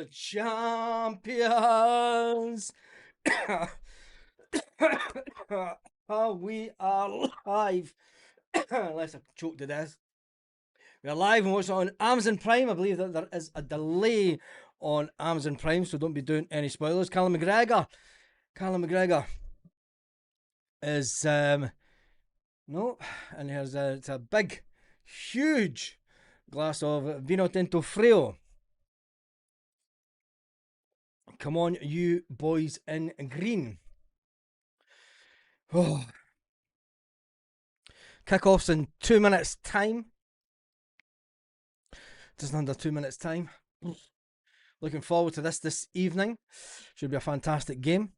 the champions. Oh, we are live. Unless I choked to death. We're live and watching on Amazon Prime. I believe that there is a delay on Amazon Prime, so don't be doing any spoilers. Callum McGregor is no, and it's a big, huge glass of Vino Tinto Frio. Come on, you boys in green. Oh. Kickoff's in 2 minutes' time. Just under 2 minutes' time. Looking forward to this evening. Should be a fantastic game.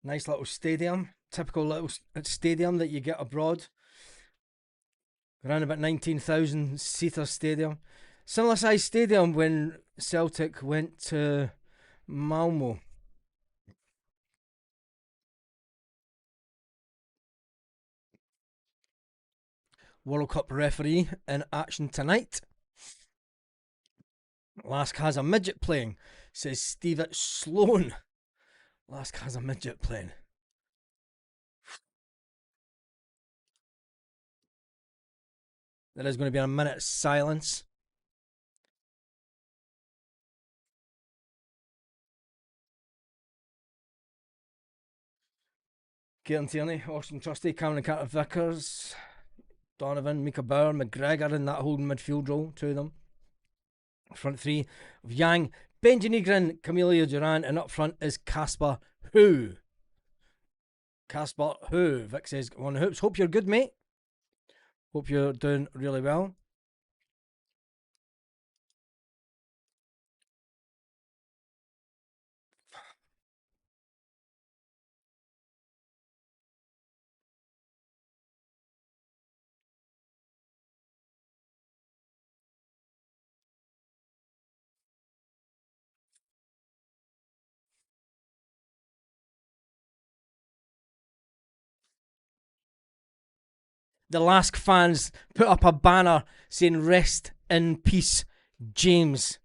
Nice little stadium. Typical little stadium that you get abroad. Around about 19,000 seater stadium. Similar size stadium when Celtic went to Malmo. World Cup referee in action tonight. LASK has a midget playing, says Steve at Sloan. LASK has a midget playing. There is going to be a minute's silence. Kieran Tierney, Austin Trusty, Cameron Carter Vickers, Donovan, Mika Bauer, McGregor in that holding midfield role, two of them. Front three of Yang, Benji Negrin, Camilo Duran, and up front is Casper Who. Casper Who. Vic says, on the hoops. Hope you're good, mate. Hope you're doing really well. The LASK fans put up a banner saying rest in peace, James.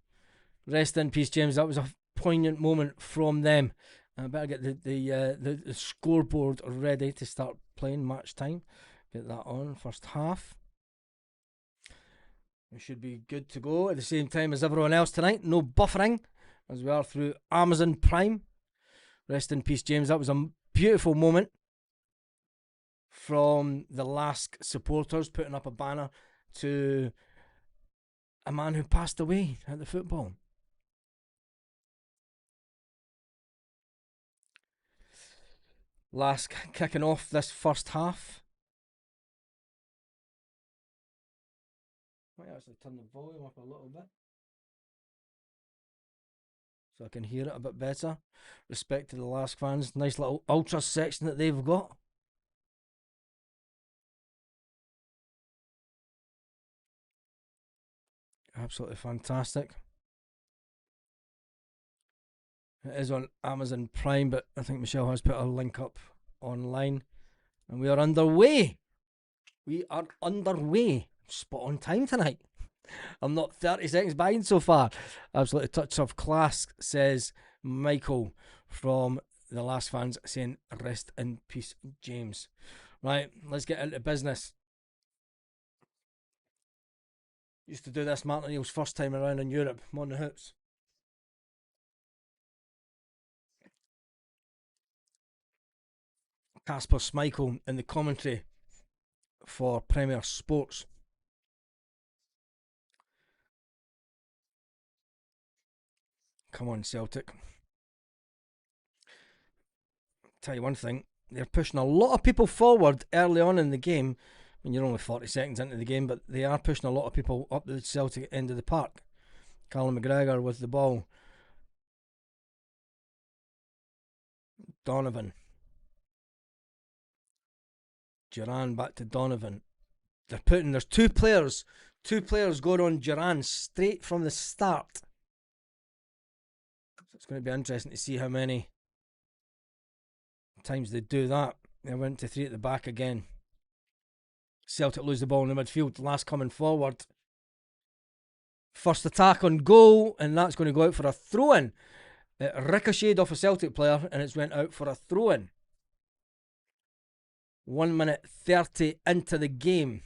Rest in peace, James. That was a poignant moment from them. I better get the scoreboard ready to start playing match time. Get that on first half. We should be good to go at the same time as everyone else tonight. No buffering as we are through Amazon Prime. Rest in peace, James. That was a beautiful moment from the LASK supporters putting up a banner to a man who passed away at the football. LASK kicking off this first half. Might actually turn the volume up a little bit so I can hear it a bit better. Respect to the LASK fans. Nice little ultra section that they've got. Absolutely fantastic. It is on Amazon Prime, but I think Michelle has put a link up online. And we are underway. We are underway. Spot on time tonight. I'm not 30 seconds behind so far. Absolutely touch of class, says Michael from the LASK fans, saying rest in peace, James. Right, let's get into business. Used to do this Martin Neal's first time around in Europe. I'm on the hoops. Casper Schmeichel in the commentary for Premier Sports. Come on, Celtic. Tell you one thing, they're pushing a lot of people forward early on in the game. I mean, you're only 40 seconds into the game, but they are pushing a lot of people up the Celtic end of the park. Callum McGregor with the ball. Donovan. Duran back to Donovan. There's two players going on Duran straight from the start. So it's going to be interesting to see how many times they do that. They went to three at the back again. Celtic lose the ball in the midfield. LASK coming forward. First attack on goal, and that's going to go out for a throw-in. It ricocheted off a Celtic player, and it's went out for a throw-in. 1 minute 30 into the game.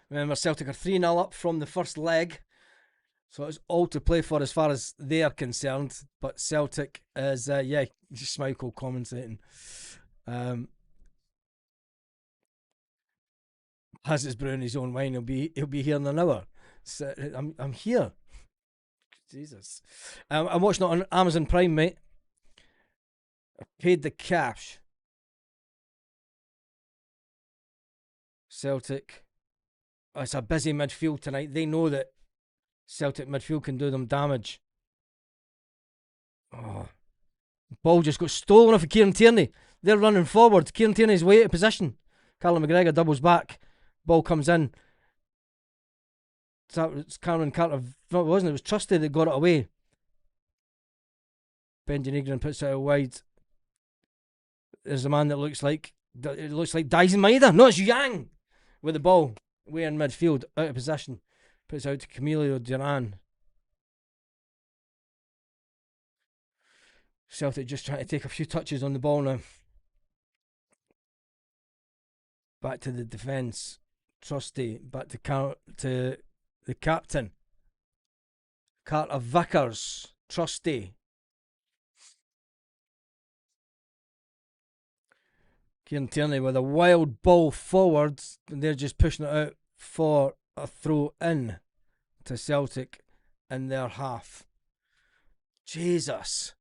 Remember, Celtic are 3-0 up from the first leg. So it's all to play for as far as they are concerned. But Celtic is, just Michael commentating. Has his brewing his own wine. He'll be here in an hour. So I'm here. Jesus. I'm watching it on Amazon Prime, mate. I paid the cash. Celtic. Oh, it's a busy midfield tonight. They know that Celtic midfield can do them damage. Oh. Ball just got stolen off of Kieran Tierney. They're running forward. Kieran Tierney's way out of position. Callum McGregor doubles back. Ball comes in. It's Cameron Carter. No, it wasn't. It was Trusty that got it away. Benji Negrin puts it out wide. There's a man that looks like Dyson Maeda. No, it's Yang with the ball. Way in midfield. Out of position. Puts out to Camilo Duran. Celtic just trying to take a few touches on the ball now. Back to the defence. Trusty. Back to the captain. Carter Vickers. Trusty. Kieran Tierney with a wild ball forward. And they're just pushing it out for a throw in to Celtic in their half. Jesus.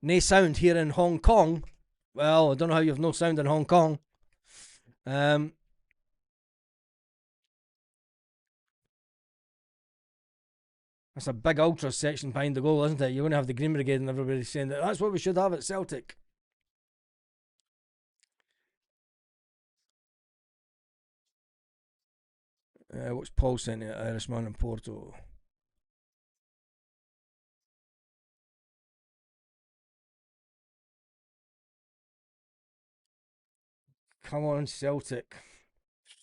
No sound here in Hong Kong. Well, I don't know how you've no sound in Hong Kong. That's a big ultra section behind the goal, isn't it? You're going to have the Green Brigade and everybody saying that that's what we should have at Celtic. What's Paul saying to Irishman in Porto? Come on, Celtic.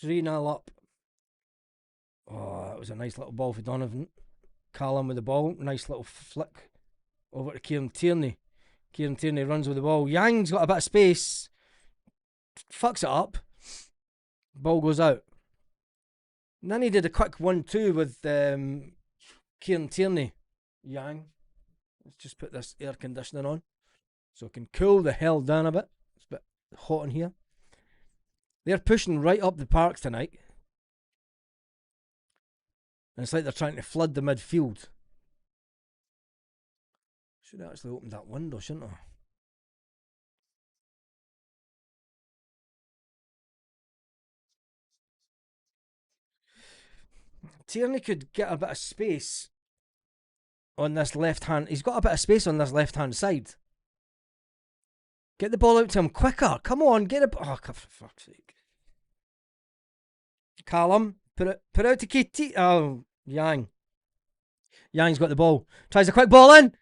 3-0 up. Oh, that was a nice little ball for Donovan. Callum with the ball. Nice little flick over to Kieran Tierney. Kieran Tierney runs with the ball. Yang's got a bit of space. Fucks it up. Ball goes out. And then he did a quick 1-2 with Kieran Tierney. Yang. Let's just put this air conditioner on so it can cool the hell down a bit. It's a bit hot in here. They're pushing right up the park tonight. And it's like they're trying to flood the midfield. Should have actually opened that window, shouldn't I? Tierney could get a bit of space on this left hand. He's got a bit of space on this left hand side. Get the ball out to him quicker. Come on, get it. Oh, for fuck's sake. Callum, put out to KT. Oh, Yang. Yang's got the ball. Tries a quick ball in.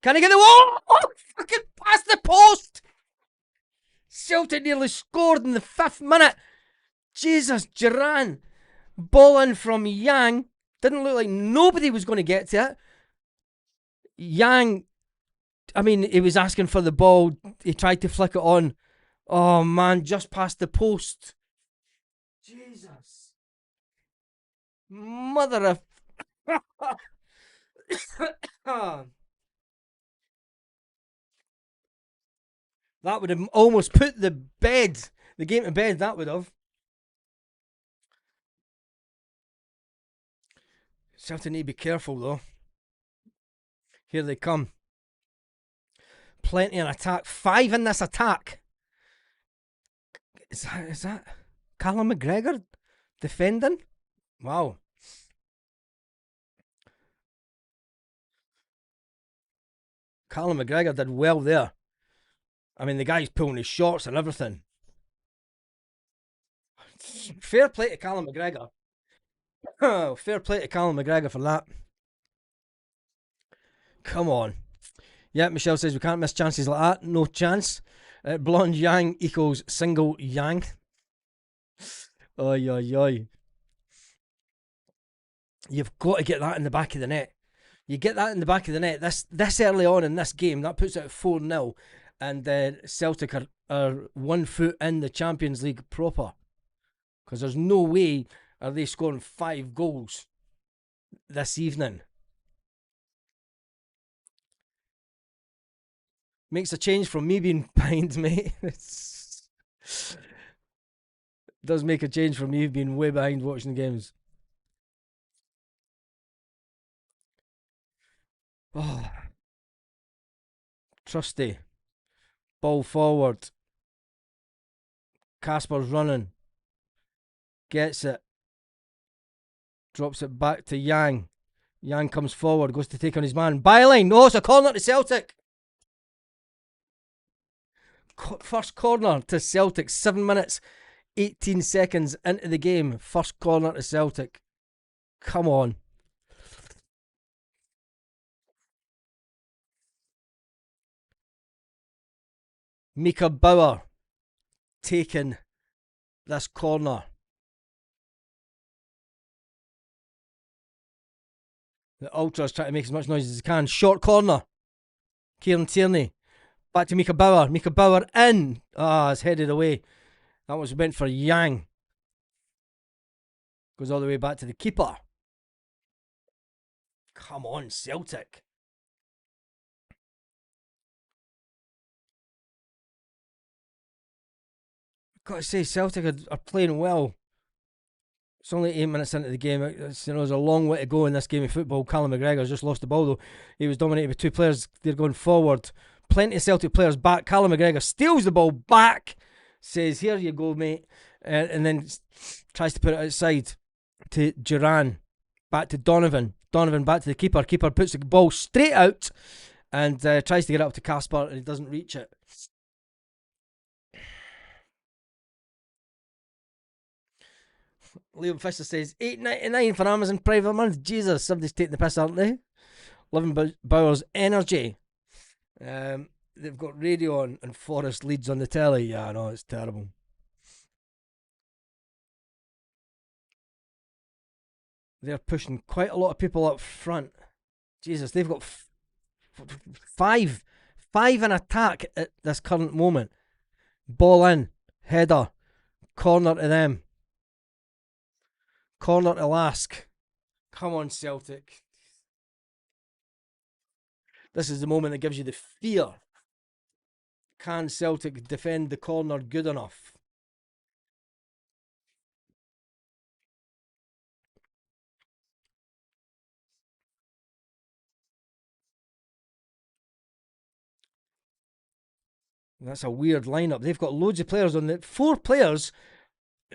Can he get the wall? Oh, fucking past the post. Celtic nearly scored in the 5th minute. Jesus, Duran. Ball in from Yang. Didn't look like nobody was going to get to it. Yang, I mean, he was asking for the ball. He tried to flick it on. Oh, man, just past the post. Jesus. Mother of... That would have almost put the game to bed, that would have. Celtic need to be careful, though. Here they come. Plenty in attack. 5 in this attack. Is that Callum McGregor defending? Wow. Callum McGregor did well there. I mean, the guy's pulling his shorts and everything. Fair play to Callum McGregor. Fair play to Callum McGregor for that. Come on. Yeah, Michelle says we can't miss chances like that. No chance. Blonde Yang equals single Yang. Oi, oi, oi. You've got to get that in the back of the net. You get that in the back of the net this early on in this game, that puts it at 4-0, and Celtic are 1 foot in the Champions League proper. Because there's no way are they scoring 5 goals this evening. Makes a change from me being behind, mate. Does make a change from me being way behind watching the games. Oh, trusty. Ball forward. Casper's running. Gets it. Drops it back to Yang. Yang comes forward, goes to take on his man. Byline. No, it's a corner to Celtic. First corner to Celtic. 7 minutes, 18 seconds into the game. First corner to Celtic. Come on. Mika Bauer taking this corner. The Ultras try to make as much noise as they can. Short corner. Kieran Tierney. Back to Mika Bauer. Mika Bauer in. It's headed away. That was meant for Yang. Goes all the way back to the keeper. Come on, Celtic. Got to say, Celtic are playing well. It's only 8 minutes into the game. There's a long way to go in this game of football. Callum McGregor's just lost the ball though. He was dominated with 2 players. They're going forward. Plenty of Celtic players back. Callum McGregor steals the ball back. Says, "Here you go, mate," and then tries to put it outside to Duran. Back to Donovan. Donovan back to the keeper. Keeper puts the ball straight out and tries to get it up to Casper, and he doesn't reach it. Liam Fisher says $8.99 for Amazon Private month. Jesus, somebody's taking the piss, aren't they? Loving Bauer's energy. They've got radio on and Forest Leeds on the telly. Yeah, I know, it's terrible. They're pushing quite a lot of people up front. Jesus, they've got five in attack at this current moment. Ball in, header, corner to them. Corner to LASK. Come on, Celtic. This is the moment that gives you the fear. Can Celtic defend the corner good enough? That's a weird lineup. They've got loads of players on the 4 players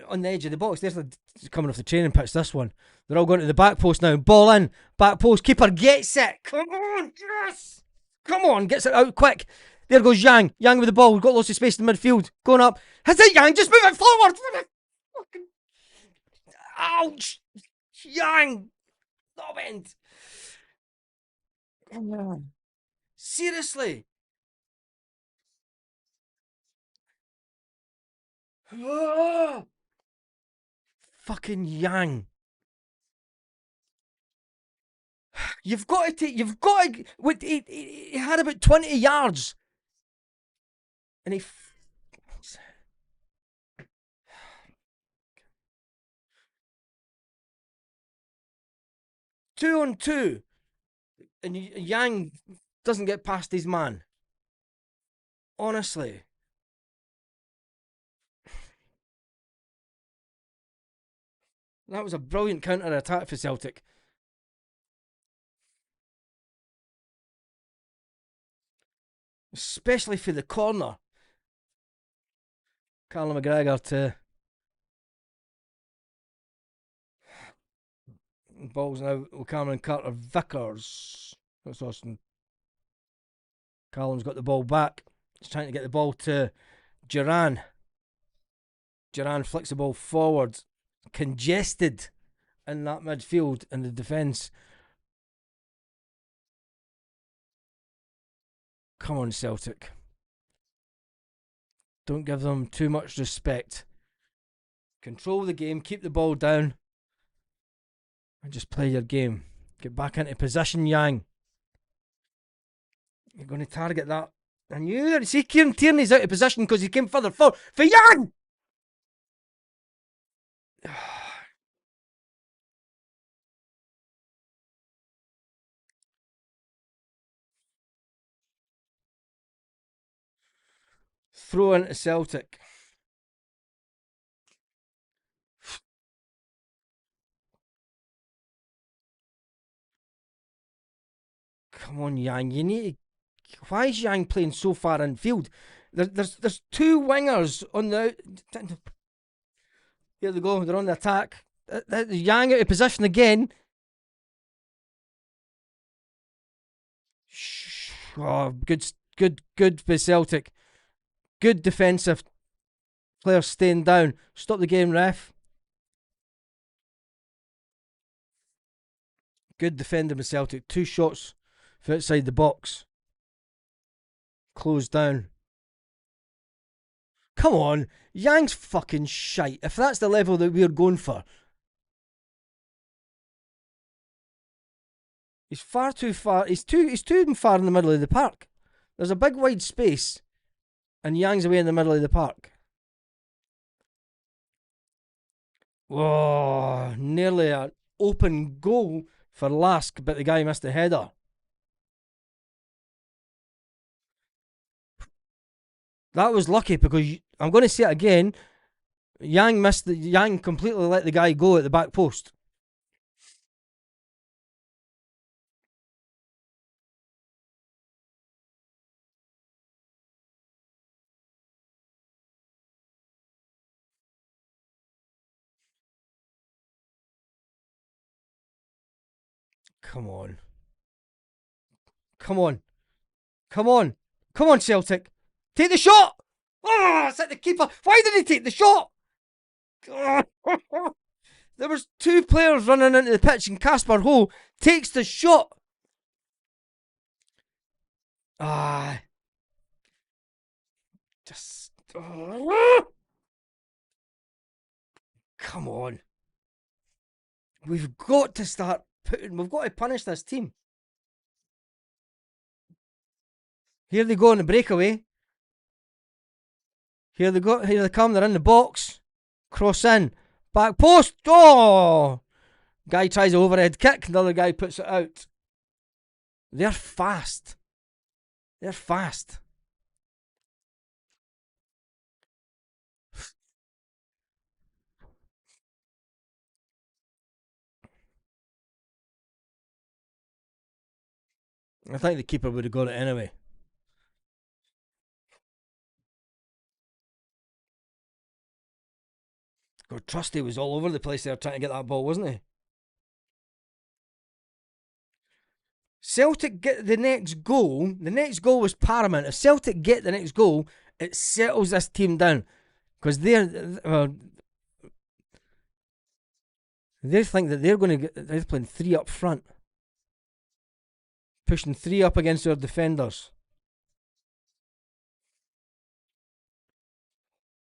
on the edge of the box. There's coming off the training pitch. This one, they're all going to the back post now. Ball in, back post. Keeper gets it. Come on, yes. Come on, gets it out quick. There goes Yang. Yang with the ball. We've got lots of space in the midfield. Going up. Has it Yang? Just move it forward. Ouch. Yang. Stop it. Seriously. Fucking Yang. You've got to take. You've got to. He had about 20 yards, and he. 2-on-2, and Yang doesn't get past his man. Honestly. That was a brilliant counter attack for Celtic. Especially for the corner. Callum McGregor to. Balls now with Cameron Carter Vickers. That's Austin. Callum's got the ball back. He's trying to get the ball to Duran. Duran flicks the ball forward. Congested in that midfield and the defence. Come on, Celtic. Don't give them too much respect. Control the game, keep the ball down, and just play your game. Get back into position, Yang. You're going to target that. I knew that. See, Kieran Tierney's out of position because he came further forward. For Yang! Throw into Celtic. Come on, Yang. You need to. Why is Yang playing so far infield? There's two wingers on the. Here they go. They're on the attack. Yang out of position again. Oh, good for Celtic. Good defensive players staying down. Stop the game, ref. Good defending with Celtic. 2 shots for outside the box. Closed down. Come on. Yang's fucking shite. If that's the level that we're going for. He's far too far. He's too far in the middle of the park. There's a big wide space. And Yang's away in the middle of the park. Whoa. Nearly an open goal for LASK, but the guy missed the header. That was lucky because I'm going to say it again. Yang completely let the guy go at the back post. Come on. Come on. Come on. Come on, Celtic. Take the shot. Oh, it's at the keeper. Why did he take the shot? There was 2 players running into the pitch and Casper Ho takes the shot. Just. Come on. We've got to start we've got to punish this team. Here they go on the breakaway. Here they go. Here they come. They're in the box. Cross in. Back post. Oh! Guy tries an overhead kick. Another guy puts it out. They're fast. They're fast. I think the keeper would have got it anyway. God, Trusty was all over the place there trying to get that ball, wasn't he? Celtic get the next goal. The next goal was paramount. If Celtic get the next goal, it settles this team down. Because they think that they're playing 3 up front. Pushing 3 up against their defenders.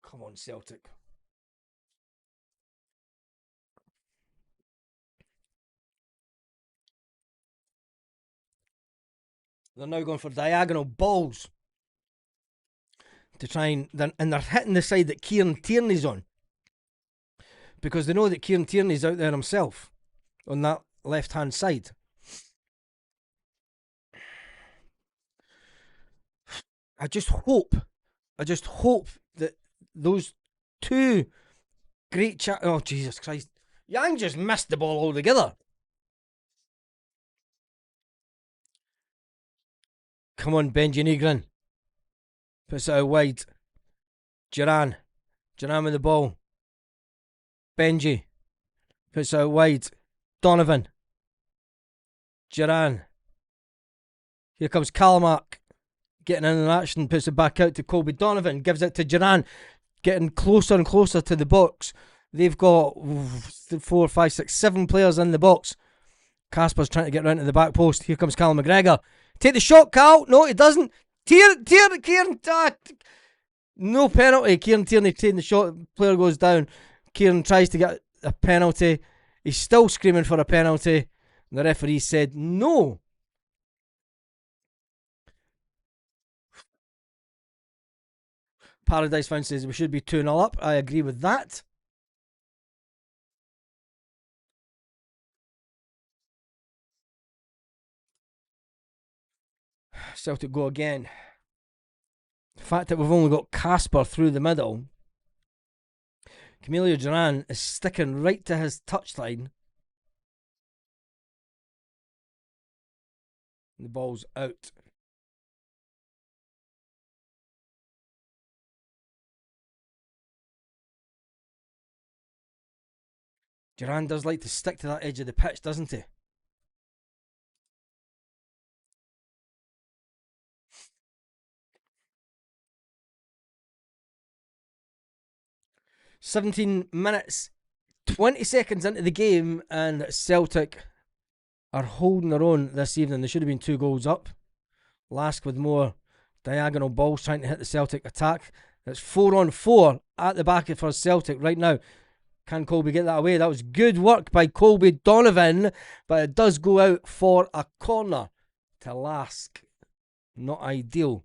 Come on, Celtic. They're now going for diagonal balls to try and they're hitting the side that Kieran Tierney's on, because they know that Kieran Tierney's out there himself on that left hand side. I just hope that those 2 great oh Jesus Christ, Yang just missed the ball altogether. Come on, Benji Negrin. Puts it out wide. Duran with the ball. Benji. Puts it out wide. Donovan. Duran. Here comes Kalmark. Getting in action. Puts it back out to Colby Donovan. Gives it to Duran. Getting closer and closer to the box. They've got 4, 5, 6, 7 players in the box. Casper's trying to get round to the back post. Here comes Cal McGregor. Take the shot, Cal. No, he doesn't. Kieran. No penalty. Kieran Tierney taking the shot. Player goes down. Kieran tries to get a penalty. He's still screaming for a penalty. The referee said no. Paradise Fan says we should be 2-0 up. I agree with that. Celtic go again. The fact that we've only got Casper through the middle. Camilo Duran is sticking right to his touchline. The ball's out. Duran does like to stick to that edge of the pitch, doesn't he? (17 minutes, 20 seconds into the game, and Celtic are holding their own this evening. They should have been 2 goals up. LASK with more diagonal balls trying to hit the Celtic attack. It's 4-on-4 at the back for Celtic right now. Can Colby get that away? That was good work by Colby Donovan, but it does go out for a corner to LASK. Not ideal.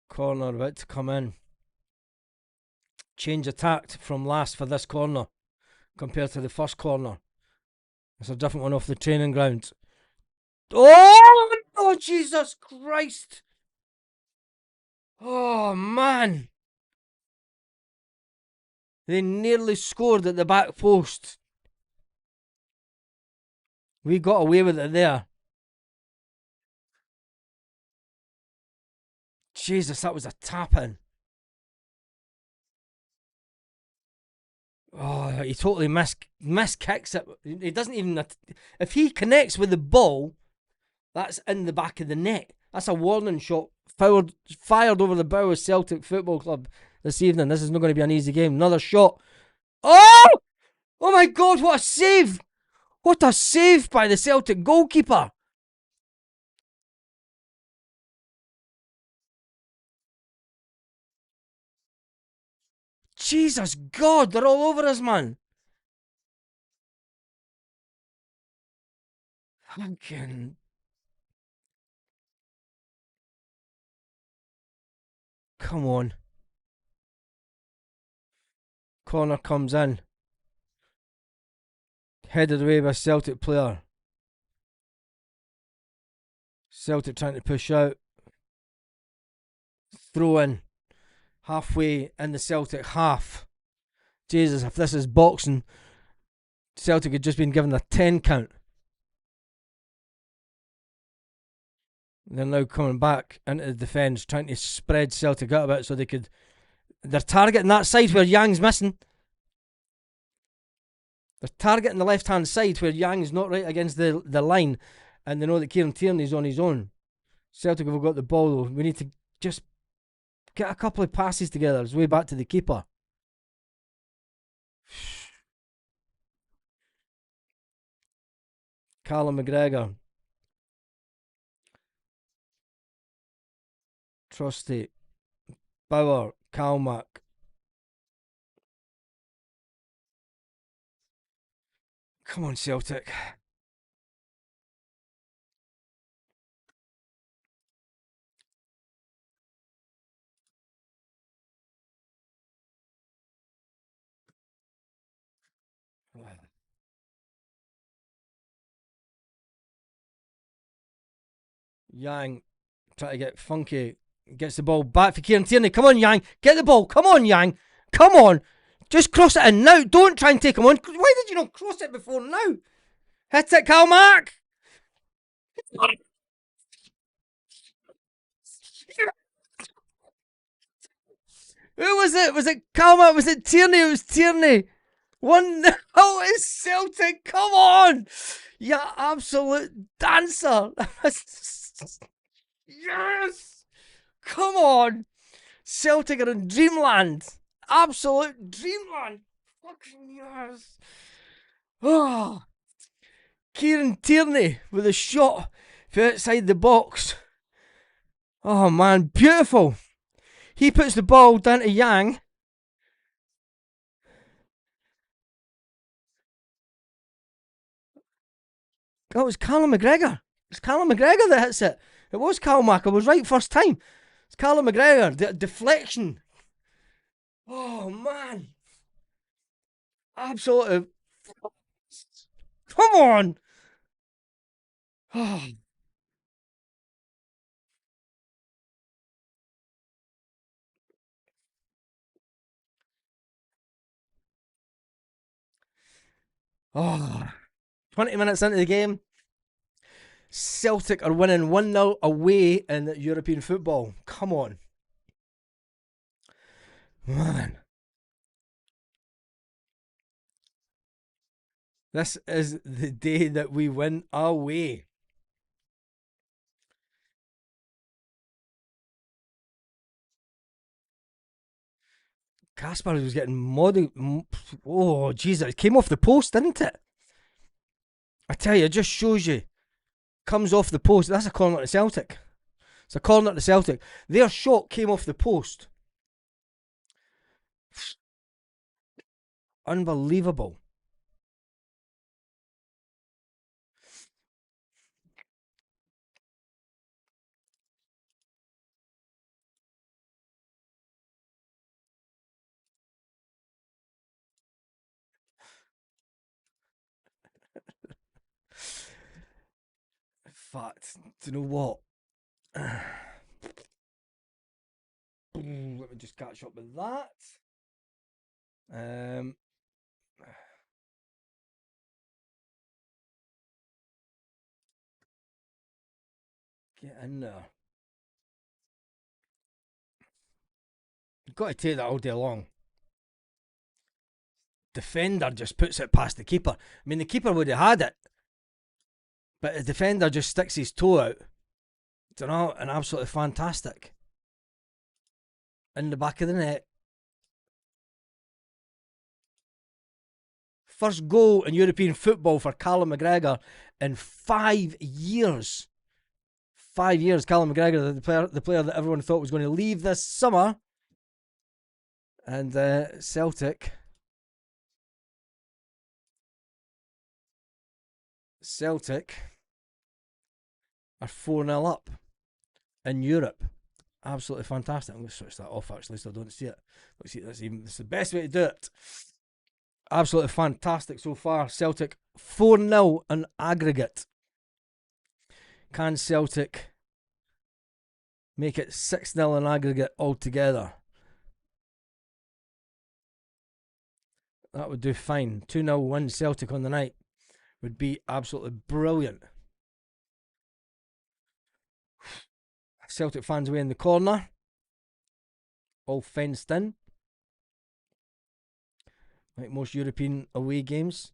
Corner about to come in. Change of tact from LASK for this corner compared to the first corner. It's a different one off the training ground. Oh, Jesus Christ. Oh, man. They nearly scored at the back post. We got away with it there. Jesus, that was a tap-in. Oh, he totally miskicks it. He doesn't even... If he connects with the ball, that's in the back of the net. That's a warning shot fired over the bow of Celtic Football Club this evening. This is not going to be an easy game. Another shot. Oh! Oh my God, what a save! What a save by the Celtic goalkeeper! Jesus God, they're all over us, man. Fucking... Come on. Corner comes in. Headed away by a Celtic player. Celtic trying to push out. Throw in. Halfway in the Celtic half. Jesus, if this is boxing, Celtic had just been given a 10 count. They're now coming back into the defence, trying to spread Celtic out a bit so they could... They're targeting that side where Yang's missing. They're targeting the left-hand side where Yang's not right against the line, and they know that Kieran Tierney's on his own. Celtic have got the ball, though. We need to just get a couple of passes together. It's way back to the keeper. Callum McGregor. Trusty. Bauer. Kalmack. Come on, Celtic. Yang try to get funky. Gets the ball back for Kieran Tierney. Come on, Yang. Get the ball. Come on, Yang. Come on. Just cross it in now. Don't try and take him on. Why did you not cross it before now? Hit it, Kalmack. Who was it? Was it Kalmack? Was it Tierney? It was Tierney. 1-0 is Celtic. Come on. You absolute dancer. Yes. Come on. Celtic are in dreamland. Absolute dreamland. Fucking yes. Oh, Kieran Tierney with a shot from outside the box. Oh man, beautiful. He puts the ball down to Yang. That was Callum McGregor. It's Callum McGregor that hits it. It was Calmac. I was right first time. It's Callum McGregor. Deflection. Oh man. Absolute. Come on. Oh. Oh. 20 minutes into the game, Celtic are winning 1-0 away in European football. Come on. Man. This is the day that we win away. Kasper was getting modded. Oh, Jesus. It came off the post, didn't it? I tell you, it just shows you. Comes off the post. That's a corner to Celtic. It's a corner to Celtic. Their shot came off the post. Unbelievable. In fact, do you know what? Let me just catch up with that. Um, get in there. You've got to take that all day long. Defender just puts it past the keeper. I mean, the keeper would have had it, but the defender just sticks his toe out. You know, and absolutely fantastic. In the back of the net. First goal in European football for Callum McGregor in 5 years. 5 years, Callum McGregor, the player that everyone thought was going to leave this summer. And Celtic are 4-0 up in Europe. Absolutely fantastic. I'm going to switch that off actually so I don't see it. Let's see, it's the best way to do it. Absolutely fantastic so far. Celtic 4-0 in aggregate. Can Celtic make it 6-0 in aggregate altogether? That would do fine. 2-0 win Celtic on the night would be absolutely brilliant. Celtic fans away in the corner. All fenced in. Like most European away games.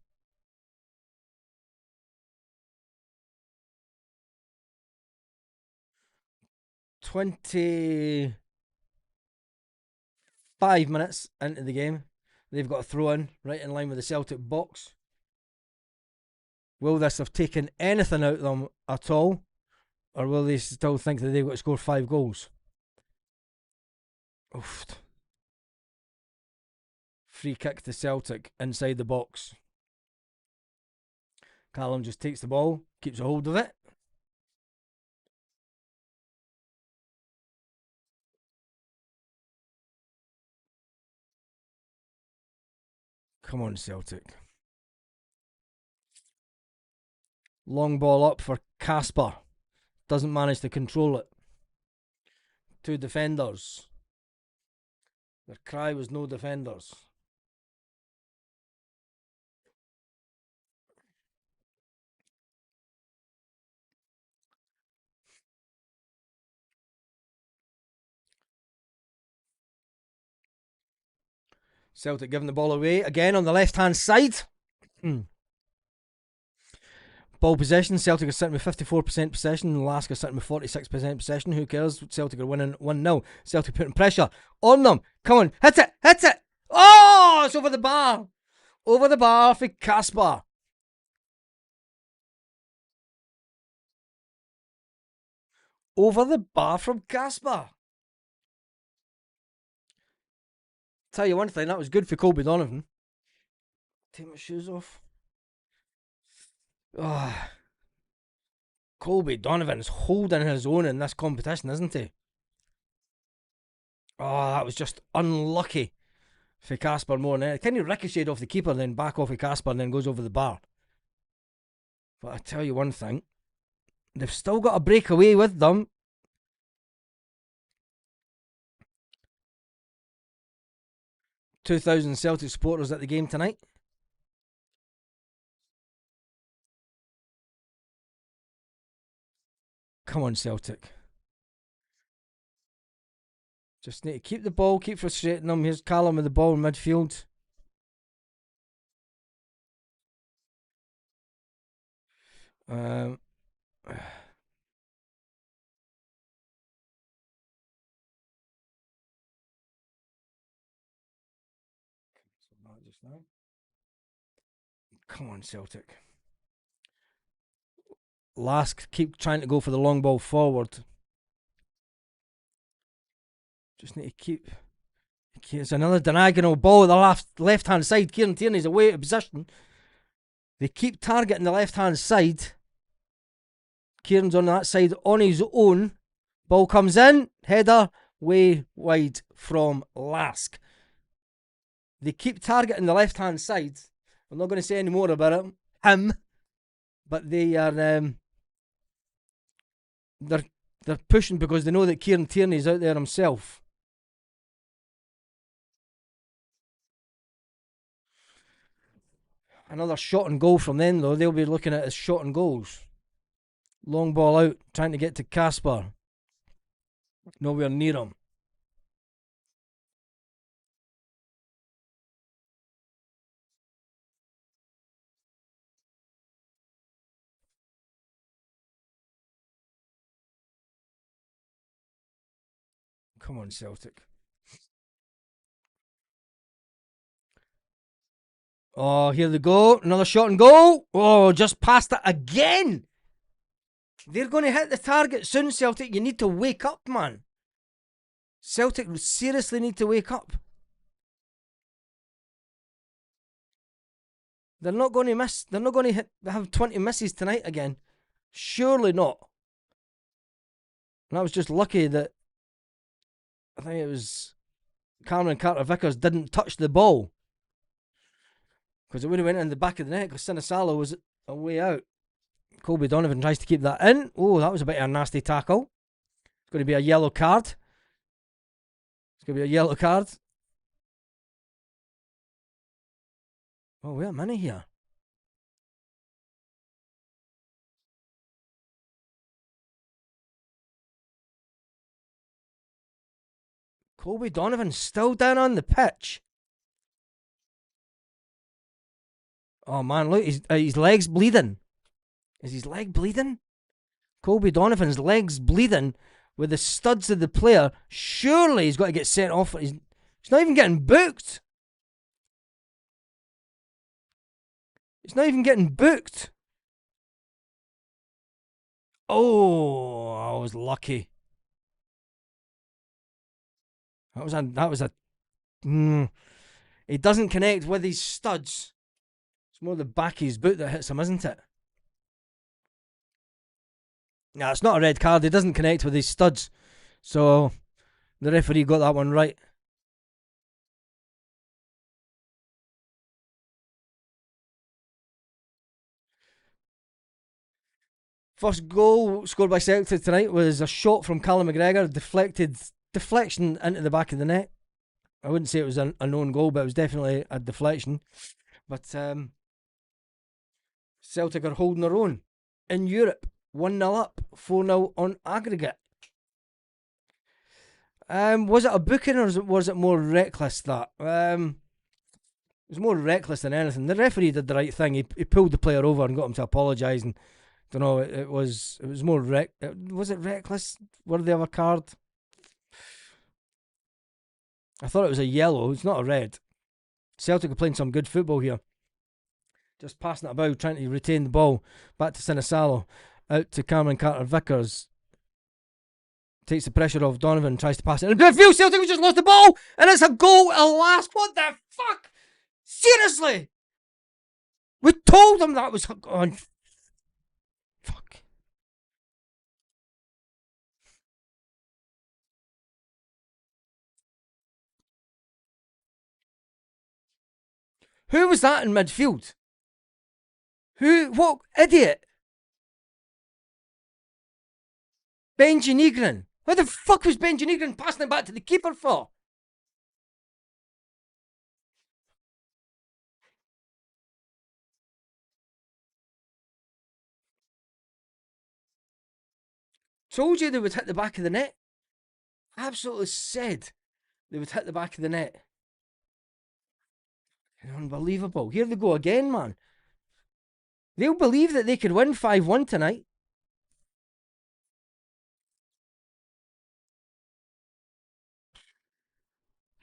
"25 minutes into the game, they've got a throw in right in line with the Celtic box. Will this have taken anything out of them at all? Or will they still think that they've got to score 5 goals? Oof. Free kick to Celtic inside the box. Callum just takes the ball, keeps a hold of it. Come on, Celtic. Long ball up for Kasper. Doesn't manage to control it. 2 defenders. Their cry was no defenders. Celtic giving the ball away again on the left hand side. Ball possession. Celtic are sitting with 54% possession. LASK are sitting with 46% possession. Who cares? Celtic are winning 1-0. Celtic putting pressure on them. Come on, hit it, hit it. Oh, it's over the bar. Over the bar for Casper. Over the bar from Casper. Tell you one thing, that was good for Colby Donovan. Take my shoes off. Oh, Colby Donovan's holding his own in this competition, isn't he? Oh, that was just unlucky for Casper more than anything. Kind of ricocheted off the keeper, then back off of Casper, and then goes over the bar. But I tell you one thing, they've still got a breakaway with them. (2,000 Celtic supporters at the game tonight. Come on, Celtic. Just need to keep the ball, keep frustrating them. Here's Callum with the ball in midfield. Um, Come on, Celtic. LASK keep trying to go for the long ball forward. Just need to keep. It's another diagonal ball at the left hand side. Kieran Tierney's away out of position. They keep targeting the left hand side. Kieran's on that side on his own. Ball comes in. Header way wide from LASK. They keep targeting the left hand side. I'm not going to say any more about him, but they are they're pushing because they know that Kieran Tierney's out there himself. Another shot and goal from them, though. They'll be looking at his shot and goals. Long ball out, trying to get to Casper. Nowhere near him. Come on, Celtic. Oh, here they go. Another shot and goal. Oh, just past it again. They're going to hit the target soon, Celtic. You need to wake up, man. Celtic seriously need to wake up. They're not going to miss. They're not going to have 20 misses tonight again. Surely not. And I was just lucky that I think it was Cameron Carter-Vickers didn't touch the ball. Because it would have went in the back of the net because Sinisalo was away out. Colby Donovan tries to keep that in. Oh, that was a bit of a nasty tackle. It's going to be a yellow card. It's going to be a yellow card. Oh, wait a minute here. Colby Donovan's still down on the pitch. Oh, man, look, his leg's bleeding. Is his leg bleeding? Colby Donovan's leg's bleeding with the studs of the player. Surely he's got to get sent off. He's not even getting booked. He's not even getting booked. Oh, I was lucky. That was a. He doesn't connect with his studs. It's more the back of his boot that hits him, isn't it? Nah, it's not a red card. He doesn't connect with his studs. So the referee got that one right. First goal scored by Celtic tonight was a shot from Callum McGregor, deflection into the back of the net. I wouldn't say it was a known goal, but it was definitely a deflection. But Celtic are holding their own in Europe. 1-0 up, 4-0 on aggregate. Was it a booking or was it more reckless that? It was more reckless than anything. The referee did the right thing. He pulled the player over and got him to apologise. And don't know. It was more was it reckless? What the other card? I thought it was a yellow. It's not a red. Celtic are playing some good football here. Just passing it about, trying to retain the ball. Back to Sinisalo. Out to Cameron Carter-Vickers. Takes the pressure off Donovan, tries to pass it. And midfield, Celtic have just lost the ball! And it's a goal at LASK. What the fuck? Seriously? We told them that was on. Fuck. Who was that in midfield? Who? What idiot? Benji Negrin. What the fuck was Benji Negrin passing it back to the keeper for? Told you they would hit the back of the net. Absolutely said they would hit the back of the net. Unbelievable. Here they go again, man. They'll believe that they could win 5-1 tonight.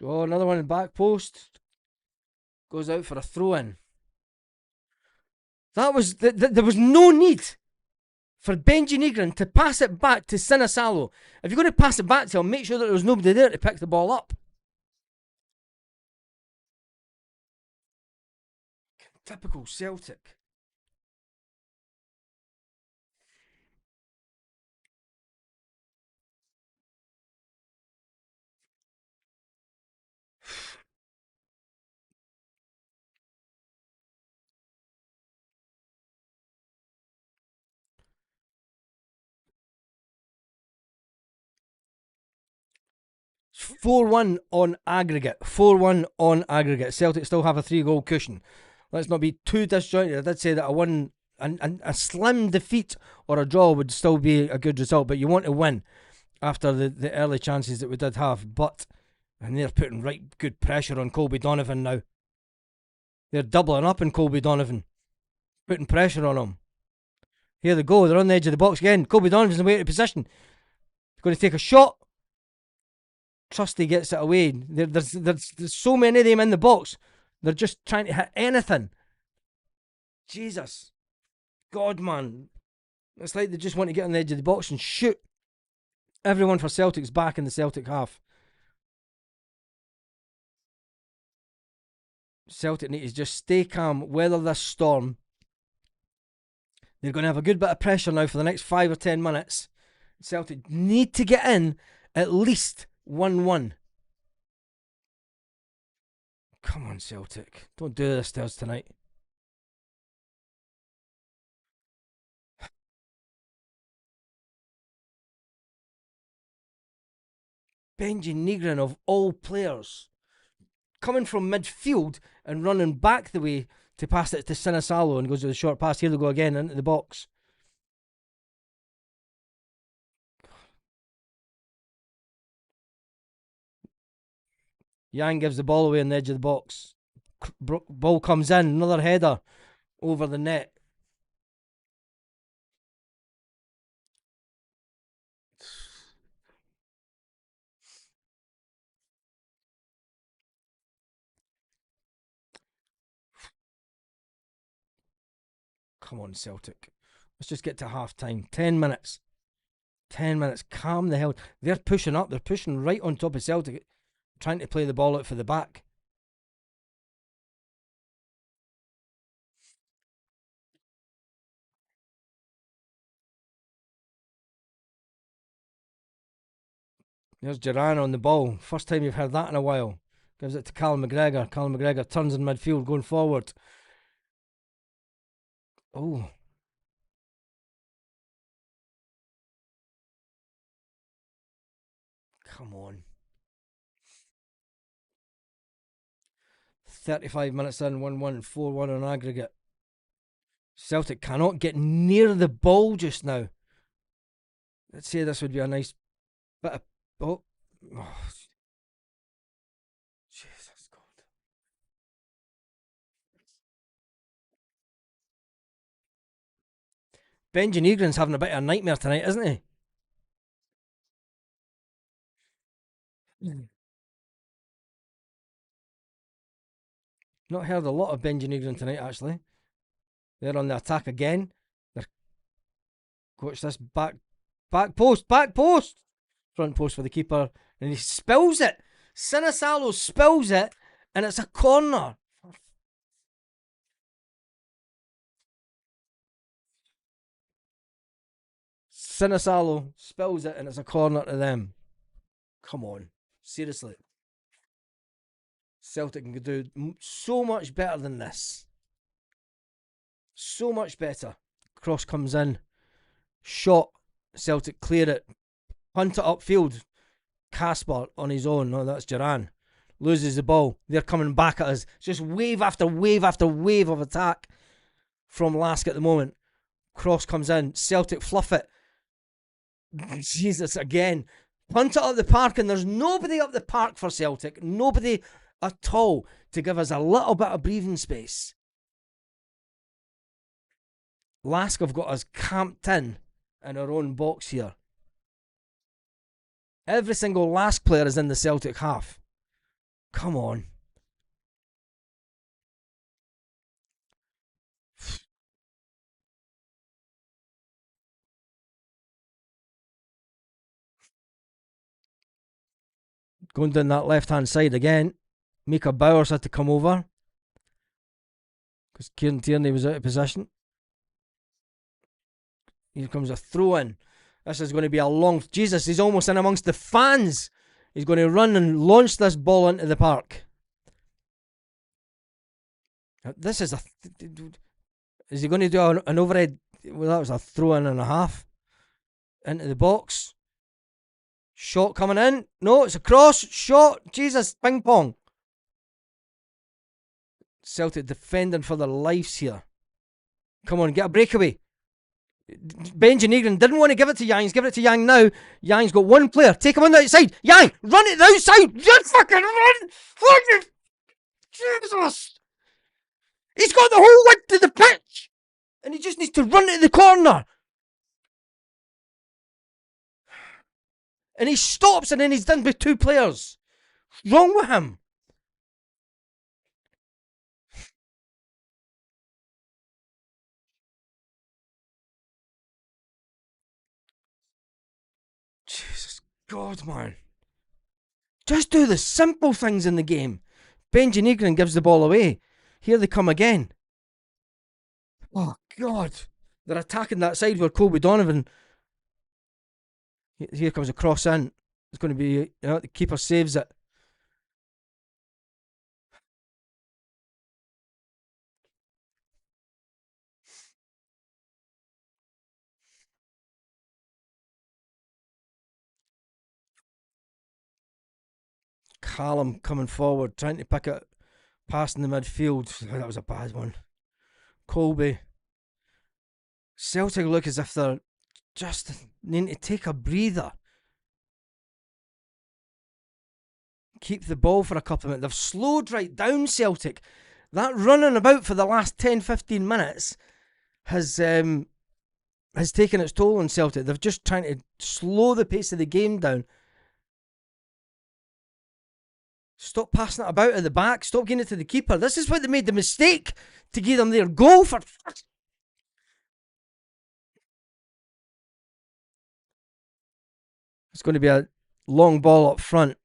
Oh, another one in the back post. Goes out for a throw in. There was no need for Benji Negrin to pass it back to Sinisalo. If you're going to pass it back to him, make sure that there was nobody there to pick the ball up. Typical Celtic. It's 4-1 on aggregate. 4-1 on aggregate. Celtic still have a 3-goal cushion. Let's not be too disjointed. I did say that a slim defeat or a draw would still be a good result, but you want to win after the early chances that we did have. And they're putting right good pressure on Colby Donovan now. They're doubling up on Colby Donovan, putting pressure on him. Here they go. They're on the edge of the box again. Colby Donovan's away out of position. He's going to take a shot. Trusty gets it away. There's so many of them in the box. They're just trying to hit anything. Jesus. God, man. It's like they just want to get on the edge of the box and shoot. Everyone for Celtic's back in the Celtic half. Celtic need to just stay calm, weather this storm. They're going to have a good bit of pressure now for the next 5 or 10 minutes. Celtic need to get in at least 1-1. Come on, Celtic. Don't do this to us tonight. Benji Negrin, of all players, coming from midfield and running back the way to pass it to Sinisalo and goes to the short pass. Here they go again into the box. Yang gives the ball away on the edge of the box. Ball comes in, another header over the net. Come on, Celtic. Let's just get to half time. 10 minutes. 10 minutes. Calm the hell. They're pushing up. They're pushing right on top of Celtic, trying to play the ball out for the back. There's Duran on the ball. First time you've heard that in a while. Gives it to Callum McGregor. Callum McGregor turns in midfield, going forward. Oh. Come on. 35 minutes in, 1-1, 4-1 on aggregate. Celtic cannot get near the ball just now. Let's say this would be a nice bit of. Oh. Jesus God. Benji Negrin's having a bit of a nightmare tonight, isn't he? Not heard a lot of Benji Negrin tonight, actually. They're on the attack again. They're watch this back post, front post for the keeper, and he spills it. Sinisalo spills it, and it's a corner. Sinisalo spills it, and it's a corner to them. Come on, seriously. Celtic can do so much better than this. So much better. Cross comes in. Shot. Celtic clear it. Punt it upfield. Casper on his own. No, that's Duran. Loses the ball. They're coming back at us. It's just wave after wave after wave of attack from LASK at the moment. Cross comes in. Celtic fluff it. Jesus, again. Punt it up the park, and there's nobody up the park for Celtic. Nobody at all to give us a little bit of breathing space. LASK have got us camped in our own box here. Every single LASK player is in the Celtic half. Come on. Going down that left-hand side again. Mika Bowers had to come over because Kieran Tierney was out of position. Here comes a throw in. This is going to be a long... Jesus, he's almost in amongst the fans. He's going to run and launch this ball into the park. This is a... Is he going to do an overhead? Well, that was a throw in and a half. Into the box. Shot coming in. No, it's a cross. Shot. Jesus, ping pong. Celtic defending for their lives here. Come on, get a breakaway. Benji Negrin didn't want to give it to Yangs. Give it to Yang now. Yang's got one player. Take him on the outside. Yang, run it the outside. Run, fucking run. Fucking Jesus. He's got the whole width of the pitch. And he just needs to run it to the corner. And he stops, and then he's done with two players. What's wrong with him? Jesus God, man. Just do the simple things in the game. Benji Negrin gives the ball away. Here they come again. Oh, God. They're attacking that side where Colby Donovan... Here comes a cross in. It's going to be... the keeper saves it. Callum coming forward, trying to pick it past in the midfield. That was a bad one. Colby. Celtic look as if they're just needing to take a breather. Keep the ball for a couple of minutes. They've slowed right down Celtic. That running about for the last 10-15 minutes has taken its toll on Celtic. They're just trying to slow the pace of the game down. Stop passing it about at the back. Stop giving it to the keeper. This is why they made the mistake to give them their goal for... It's going to be a long ball up front.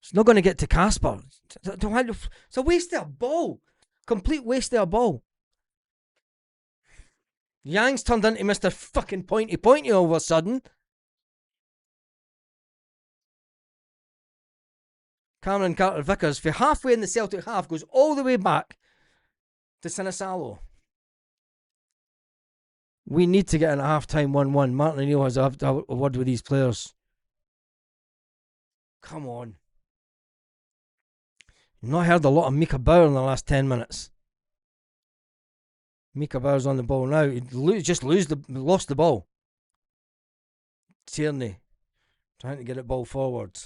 It's not going to get to Casper. It's a waste of a ball. Complete waste of a ball. Yang's turned into Mr. fucking pointy all of a sudden. Cameron Carter-Vickers, for halfway in the Celtic half, goes all the way back to Sinisalo. We need to get in at half-time 1-1. Martin O'Neill has a word with these players. Come on. You've not heard a lot of Mika Bauer in the last 10 minutes. Mika Bauer's on the ball now. He lost the ball. Tierney trying to get it ball forward.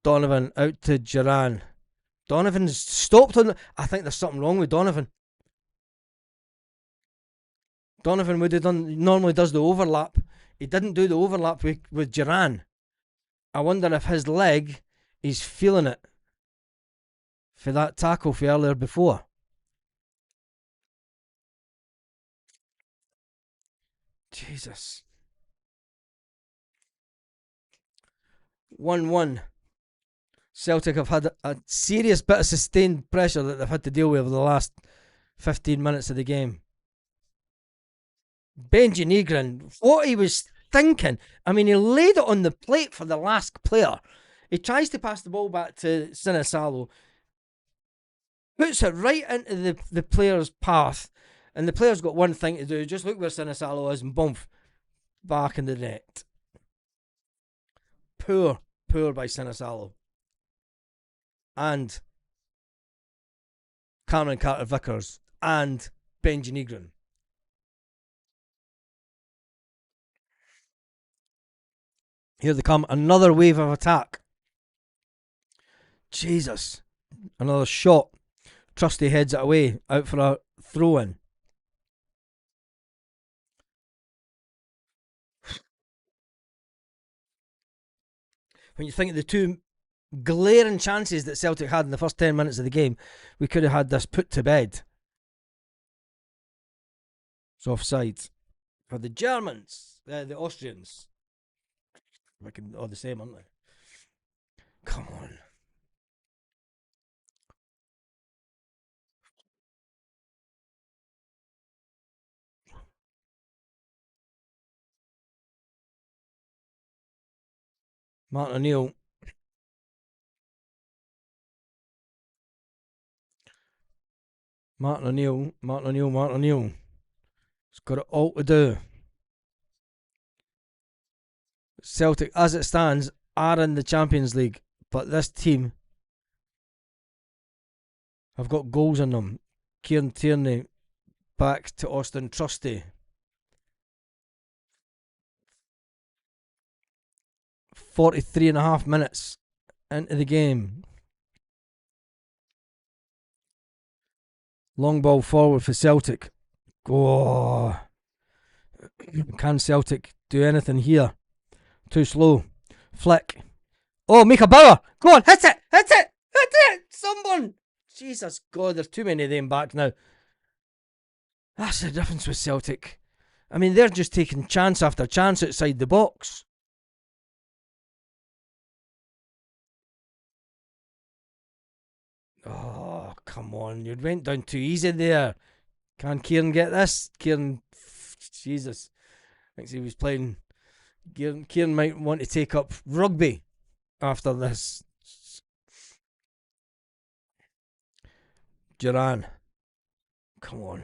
Donovan out to Duran. Donovan's stopped on... I think there's something wrong with Donovan. Donovan would have done... Normally does the overlap. He didn't do the overlap with Duran. I wonder if his leg is feeling it. for that tackle for earlier before. Jesus. 1-1. Celtic have had a serious bit of sustained pressure that they've had to deal with over the last 15 minutes of the game. Benji Negrin, what he was thinking. I mean, he laid it on the plate for the LASK player. He tries to pass the ball back to Sinisalo, puts it right into the player's path, and the player's got one thing to do, just look where Sinisalo is and boom, back in the net. Poor by Sinisalo. And Cameron Carter-Vickers and Benji Negrin. Here they come, another wave of attack. Jesus. Another shot. Trusty heads it away, out for a throw-in. When you think of the two glaring chances that Celtic had in the first 10 minutes of the game, we could have had this put to bed. It's offside for the Germans, the Austrians. All the same, aren't they? Come on. Martin O'Neill. Martin O'Neill. He's got it all to do. Celtic, as it stands, are in the Champions League, but this team have got goals in them. Kieran Tierney back to Austin Trusty. 43.5 minutes into the game. Long ball forward for Celtic. Oh. Can Celtic do anything here? Too slow. Flick. Oh, Mika Bauer. Go on, hit it. Someone. Jesus God, there's too many of them back now. That's the difference with Celtic. I mean, they're just taking chance after chance outside the box. Oh, come on. You went down too easy there. Can Kieran get this? Kieran, Jesus. Thinks he was playing. Kieran might want to take up rugby after this. Duran. Come on.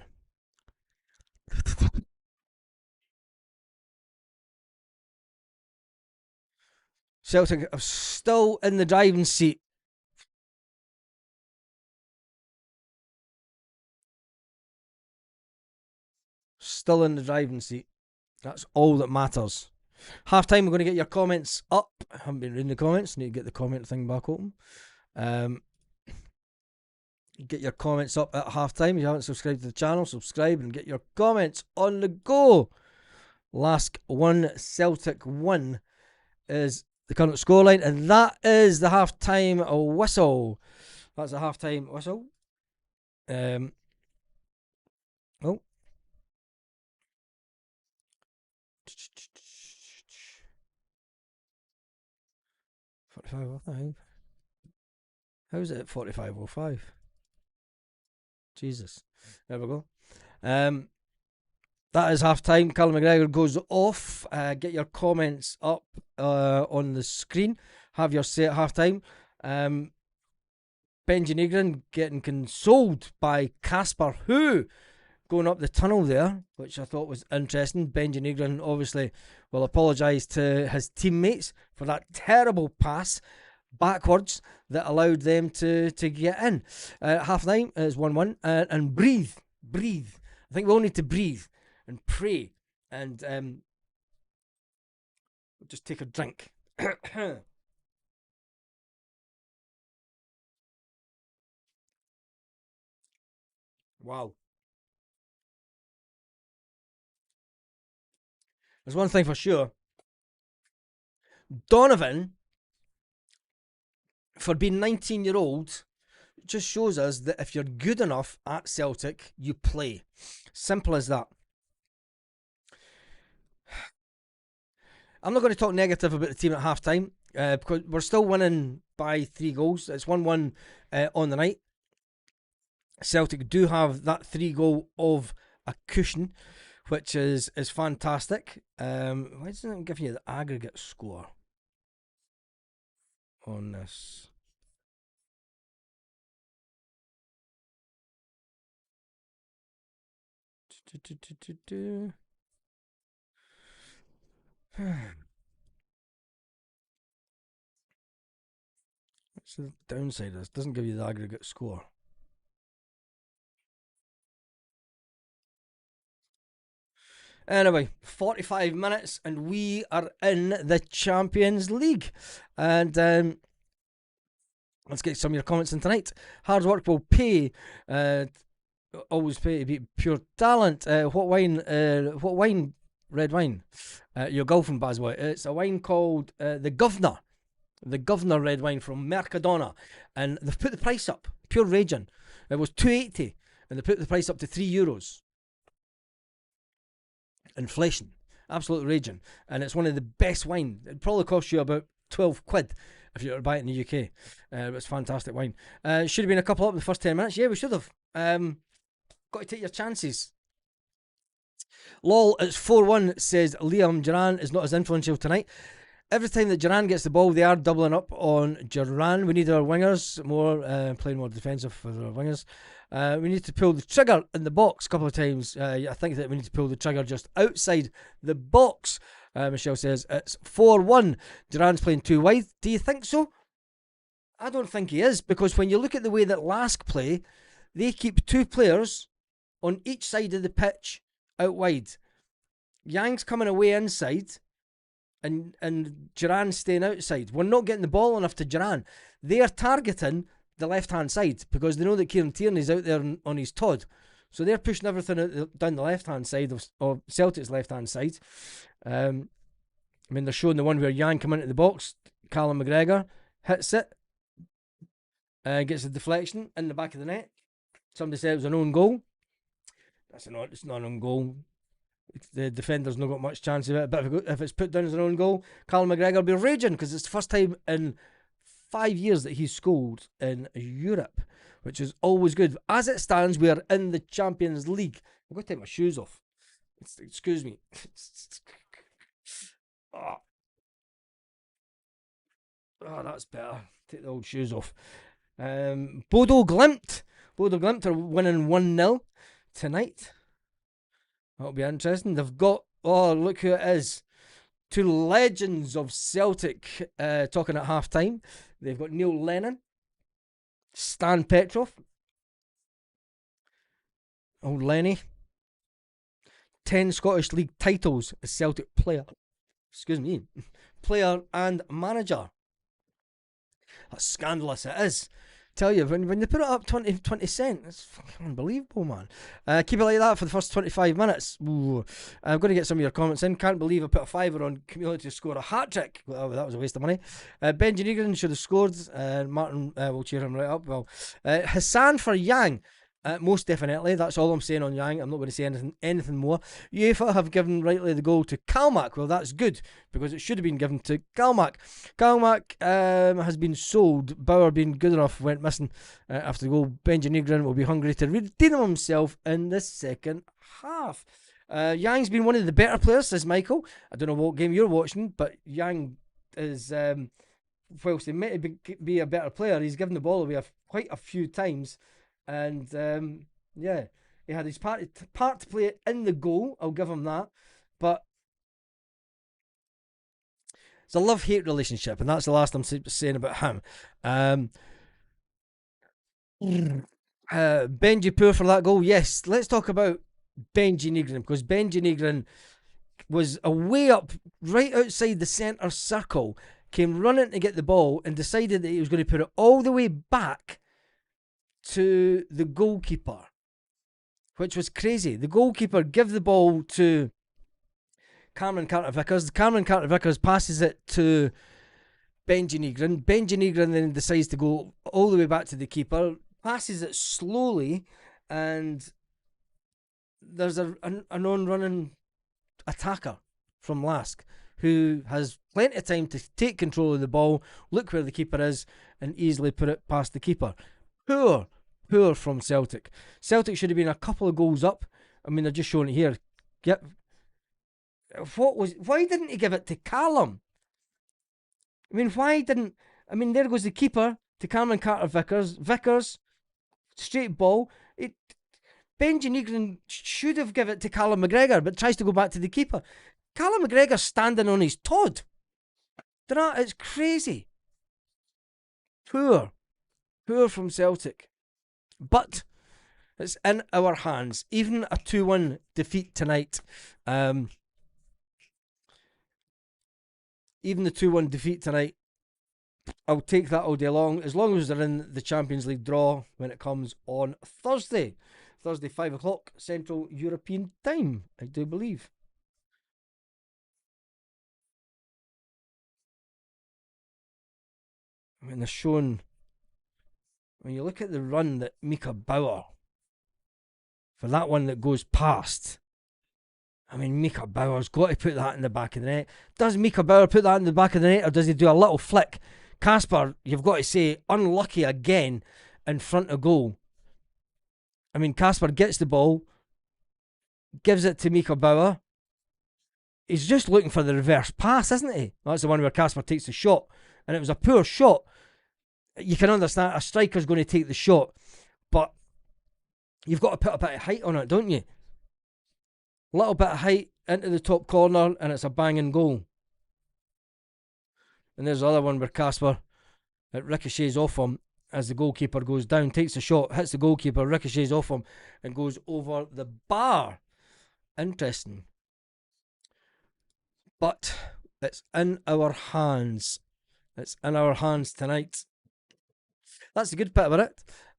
Celtic are still in the driving seat. Still in the driving seat. That's all that matters. Half time, we're going to get your comments up. I haven't been reading the comments. Need to get the comment thing back open. Get your comments up at half time. If you haven't subscribed to the channel, subscribe and get your comments on the go. LASK 1, Celtic 1 is the current scoreline, and that is the half time whistle. That's a half time whistle. Oh. 45.05. How's it at 45.05? Jesus. There we go. That is half time. Callum McGregor goes off. Get your comments up on the screen. Have your say at half time. Benji Negrin getting consoled by Casper, who going up the tunnel there, which I thought was interesting. Benji Negrin obviously will apologise to his teammates for that terrible pass backwards that allowed them to get in. Half time is 1-1. And breathe. I think we all need to breathe and pray and just take a drink. Wow. There's one thing for sure. Donovan, for being 19-year-old, just shows us that if you're good enough at Celtic, you play. Simple as that. I'm not going to talk negative about the team at half time because we're still winning by 3 goals. It's 1-1 on the night. Celtic do have that 3-goal of a cushion, which is fantastic. Why doesn't it give you the aggregate score on this? What's the downside of this? Doesn't give you the aggregate score. Anyway, 45 minutes and we are in the Champions League. And let's get some of your comments in tonight. Hard work will pay. Always pay to beat pure talent. What wine? What wine? Red wine. Your girlfriend, Baswell. It's a wine called the Governor. The Governor red wine from Mercadona. And they've put the price up. Pure raging. It was €2.80 and they put the price up to €3. Inflation, absolute raging, and it's one of the best wine. It probably cost you about 12 quid if you were to buy it in the UK. It's fantastic wine. Should have been a couple up in the first 10 minutes. Yeah, we should have. Got to take your chances. Lol, it's 4-1, says Liam. Duran is not as influential tonight. Every time that Duran gets the ball, they are doubling up on Duran. We need our wingers more, playing more defensive for our wingers. We need to pull the trigger in the box a couple of times. I think that we need to pull the trigger just outside the box. Michelle says it's 4-1. Duran's playing too wide. Do you think so? I don't think he is, because when you look at the way that LASK play, they keep 2 players on each side of the pitch out wide. Yang's coming away inside and Duran's staying outside. We're not getting the ball enough to Duran. They are targeting the left-hand side because they know that Kieran Tierney's out there on his Todd. So they're pushing everything out, down the left-hand side of Celtic's left-hand side. I mean, they're showing the one where Yang come into the box. Callum McGregor hits it. Gets a deflection in the back of the net. Somebody said it was an own goal. It's not an own goal. The defender's not got much chance of it. But if it's put down as an own goal, Callum McGregor will be raging because it's the first time in 5 years that he's scored in Europe, which is always good. As it stands, we are in the Champions League. I've got to take my shoes off. Excuse me. Oh, that's better. Take the old shoes off. Bodo Glimt. Bodo Glimt are winning 1-0 tonight. That'll be interesting. They've got, oh, look who it is. 2 legends of Celtic talking at half time. They've got Neil Lennon, Stan Petrov, old Lenny, 10 Scottish League titles as Celtic player. Excuse me. Player and manager. That's scandalous, it is. Tell you, when they put it up 20 cent, it's fucking unbelievable, man. Keep it like that for the first 25 minutes. Ooh. I'm going to get some of your comments in. Can't believe I put a fiver on Camilo to score a hat-trick. Well, that was a waste of money. Benji Negrin should have scored. Martin will cheer him right up. Well, Hassan for Yang. Most definitely. That's all I'm saying on Yang. I'm not going to say anything more. UEFA have given rightly the goal to Kalmak. Well, that's good because it should have been given to Kalmak. Kalmak has been sold. Bauer being good enough went missing after the goal. Benji Negrin will be hungry to redeem himself in the second half. Yang's been one of the better players, says Michael. I don't know what game you're watching, but Yang is, whilst he may be a better player, he's given the ball away quite a few times. And yeah, he had his part to play in the goal. I'll give him that. But it's a love-hate relationship, and that's the last I'm saying about him. Benji poor for that goal. Yes, let's talk about Benji Negrin, because Benji Negrin was away up right outside the centre circle, came running to get the ball and decided that he was going to put it all the way back to the goalkeeper, which was crazy. The goalkeeper gave the ball to Cameron Carter-Vickers. Cameron Carter-Vickers passes it to Benji Negrin. Benji Negrin then decides to go all the way back to the keeper, passes it slowly, and there's a non-running attacker from LASK who has plenty of time to take control of the ball, look where the keeper is, and easily put it past the keeper. Poor from Celtic. Celtic should have been a couple of goals up. I mean, they're just showing it here. Yep. Why didn't he give it to Callum? I mean, why didn't? I mean, there goes the keeper to Cameron Carter-Vickers. Vickers, straight ball. Benji Negron should have given it to Callum McGregor, but tries to go back to the keeper. Callum McGregor standing on his Todd. It's crazy. Poor from Celtic. But it's in our hands. Even a 2-1 defeat tonight. Even the 2-1 defeat tonight, I'll take that all day long as as they're in the Champions League draw when it comes on Thursday. Thursday, 5 o'clock, Central European time, I do believe. I mean, they're showing. When you look at the run that Mika Bauer, for that one that goes past, I mean, Mika Bauer's got to put that in the back of the net. Does Mika Bauer put that in the back of the net, or does he do a little flick? Kasper, you've got to say, unlucky again in front of goal. I mean, Kasper gets the ball, gives it to Mika Bauer. He's just looking for the reverse pass, isn't he? That's the one where Kasper takes the shot, and it was a poor shot. You can understand a striker's going to take the shot, but you've got to put a bit of height on it, don't you? A little bit of height into the top corner, and it's a banging goal. And there's the other one where Kasper, it ricochets off him as the goalkeeper goes down, takes a shot, hits the goalkeeper, ricochets off him, and goes over the bar. Interesting. But it's in our hands. It's in our hands tonight. That's the good bit about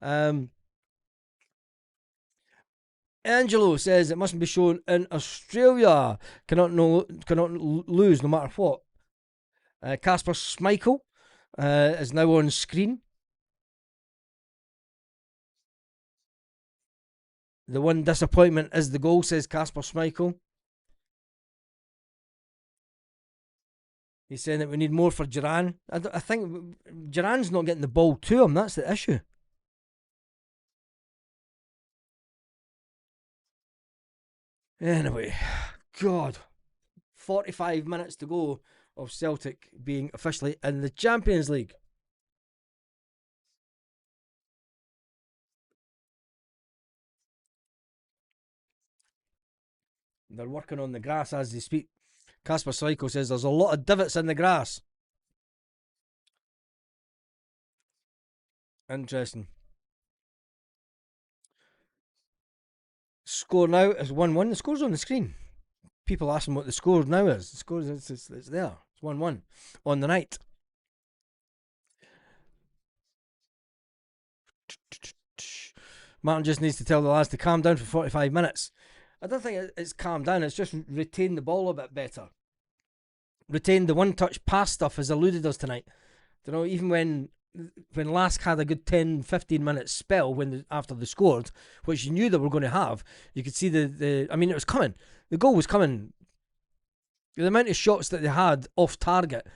it. Angelo says it mustn't be shown in Australia. Cannot lose no matter what. Kasper Schmeichel is now on screen. The one disappointment is the goal, says Kasper Schmeichel. He's saying that we need more for Duran. I think Duran's not getting the ball to him. That's the issue. Anyway, God, 45 minutes to go of Celtic being officially in the Champions League. They're working on the grass as they speak. Kasper Schmeichel says there's a lot of divots in the grass. Interesting. Score now is 1-1. The score's on the screen. People asking what the score now is. The score is it's there. It's 1-1 on the night. Martin just needs to tell the lads to calm down for 45 minutes. I don't think it's calmed down. It's just retained the ball a bit better. Retained the one-touch pass stuff has eluded us tonight. You know, even when LASK had a good 10-15 minute spell after they scored, which you knew they were going to have, you could see I mean, it was coming. The goal was coming. The amount of shots that they had off target,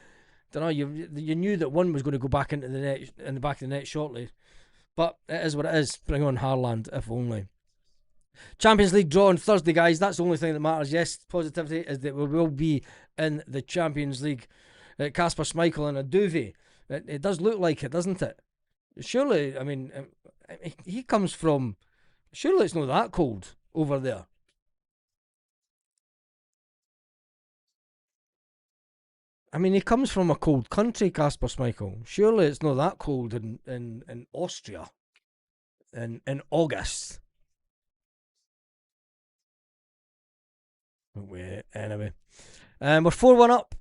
you knew that one was going to go back into the net, in the back of the net shortly. But it is what it is. Bring on Haaland, if only. Champions League draw on Thursday, guys. That's the only thing that matters. Yes, positivity is that we will be in the Champions League. Kasper Schmeichel and a duvet. It does look like it, doesn't it? Surely, I mean, he comes from. Surely it's not that cold over there. I mean, he comes from a cold country, Kasper Schmeichel. Surely it's not that cold in Austria in August. Anyway, we're 4-1 up.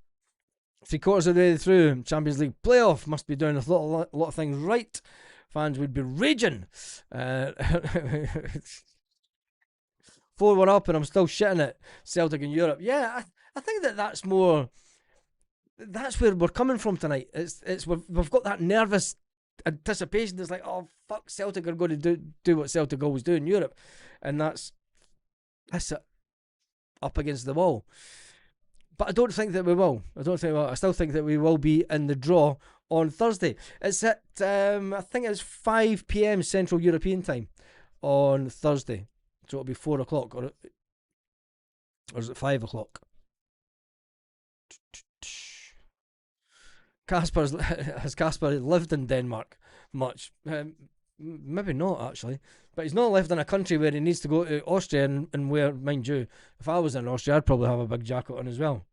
3/4 of the way through. Champions League playoff. Must be doing a lot of things right. Fans would be raging. 4-1 up, and I'm still shitting at Celtic in Europe. Yeah, I think that's more. That's where we're coming from tonight. We've got that nervous anticipation. There's like, oh fuck, Celtic are going to do what Celtic always do in Europe, and that's it, up against the wall. But I don't think that we will. I don't think we will. I still think that we will be in the draw on Thursday. It's at I think it's 5 p.m. Central European time on Thursday, so it'll be 4 o'clock, or is it 5 o'clock? Casper's has Casper lived in Denmark much? Maybe not actually, but he's not lived in a country where he needs to go to Austria and where, mind you, if I was in Austria, I'd probably have a big jacket on as well.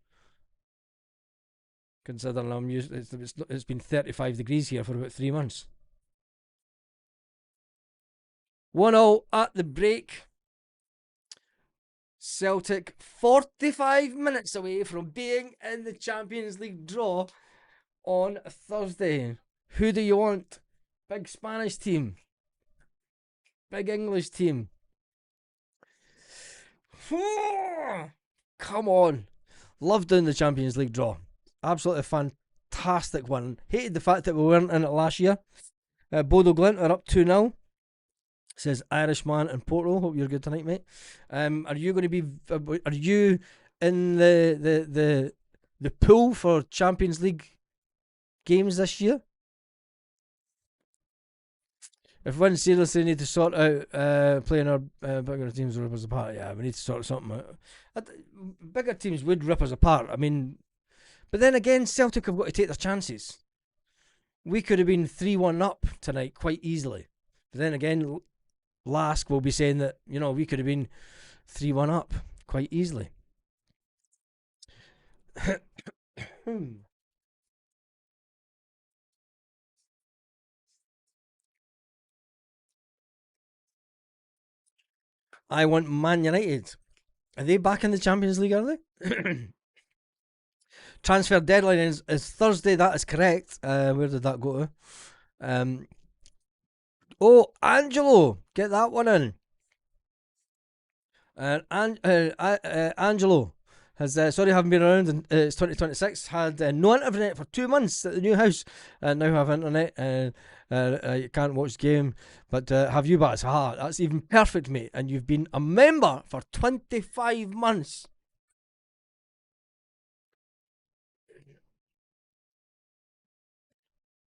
Considering I'm used, it's been 35 degrees here for about 3 months. 1-0 at the break. Celtic 45 minutes away from being in the Champions League draw on Thursday. Who do you want? Big Spanish team? Big English team? Come on. Love doing the Champions League draw. Absolutely fantastic one. Hated the fact that we weren't in it last year. Bodo Glint are up 2-0. Says Irishman in Porto. Hope you're good tonight, mate. Are you going to be? Are you in the pool for Champions League games this year? If we seriously need to sort out playing our bigger teams rip us apart, yeah, we need to sort something out. Bigger teams would rip us apart. I mean, but then again, Celtic have got to take their chances. We could have been 3-1 up tonight quite easily. But then again, LASK will be saying that, we could have been 3-1 up quite easily. I want Man United. Are they back in the Champions League, are they? Transfer deadline is Thursday, that is correct. Where did that go to? Angelo, get that one in. Angelo has, sorry, haven't been around, and it's 2026. Had no internet for 2 months at the new house, and now have internet. You can't watch the game, but have you bats? That's even perfect, mate. And you've been a member for 25 months.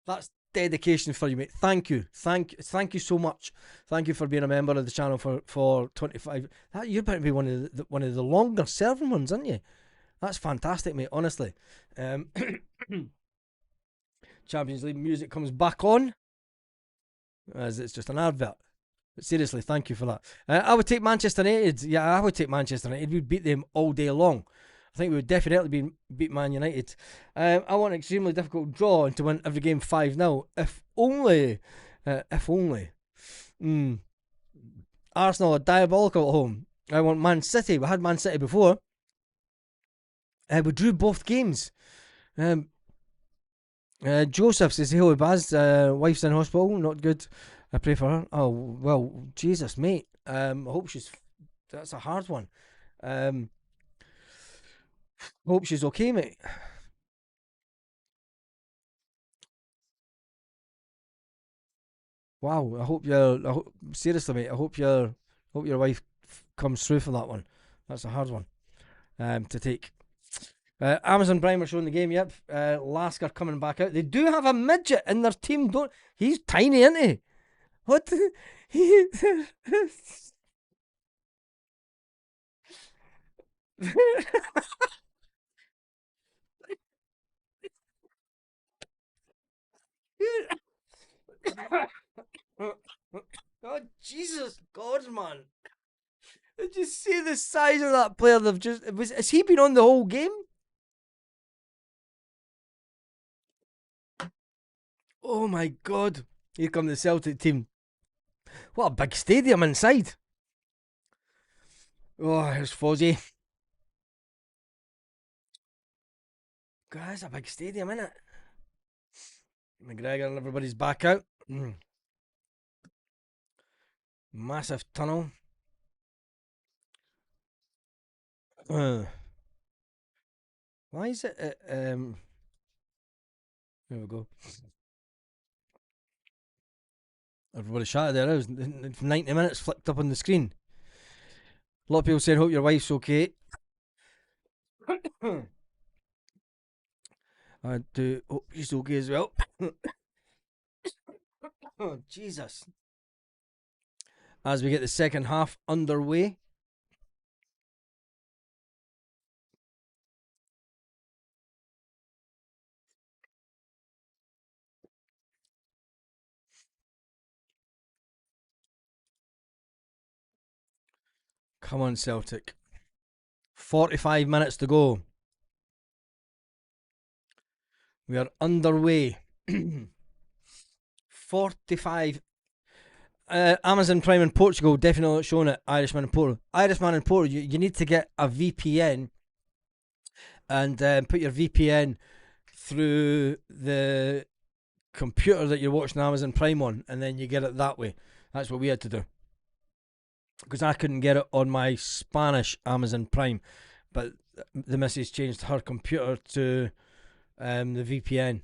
That's dedication for you, mate. Thank you, thank you so much. Thank you for being a member of the channel for 25. You're about to be one of the longer serving ones, aren't you? That's fantastic, mate. Honestly, Champions League music comes back on as it's just an advert. But seriously, thank you for that. I would take Manchester United. Yeah, I would take Manchester United. We'd beat them all day long. I think we would definitely beat Man United. I want an extremely difficult draw and to win every game 5-0. If only. If only. Arsenal are diabolical at home. I want Man City. We had Man City before. We drew both games. Joseph says, hello, Baz. Wife's in hospital. Not good. I pray for her. Oh, well, Jesus, mate. I hope that's a hard one. Hope she's okay, mate. Wow, seriously, mate. I hope your wife comes through for that one. That's a hard one to take. Amazon Prime are showing the game. Yep, LASK are coming back out. They do have a midget in their team. Don't He's tiny, isn't he? What? He. Oh Jesus, God, man! Did you see the size of that player? Has he been on the whole game? Oh my God! Here come the Celtic team. What a big stadium inside. Oh, here's Fozzie. God, that's a big stadium, isn't it? McGregor and everybody's back out. Massive tunnel. Why is it? There we go. What a shot there is. 90 minutes flicked up on the screen. A lot of people saying, hope your wife's okay. I do hope she's okay as well. Oh, Jesus. As we get the second half underway. Come on, Celtic. 45 minutes to go. We are underway. 45. Amazon Prime in Portugal definitely not showing it. Irishman in Portugal. Irishman in Portugal, you need to get a VPN and put your VPN through the computer that you're watching Amazon Prime on, and then you get it that way. That's what we had to do. Because I couldn't get it on my Spanish Amazon Prime, but the missus changed her computer to the VPN.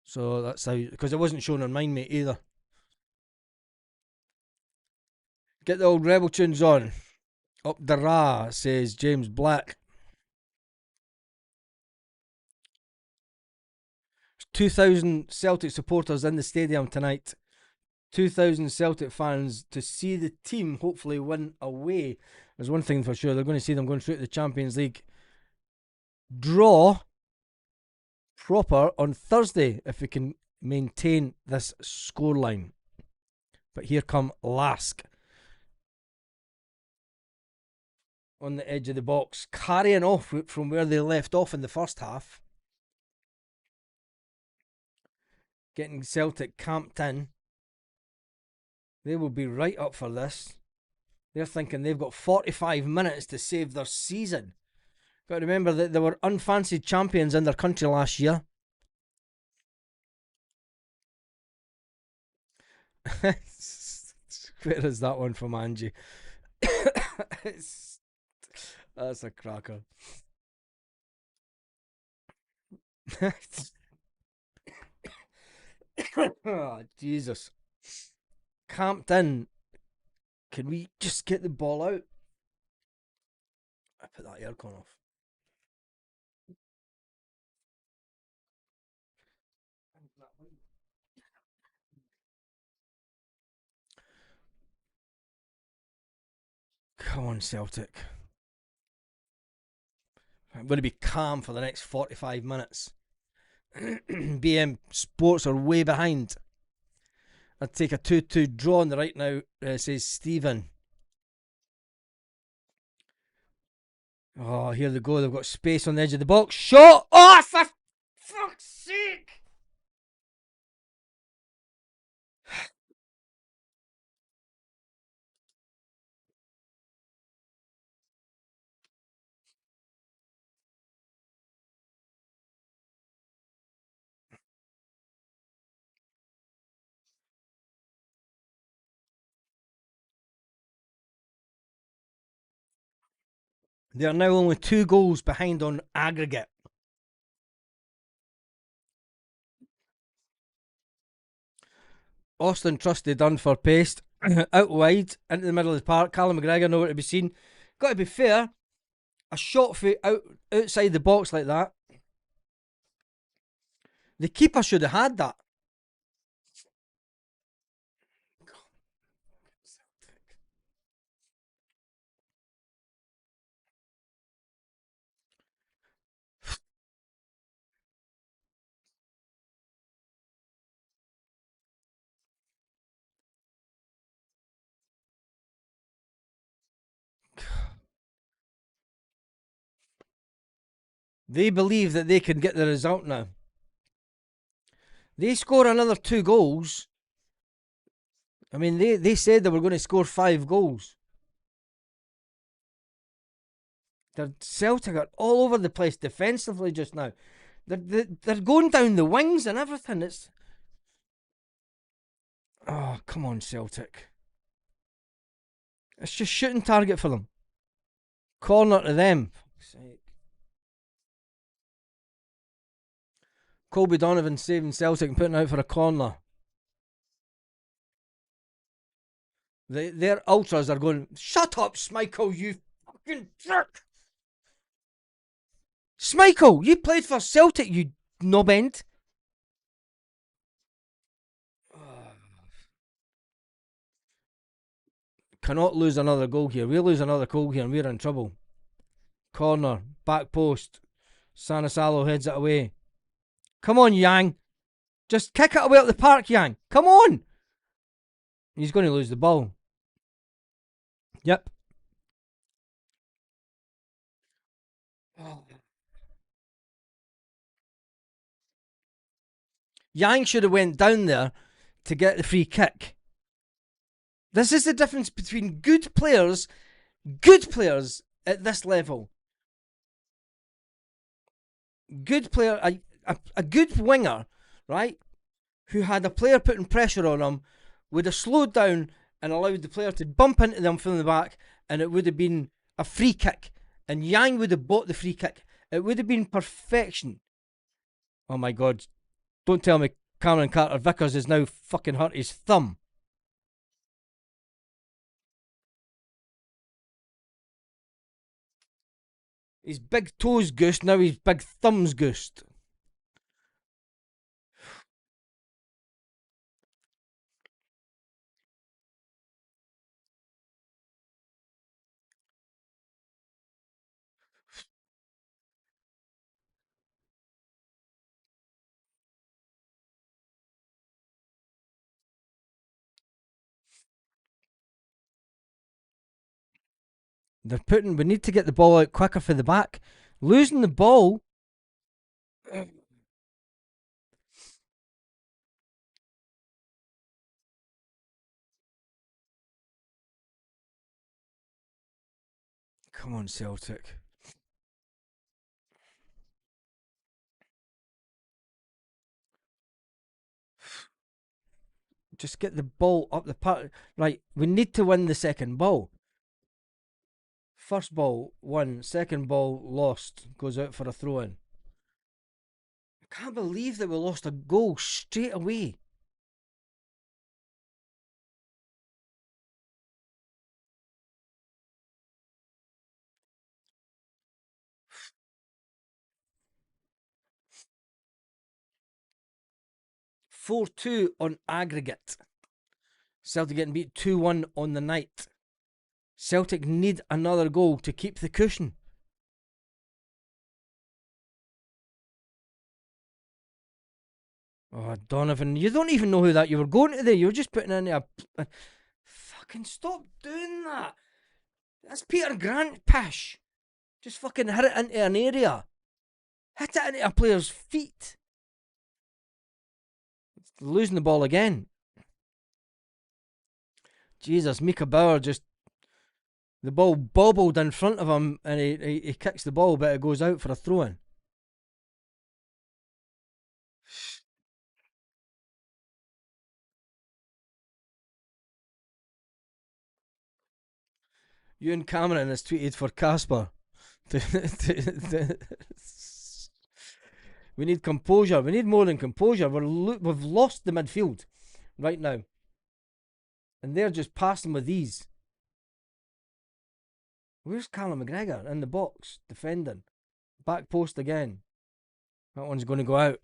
So that's how, because it wasn't shown on mine, mate, either. Get the old Rebel tunes on. Up the Ra, says James Black. 2,000 Celtic supporters in the stadium tonight. 2,000 Celtic fans to see the team hopefully win away. There's one thing for sure, they're going to see them going through to the Champions League draw proper on Thursday if we can maintain this scoreline. But here come LASK on the edge of the box, carrying off from where they left off in the first half. Getting Celtic camped in. They will be right up for this. They're thinking they've got 45 minutes to save their season. Got to remember that they were unfancied champions in their country last year. Where is that one from Angie? That's a cracker. Oh, Jesus. Camped in. Can we just get the ball out? I put that aircon off. Come on, Celtic. I'm going to be calm for the next 45 minutes. BM Sports are way behind. I'd take a 2-2 draw on the right now, says Stephen. Oh, here they go. They've got space on the edge of the box. Shot! Oh, for fuck's sake! They are now only 2 goals behind on aggregate. Austin Trusty done for paste. Out wide, into the middle of the park. Callum McGregor nowhere to be seen. Got to be fair, a shot for outside the box like that. The keeper should have had that. They believe that they can get the result now. They score another 2 goals. I mean, they said they were going to score 5 goals. They're Celtic are all over the place defensively just now. They're going down the wings and everything. It's oh, come on, Celtic. It's just shooting target for them. Corner to them. Fuck's sake. Colby Donovan saving Celtic and putting out for a corner. Their ultras are going, shut up, Schmeichel, you fucking jerk. Schmeichel, you played for Celtic, you knobend. Cannot lose another goal here. We lose another goal here and we're in trouble. Corner, back post. Sanasalo heads it away. Come on, Yang. Just kick it away up the park, Yang. Come on. He's going to lose the ball. Yep. Yang should have went down there to get the free kick. This is the difference between good players at this level. Good player, a good winger, right, who had a player putting pressure on him, would have slowed down and allowed the player to bump into them from the back, and it would have been a free kick. And Yang would have bought the free kick. It would have been perfection. Oh my God. Don't tell me Cameron Carter-Vickers is now fucking hurt his thumb. His big toes goosed, now his big thumb's goosed. We need to get the ball out quicker for the back. Losing the ball. Come on, Celtic. Just get the ball up the park. Right, we need to win the second ball. First ball won, second ball lost, goes out for a throw in. I can't believe that we lost a goal straight away. (4-2) on aggregate. Celtic getting beat 2-1 on the night. Celtic need another goal to keep the cushion. Oh, Donovan, you don't even know who that you were going to there. You were just putting in a fucking stop doing that. That's Peter Grant pish. Just fucking hit it into an area. Hit it into a player's feet. Losing the ball again. Jesus, Mika Bauer just... The ball bobbled in front of him and he kicks the ball, but it goes out for a throw-in. Ewan Cameron has tweeted for Casper. We need composure. We need more than composure. We've lost the midfield right now. And they're just passing with ease. Where's Callum McGregor? In the box, defending. Back post again. That one's going to go out.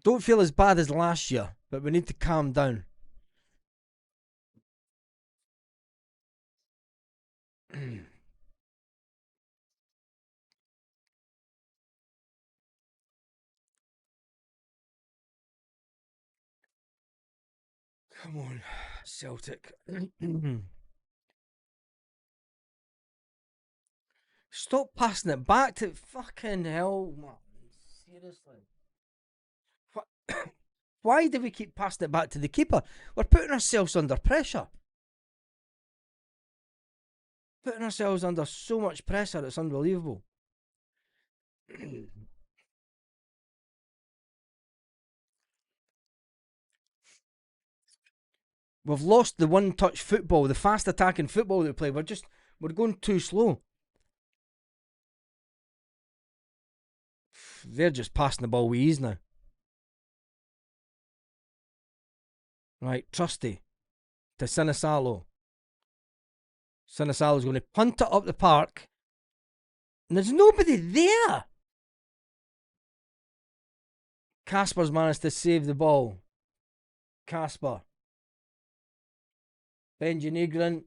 Don't feel as bad as last year, but we need to calm down. Come on, Celtic. Stop passing it back to fucking hell, man. Seriously. Why do we keep passing it back to the keeper? We're putting ourselves under pressure. Putting ourselves under so much pressure, it's unbelievable. We've lost the one-touch football, the fast attacking football that we play. We're going too slow. They're just passing the ball with ease now. Right, Trusty to Sinisalo. Sinisalo's going to punt it up the park. And there's nobody there. Casper's managed to save the ball. Casper. Benji Negrin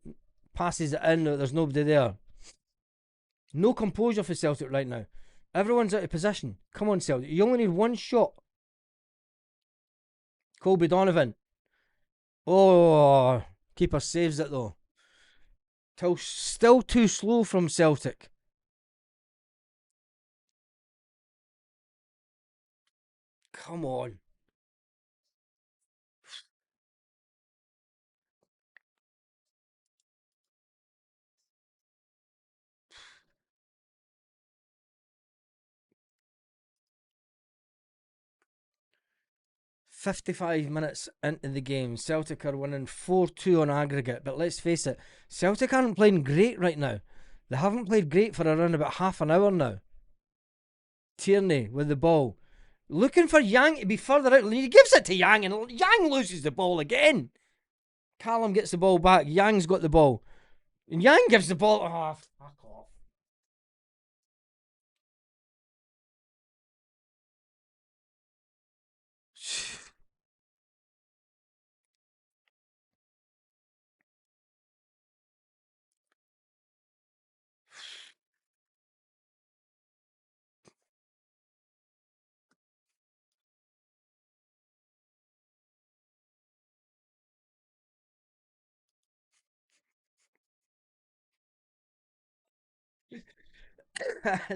passes it in. There's nobody there. No composure for Celtic right now. Everyone's out of position. Come on, Celtic. You only need one shot. Colby Donovan. Oh, keeper saves it though. Still too slow from Celtic. Come on. "55 minutes into the game, Celtic are winning 4-2 on aggregate. But let's face it, Celtic aren't playing great right now. They haven't played great for around about half an hour now. Tierney with the ball. Looking for Yang to be further out. He gives it to Yang and Yang loses the ball again. Callum gets the ball back. Yang's got the ball. And Yang gives the ball. Oh, fuck off.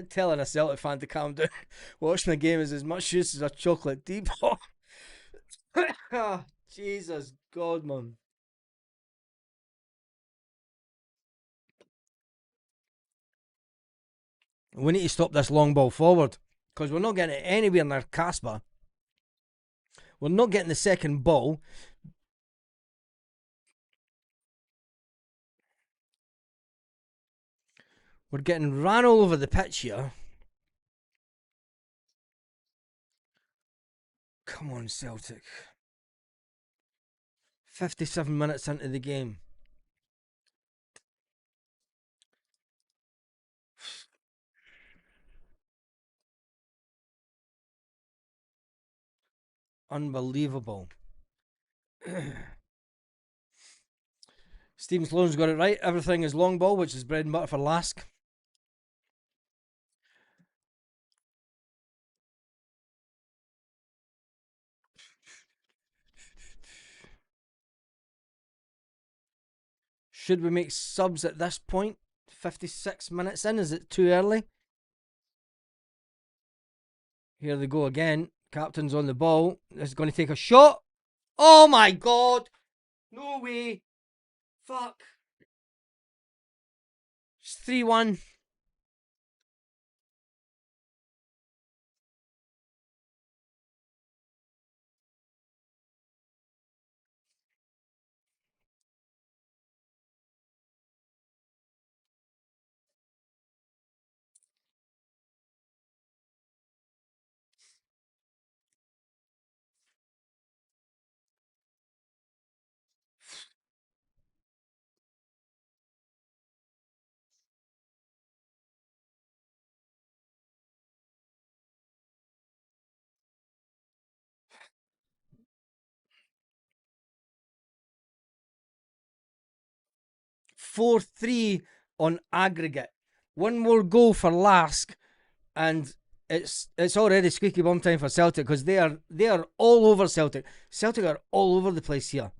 Telling a Celtic fan to calm down. Watching the game is as much use as a chocolate teapot. Oh, Jesus God, man. We need to stop this long ball forward because we're not getting it anywhere near Casper. We're not getting the second ball. We're getting ran all over the pitch here. Come on, Celtic. 57 minutes into the game. Unbelievable. Stephen Sloan's got it right. Everything is long ball, which is bread and butter for LASK. Should we make subs at this point? 56 minutes in. Is it too early? Here they go again. Captain's on the ball. This is going to take a shot. Oh my God. No way. Fuck. It's 3-1. Four 3 on aggregate. One more goal for LASK, and it's already squeaky bum time for Celtic because they are all over Celtic. Celtic are all over the place here.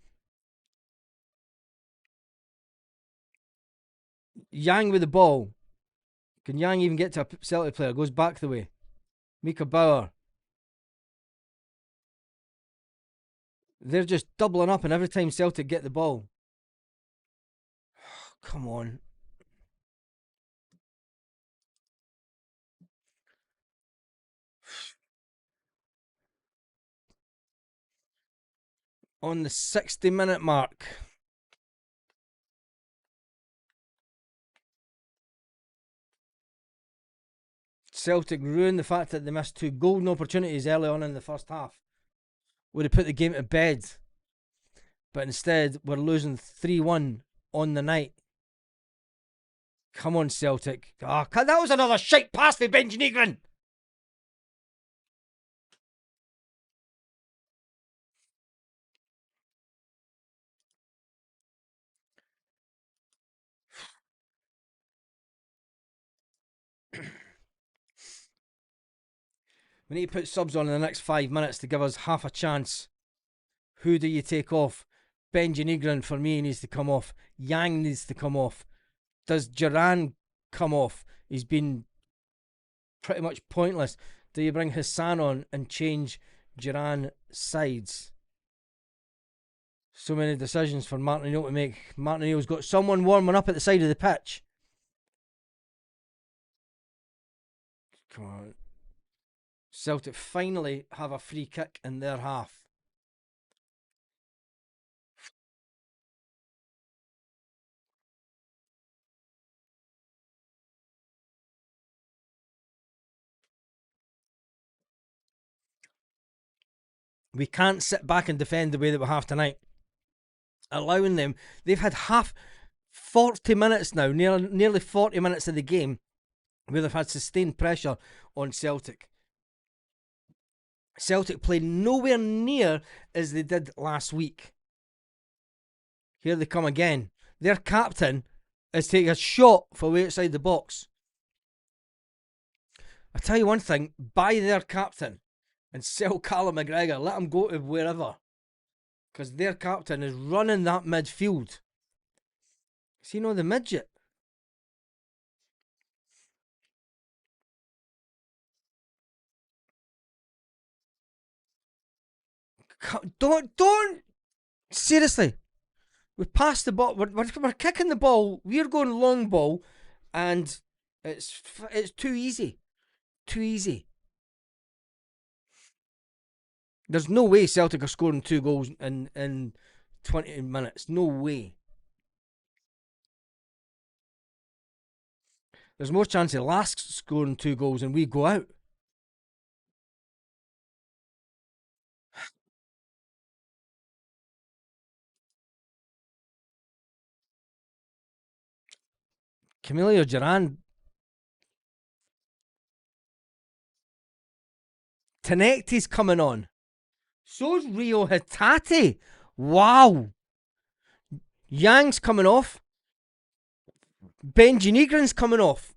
Yang with the ball. Can Yang even get to a Celtic player? Goes back the way. Mika Bauer. They're just doubling up, and every time Celtic get the ball. Come on. On the 60-minute mark. Celtic ruined the fact that they missed two golden opportunities early on in the first half. Would have put the game to bed. But instead, we're losing 3-1 on the night. Come on, Celtic. Oh, that was another shite pass for Benji Negrin. We need to put subs on in the next 5 minutes to give us half a chance. Who do you take off? Benji Negrin for me needs to come off. Yang needs to come off. Does Duran come off? He's been pretty much pointless. Do you bring Hassan on and change Duran sides? So many decisions for Martin O'Neill to make. Martin O'Neill's got someone warming up at the side of the pitch. Come on. Celtic finally have a free kick in their half. We can't sit back and defend the way that we have tonight. Allowing them, they've had 40 minutes now, nearly 40 minutes of the game where they've had sustained pressure on Celtic. Celtic played nowhere near as they did last week. Here they come again. Their captain is taking a shot for way outside the box. I tell you one thing, buy their captain and sell Callum McGregor. Let him go to wherever. Because their captain is running that midfield. Is he not the midget? Don't. Seriously. We passed the ball. We're kicking the ball. We're going long ball. And it's too easy. Too easy. There's no way Celtic are scoring 2 goals in 20 minutes. No way. There's more chance of LASK scoring 2 goals and we go out. Camilo Duran. Tenecti's coming on. So's Rio Hitati. Wow. Yang's coming off. Benji Negrin's coming off.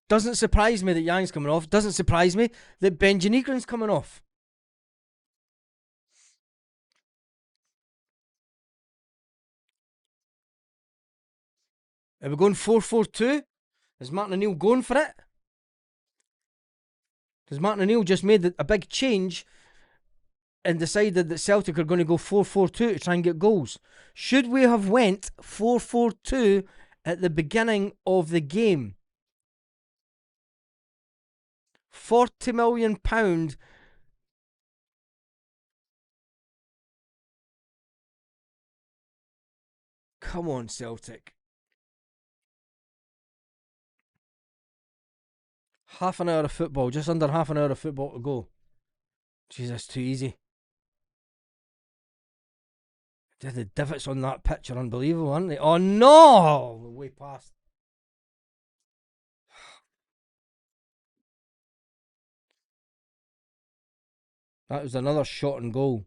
Doesn't surprise me that Yang's coming off. Doesn't surprise me that Benji Negrin's coming off. Are we going 4-4-2? Is Martin O'Neill going for it? Because Martin O'Neill just made a big change and decided that Celtic are going to go 4-4-2 to try and get goals. Should we have went 4-4-2 at the beginning of the game? £40 million. Come on, Celtic. Half an hour of football, just under half an hour of football to go. Jesus, too easy. The divots on that pitch are unbelievable, aren't they? Oh no! Way past. That was another shot and goal.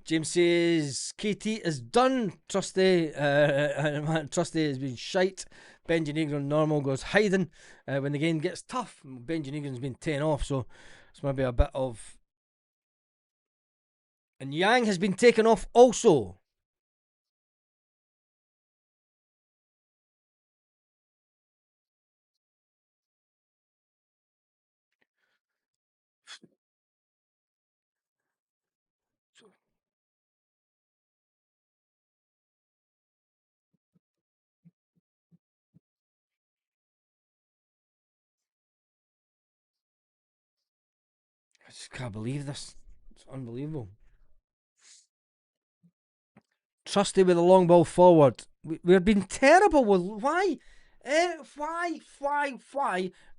James says KT is done. Trusty, Trusty has been shite. Benji Negron normal goes hiding when the game gets tough. Benji Negron's been 10 off, so it's maybe a bit of. And Yang has been taken off also. just can't believe this. It's unbelievable. Trusty with the long ball forward. We've been terrible with why? Why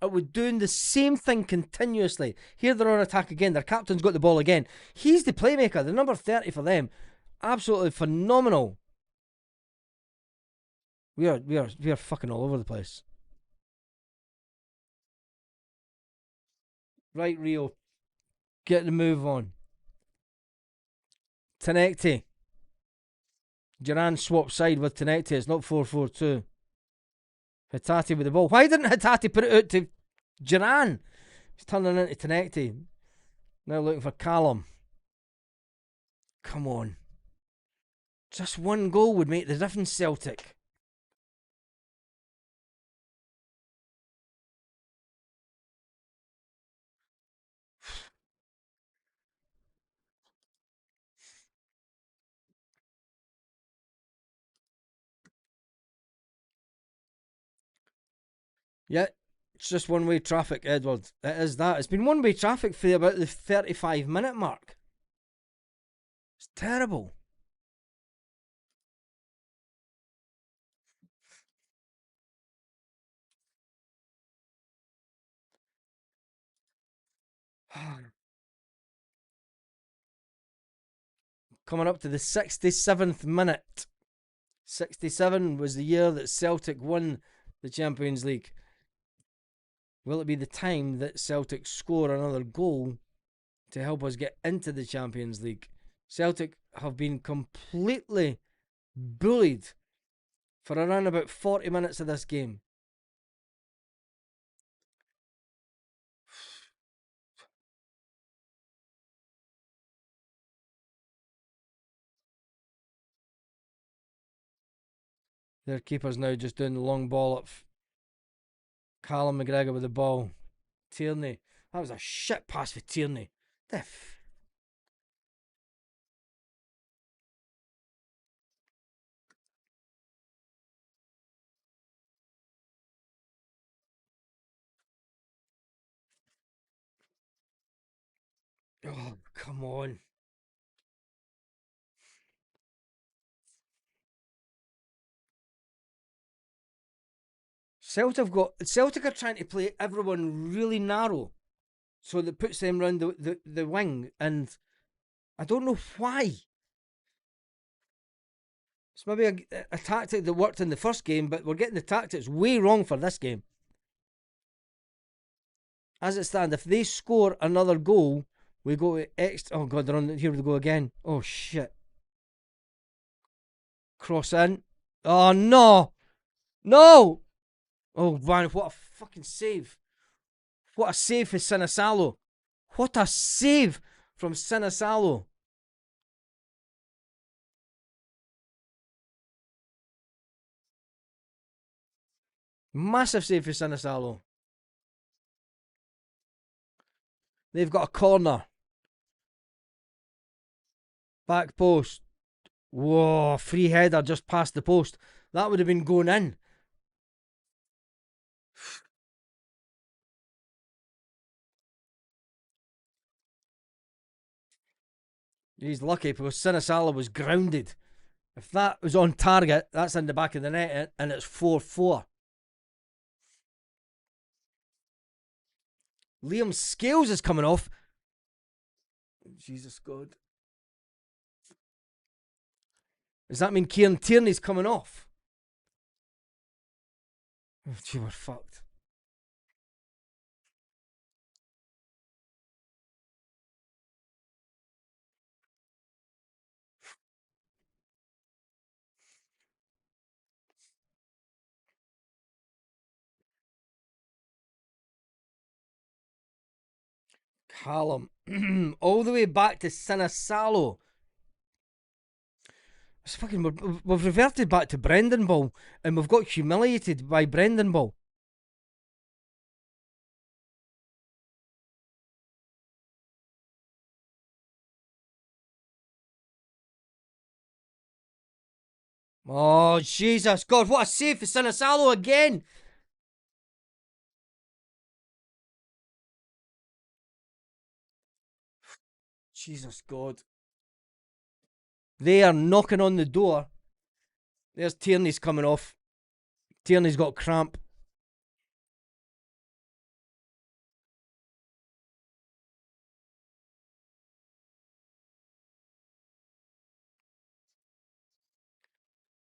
are we doing the same thing continuously? Here they're on attack again. Their captain's got the ball again. He's the playmaker, the number 30 for them. Absolutely phenomenal. We are fucking all over the place. Right, Rio. Get the move on. Tenecti. Duran swaps side with Tenecti. It's not 4-4-2. Hatate with the ball. Why didn't Hatate put it out to Duran? He's turning into Tenecti. Now looking for Callum. Come on. Just one goal would make the difference, Celtic. Yeah, it's just one-way traffic, Edward. It is that. It's been one-way traffic for about the 35-minute mark. It's terrible. Coming up to the 67th minute. 67 was the year that Celtic won the Champions League. Will it be the time that Celtic score another goal to help us get into the Champions League? Celtic have been completely bullied for around about 40 minutes of this game. Their keeper's now just doing the long ball up. Callum McGregor with the ball. Tierney. That was a shit pass for Tierney. Oh, come on. Celtic are trying to play everyone really narrow, so that puts them round the wing, and I don't know why. It's maybe a tactic that worked in the first game, but we're getting the tactics way wrong for this game. As it stands, if they score another goal, we go to extra. Oh god, they're on here. We go again. Oh shit! Cross in. Oh no, no! Oh man, what a fucking save! What a save for Sinisalo! What a save from Sinisalo! Massive save for Sinisalo. They've got a corner. Back post. Whoa, free header just past the post. That would have been going in. He's lucky because Sinisalo was grounded. If that was on target, that's in the back of the net and it's 4-4. Liam Scales is coming off. Jesus God. Does that mean Kieran Tierney's coming off? Oh, gee, we're fucked. Callum. All the way back to Sinisalo. It's fucking, we've reverted back to Brendan Ball and we've got humiliated by Brendan Ball. Oh, Jesus God, what a save for Sinisalo again. Jesus God. They are knocking on the door. There's Tierney's coming off. Tierney's got cramp.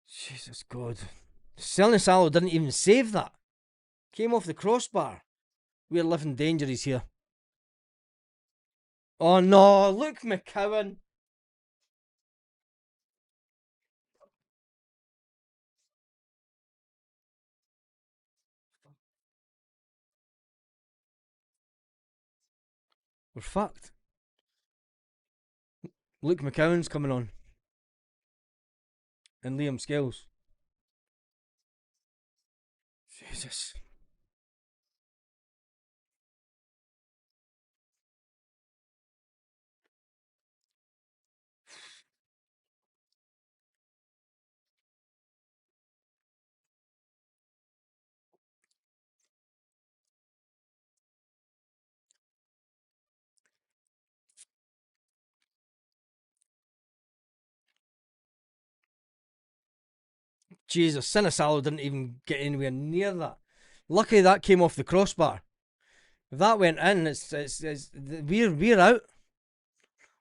Jesus God. Celtic didn't even save that. Came off the crossbar. We're living dangeries here. Oh no, Luke McCowan. We're fucked. Luke McCowan's coming on. And Liam Scales. Jesus. Jesus, Sinisalo didn't even get anywhere near that. Lucky that came off the crossbar. If that went in, we're out.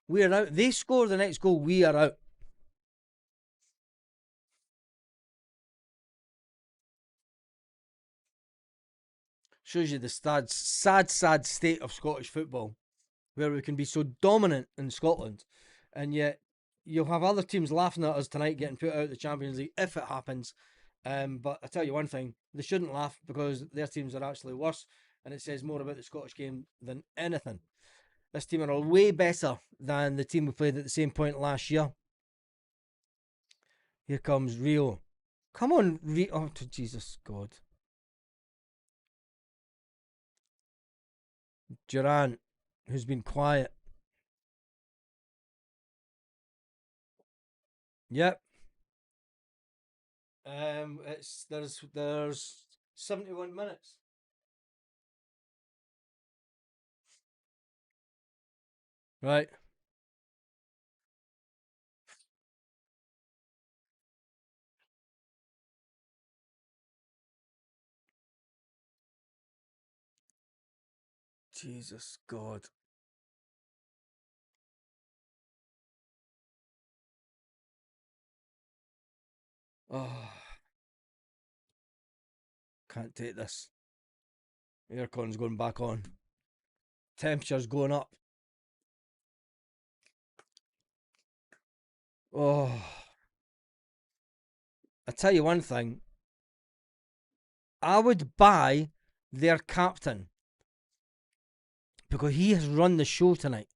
We're out. They score the next goal, we are out. Shows you the sad state of Scottish football, where we can be so dominant in Scotland, and yet you'll have other teams laughing at us tonight getting put out of the Champions League if it happens. But I tell you one thing, they shouldn't laugh because their teams are actually worse, and it says more about the Scottish game than anything. This team are way better than the team we played at the same point last year. Here comes Rio. Come on, Rio. Oh, Jesus God. Durant, who's been quiet. Yep. There's 71 minutes. Right. Jesus God. Oh, can't take this. Aircon's going back on. Temperature's going up. Oh, I tell you one thing. I would buy their captain because he has run the show tonight.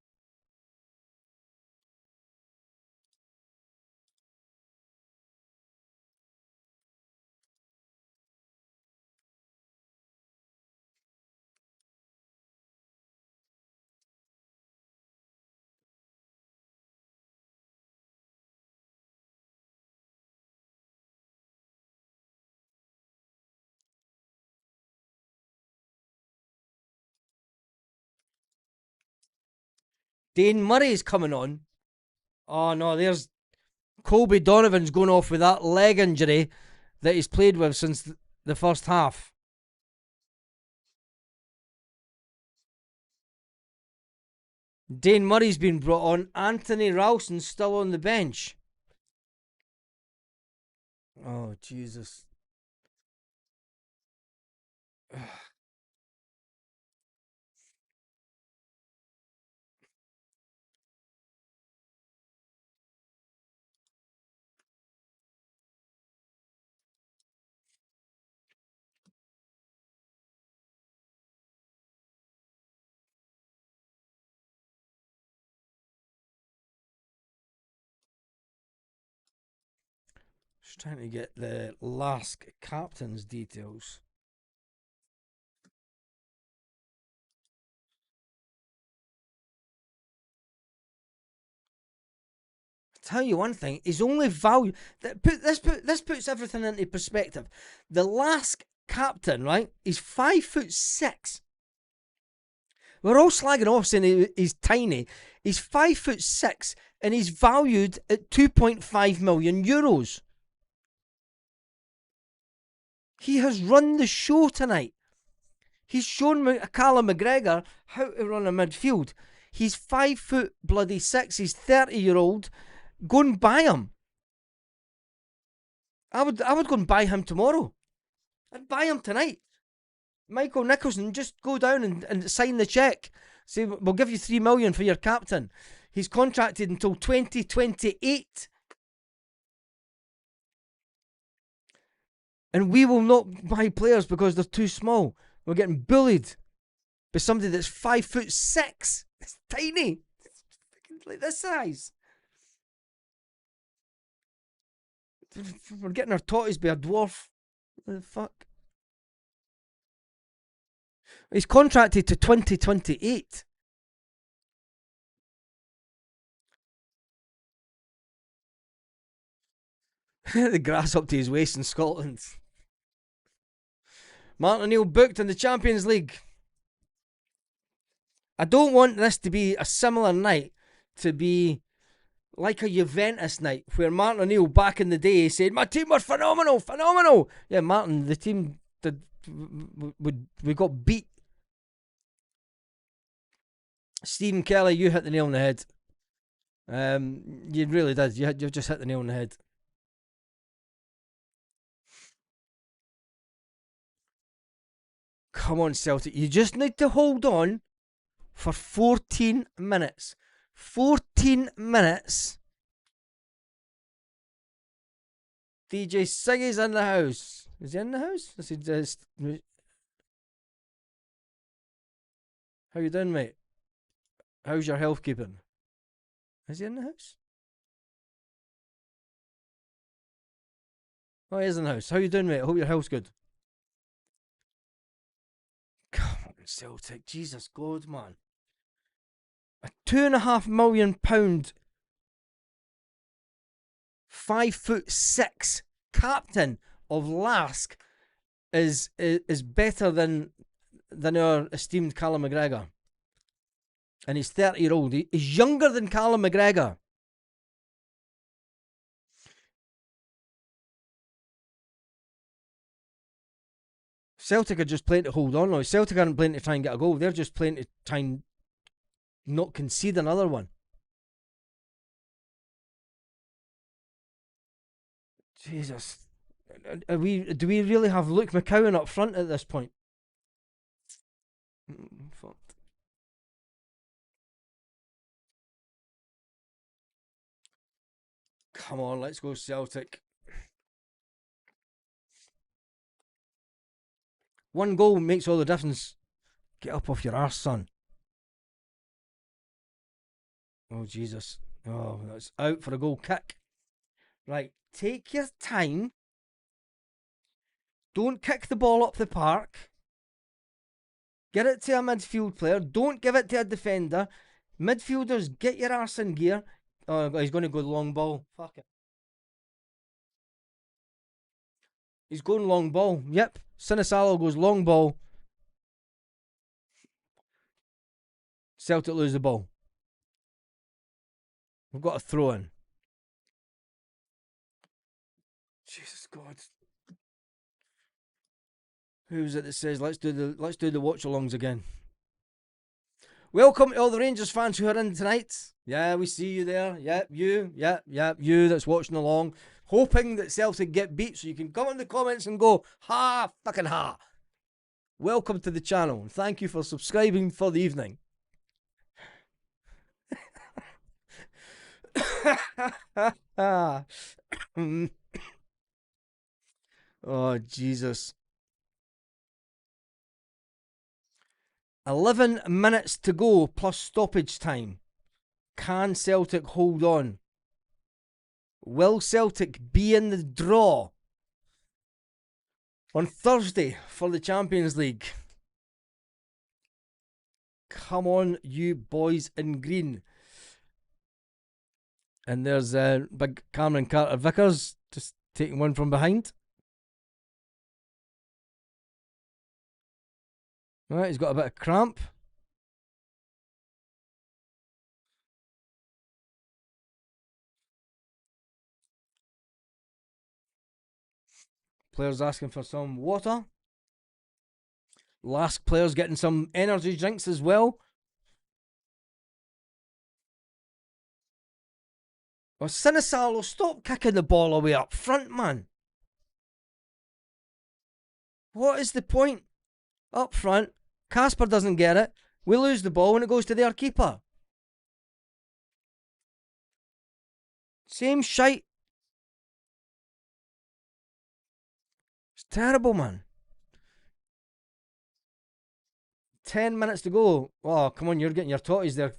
Dane Murray's coming on. Oh no, there's Colby Donovan's going off with that leg injury that he's played with since the first half. Dane Murray's been brought on. Anthony Ralston's still on the bench. Oh, Jesus. Just trying to get the LASK captain's details. Tell you one thing, his only value this puts everything into perspective. The LASK captain, right? He's 5'6". We're all slagging off saying he's tiny. He's 5'6" and he's valued at €2.5 million. He has run the show tonight. He's shown Callum McGregor how to run a midfield. He's 5'6". He's 30-year-old. Go and buy him. I would go and buy him tomorrow. I'd buy him tonight. Michael Nicholson, just go down and sign the cheque. Say, we'll give you $3 million for your captain. He's contracted until 2028. And we will not buy players because they're too small. We're getting bullied by somebody that's 5'6". It's tiny. It's like this size. We're getting our totties by a dwarf. What the fuck? He's contracted to 2028. The grass up to his waist in Scotland. Martin O'Neill booked in the Champions League. I don't want this to be a similar night to be like a Juventus night where Martin O'Neill back in the day said, my team were phenomenal, phenomenal. Yeah, Martin, the team did, we got beat. Stephen Kelly, you hit the nail on the head. You really did. You've just hit the nail on the head. Come on, Celtic. You just need to hold on for 14 minutes. 14 minutes. DJ Siggy's in the house. Is he in the house? Is he just... How you doing, mate? How's your health keeping? Is he in the house? Oh, he is in the house. How you doing, mate? I hope your health's good. Come on, Celtic. Jesus God, man. A £2.5 million, 5'6" captain of LASK is better than our esteemed Callum McGregor. And he's 30-year-old. He's younger than Callum McGregor. Celtic are just playing to hold on now. Celtic aren't playing to try and get a goal. They're just playing to try and not concede another one. Jesus. Do we really have Luke McCowan up front at this point? Fuck. Come on, let's go Celtic. One goal makes all the difference. Get up off your arse, son. Oh, Jesus. Oh, that's out for a goal kick. Right, take your time. Don't kick the ball up the park. Get it to a midfield player. Don't give it to a defender. Midfielders, get your arse in gear. Oh, he's going to go long ball. Fuck it. He's going long ball. Yep. Sinisalo goes long ball. Celtic lose the ball. We've got a throw in. Jesus God. Who's it that says let's do the watch alongs again? Welcome to all the Rangers fans who are in tonight. Yeah, we see you there. Yep, you. Yep, you that's watching along. Hoping that Celtic get beat so you can come in the comments and go, ha, fucking ha. Welcome to the channel. And thank you for subscribing for the evening. Oh, Jesus. 11 minutes to go plus stoppage time. Can Celtic hold on? Will Celtic be in the draw on Thursday for the Champions League? Come on, you boys in green. And there's big Cameron Carter-Vickers just taking one from behind. Right, he's got a bit of cramp. Players asking for some water. LASK players getting some energy drinks as well. Oh, Sinisalo, stop kicking the ball away up front, man. What is the point? Up front, Casper doesn't get it. We lose the ball and it goes to their keeper. Same shite. It's terrible, man. 10 minutes to go. Oh, come on, you're getting your totties there.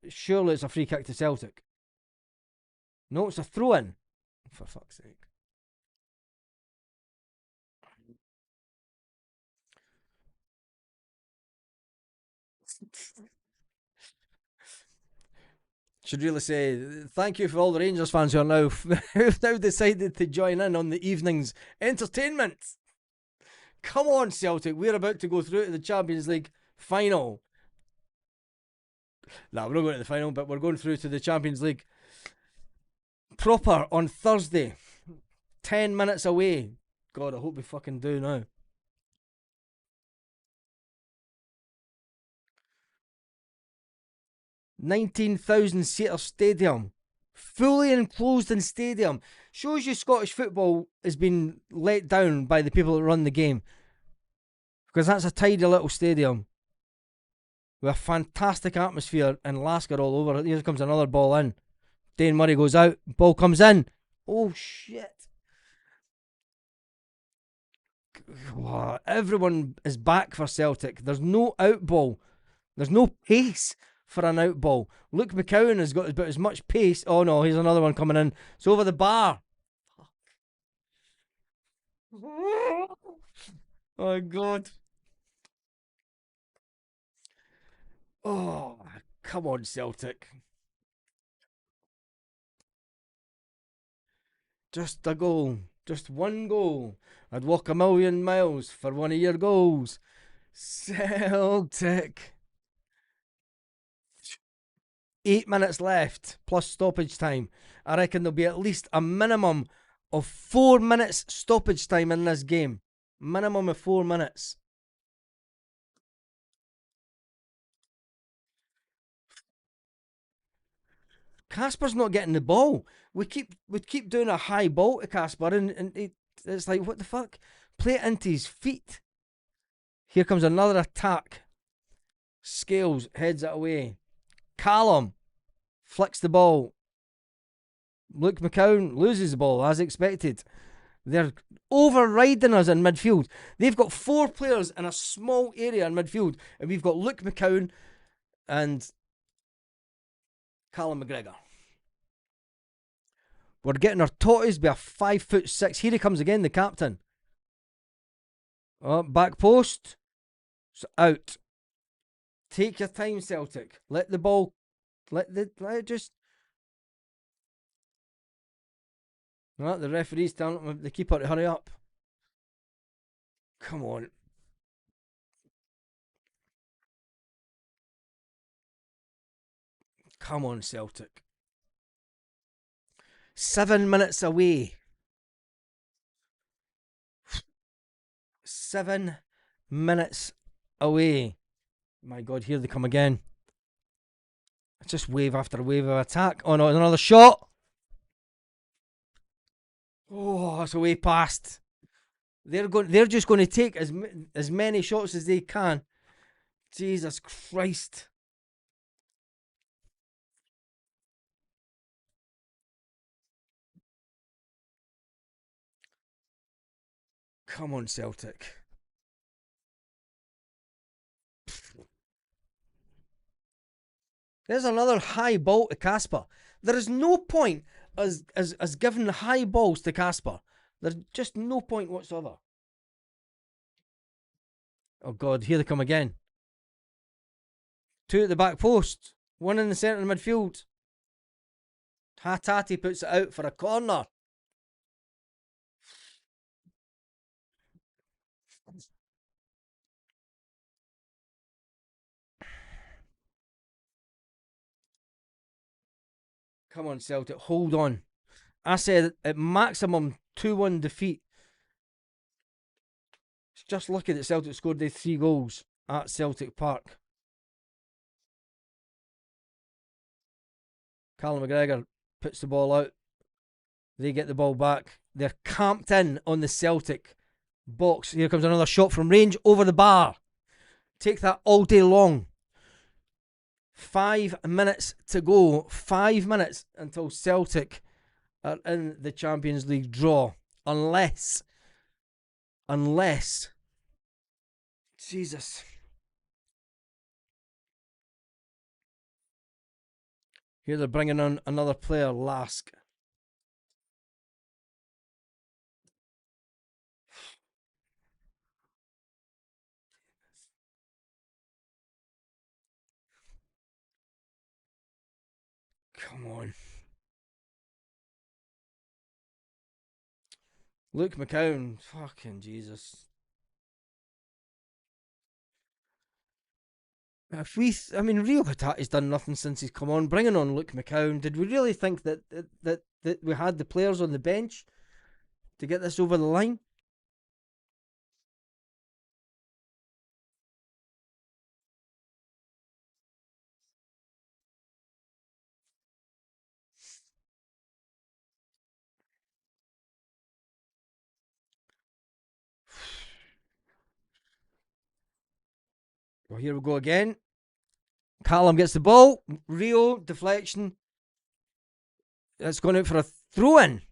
Surely it's a free kick to Celtic. No, it's a throw in. For fuck's sake. Should really say thank you for all the Rangers fans who are now who've now decided to join in on the evening's entertainment. Come on, Celtic, we're about to go through to the Champions League final. Nah, we're not going to the final, but we're going through to the Champions League proper on Thursday. 10 minutes away. God, I hope we fucking do now. 19,000 seater stadium. Fully enclosed in stadium. Shows you Scottish football has been let down by the people that run the game. Because that's a tidy little stadium with a fantastic atmosphere and LASK all over it. Here comes another ball in. Dane Murray goes out. Ball comes in. Oh, shit. Oh, everyone is back for Celtic. There's no out ball. There's no pace for an out ball. Luke McCowan has got about as much pace. Oh no, here's another one coming in. It's over the bar. Oh God. Oh, come on, Celtic. Just a goal. Just one goal. I'd walk a million miles for one of your goals. Celtic. 8 minutes left, plus stoppage time. I reckon there'll be at least a minimum of 4 minutes stoppage time in this game. Minimum of 4 minutes. Casper's not getting the ball. We keep doing a high ball to Casper, and it's like, what the fuck? Play it into his feet. Here comes another attack. Scales heads it away. Callum flicks the ball. Luke McCowan loses the ball as expected. They're overriding us in midfield. They've got 4 players in a small area in midfield, and we've got Luke McCowan and Callum McGregor. We're getting our totties by a 5'6". Here he comes again, the captain. Oh, back post. It's out. Take your time, Celtic. Let the ball. Let it just. No, the referee's telling the keeper to hurry up. Come on. Come on, Celtic. 7 minutes away. 7 minutes away. My God, here they come again. Just wave after wave of attack. Oh no, another shot. Oh, it's a way past. They're just going to take as many shots as they can. Jesus Christ. Come on, Celtic. There's another high ball to Casper. There is no point as giving high balls to Casper. There's just no point whatsoever. Oh God, here they come again. 2 at the back post. 1 in the centre of midfield. Hatati puts it out for a corner. Come on, Celtic, hold on. I said at maximum 2-1 defeat. just looking at Celtic scored their 3 goals at Celtic Park. Callum McGregor puts the ball out. They get the ball back. They're camped in on the Celtic box. Here comes another shot from range over the bar. Take that all day long. 5 minutes to go. 5 minutes until Celtic are in the Champions League draw. Unless. Jesus. Here they're bringing on another player, LASK. Come on. Luke McCown. Fucking Jesus. Rio Hatati's done nothing since he's come on. Bringing on Luke McCown. Did we really think that we had the players on the bench to get this over the line? Well, here we go again. Callum gets the ball. Rio, deflection. It's gone out for a throw in.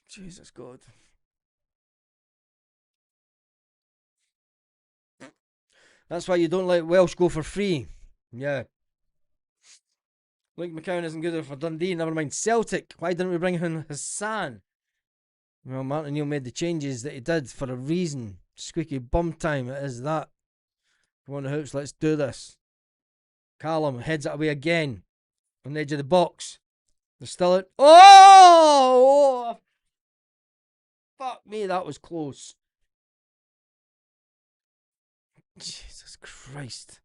Jesus God. That's why you don't let Welsh go for free. Yeah. Luke McCown isn't good enough for Dundee. Never mind Celtic. Why didn't we bring in Hassan? Well, Martin Neal made the changes that he did for a reason. Squeaky bum time. It is that. Come on, the hoops. Let's do this. Callum heads it away again. On the edge of the box. They're still in. Oh! Fuck me, that was close. Jesus Christ.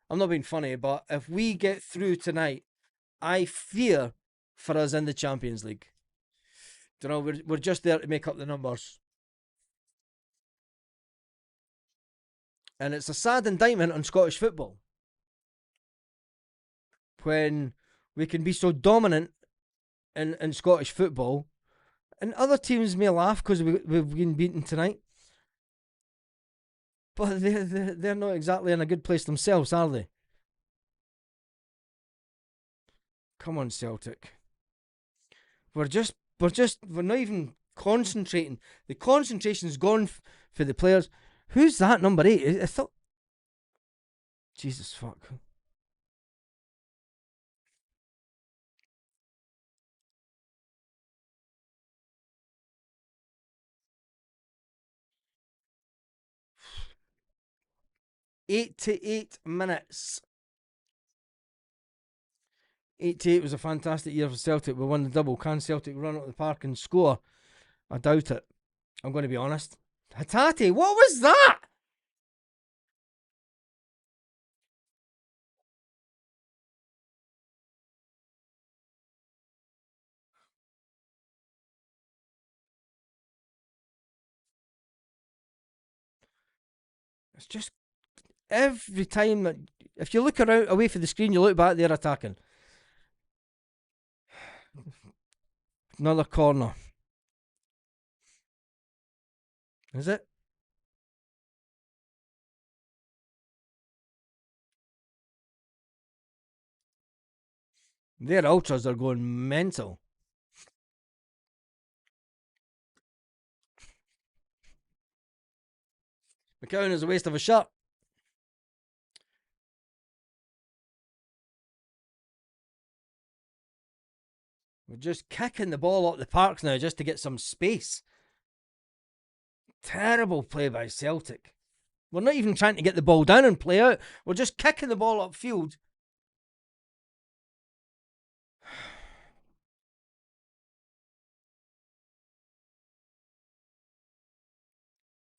I'm not being funny, but if we get through tonight, I fear for us in the Champions League. You know, we're just there to make up the numbers. And it's a sad indictment on Scottish football when we can be so dominant in Scottish football, and other teams may laugh because we've been beaten tonight, but they're not exactly in a good place themselves, are they? Come on, Celtic. We're not even concentrating. The concentration's gone for the players. Who's that number 8? I thought. Jesus fuck. Eight to 8 minutes. 8 to 8 was a fantastic year for Celtic. We won the double. Can Celtic run out the park and score? I doubt it. I'm going to be honest. Hatate, what was that? It's just every time that if you look around away from the screen, you look back, they're attacking. Another corner. Is it? Their ultras are going mental. McCown is a waste of a shot. We're just kicking the ball up the parks now just to get some space. Terrible play by Celtic. We're not even trying to get the ball down and play out. We're just kicking the ball upfield.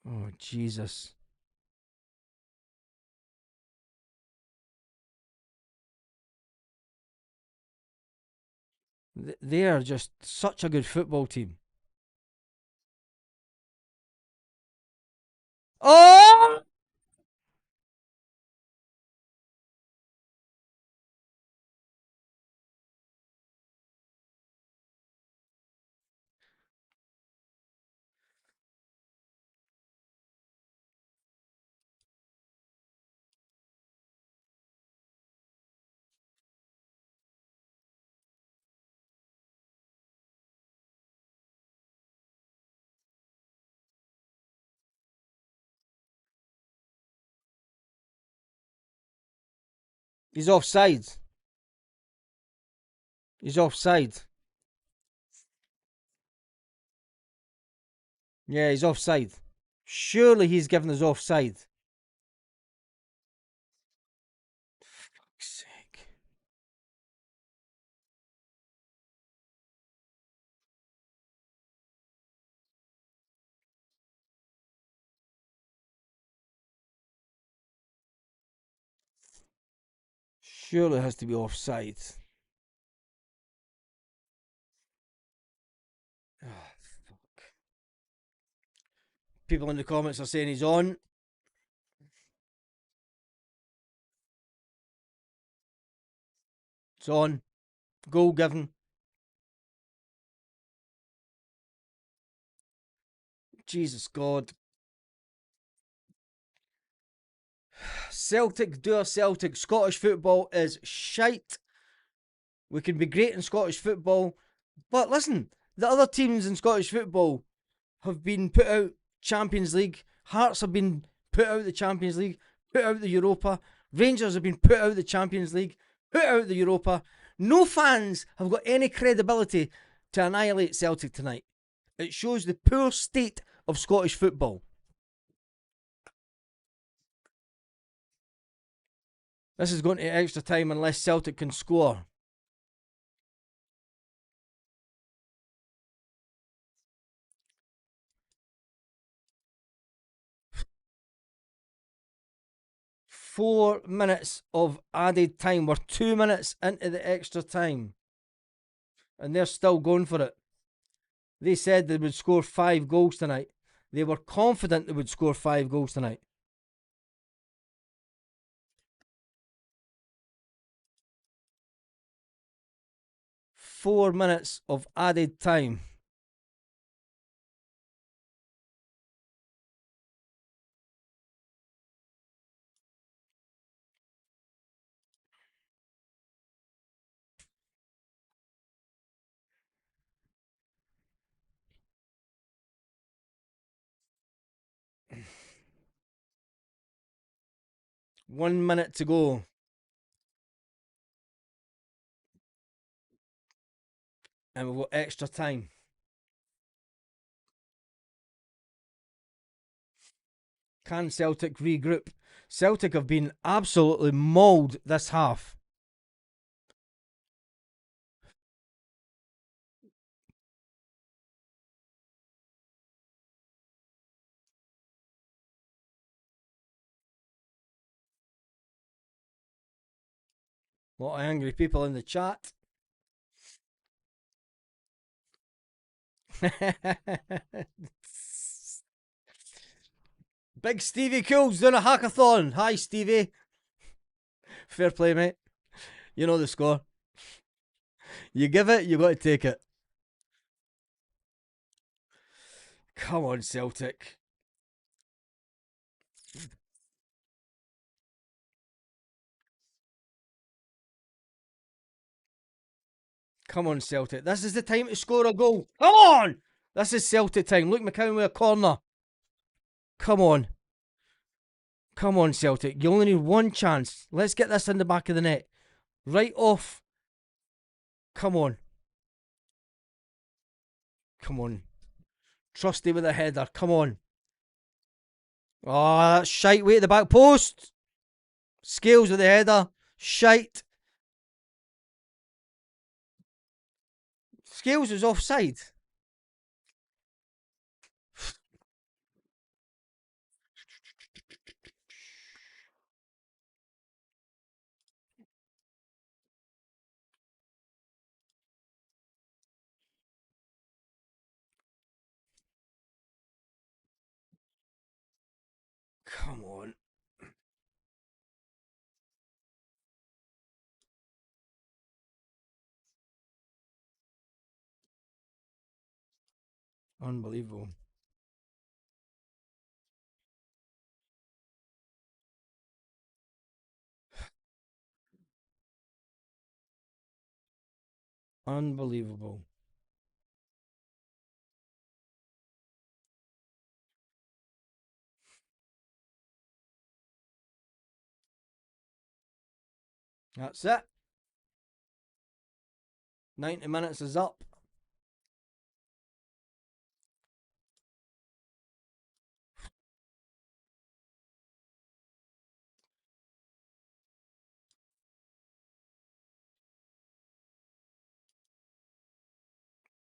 Oh, Jesus. They are just such a good football team. Oh! He's offside. He's offside. Yeah, he's offside. Surely he's given us offside. Fuck's sake. Surely it has to be offside. Oh, fuck. People in the comments are saying he's on. It's on. Goal given. Jesus God. Celtic do a Celtic. Scottish football is shite. We can be great in Scottish football. But listen, the other teams in Scottish football have been put out Champions League. Hearts have been put out the Champions League, put out the Europa. Rangers have been put out the Champions League, put out the Europa. No fans have got any credibility to annihilate Celtic tonight. It shows the poor state of Scottish football. This is going to extra time unless Celtic can score. .4 minutes of added time. We're 2 minutes into the extra time. And they're still going for it. They said they would score 5 goals tonight. They were confident they would score 5 goals tonight. 4 minutes of added time. One minute to go. And we've got extra time. Can Celtic regroup? Celtic have been absolutely mauled this half. A lot of angry people in the chat. Big Stevie Cools doing a hackathon. Hi, Stevie. Fair play, mate. You know the score. You give it, you got to take it. Come on, Celtic. Come on, Celtic. This is the time to score a goal. Come on! This is Celtic time. Luke McCowan with a corner. Come on. Come on, Celtic. You only need one chance. Let's get this in the back of the net. Right off. Come on. Come on. Trusty with a header. Come on. Oh, that's shite. Wait at the back post. Scales with the header. Shite. Scales was offside. Come on. Unbelievable. Unbelievable. That's it. 90 minutes is up.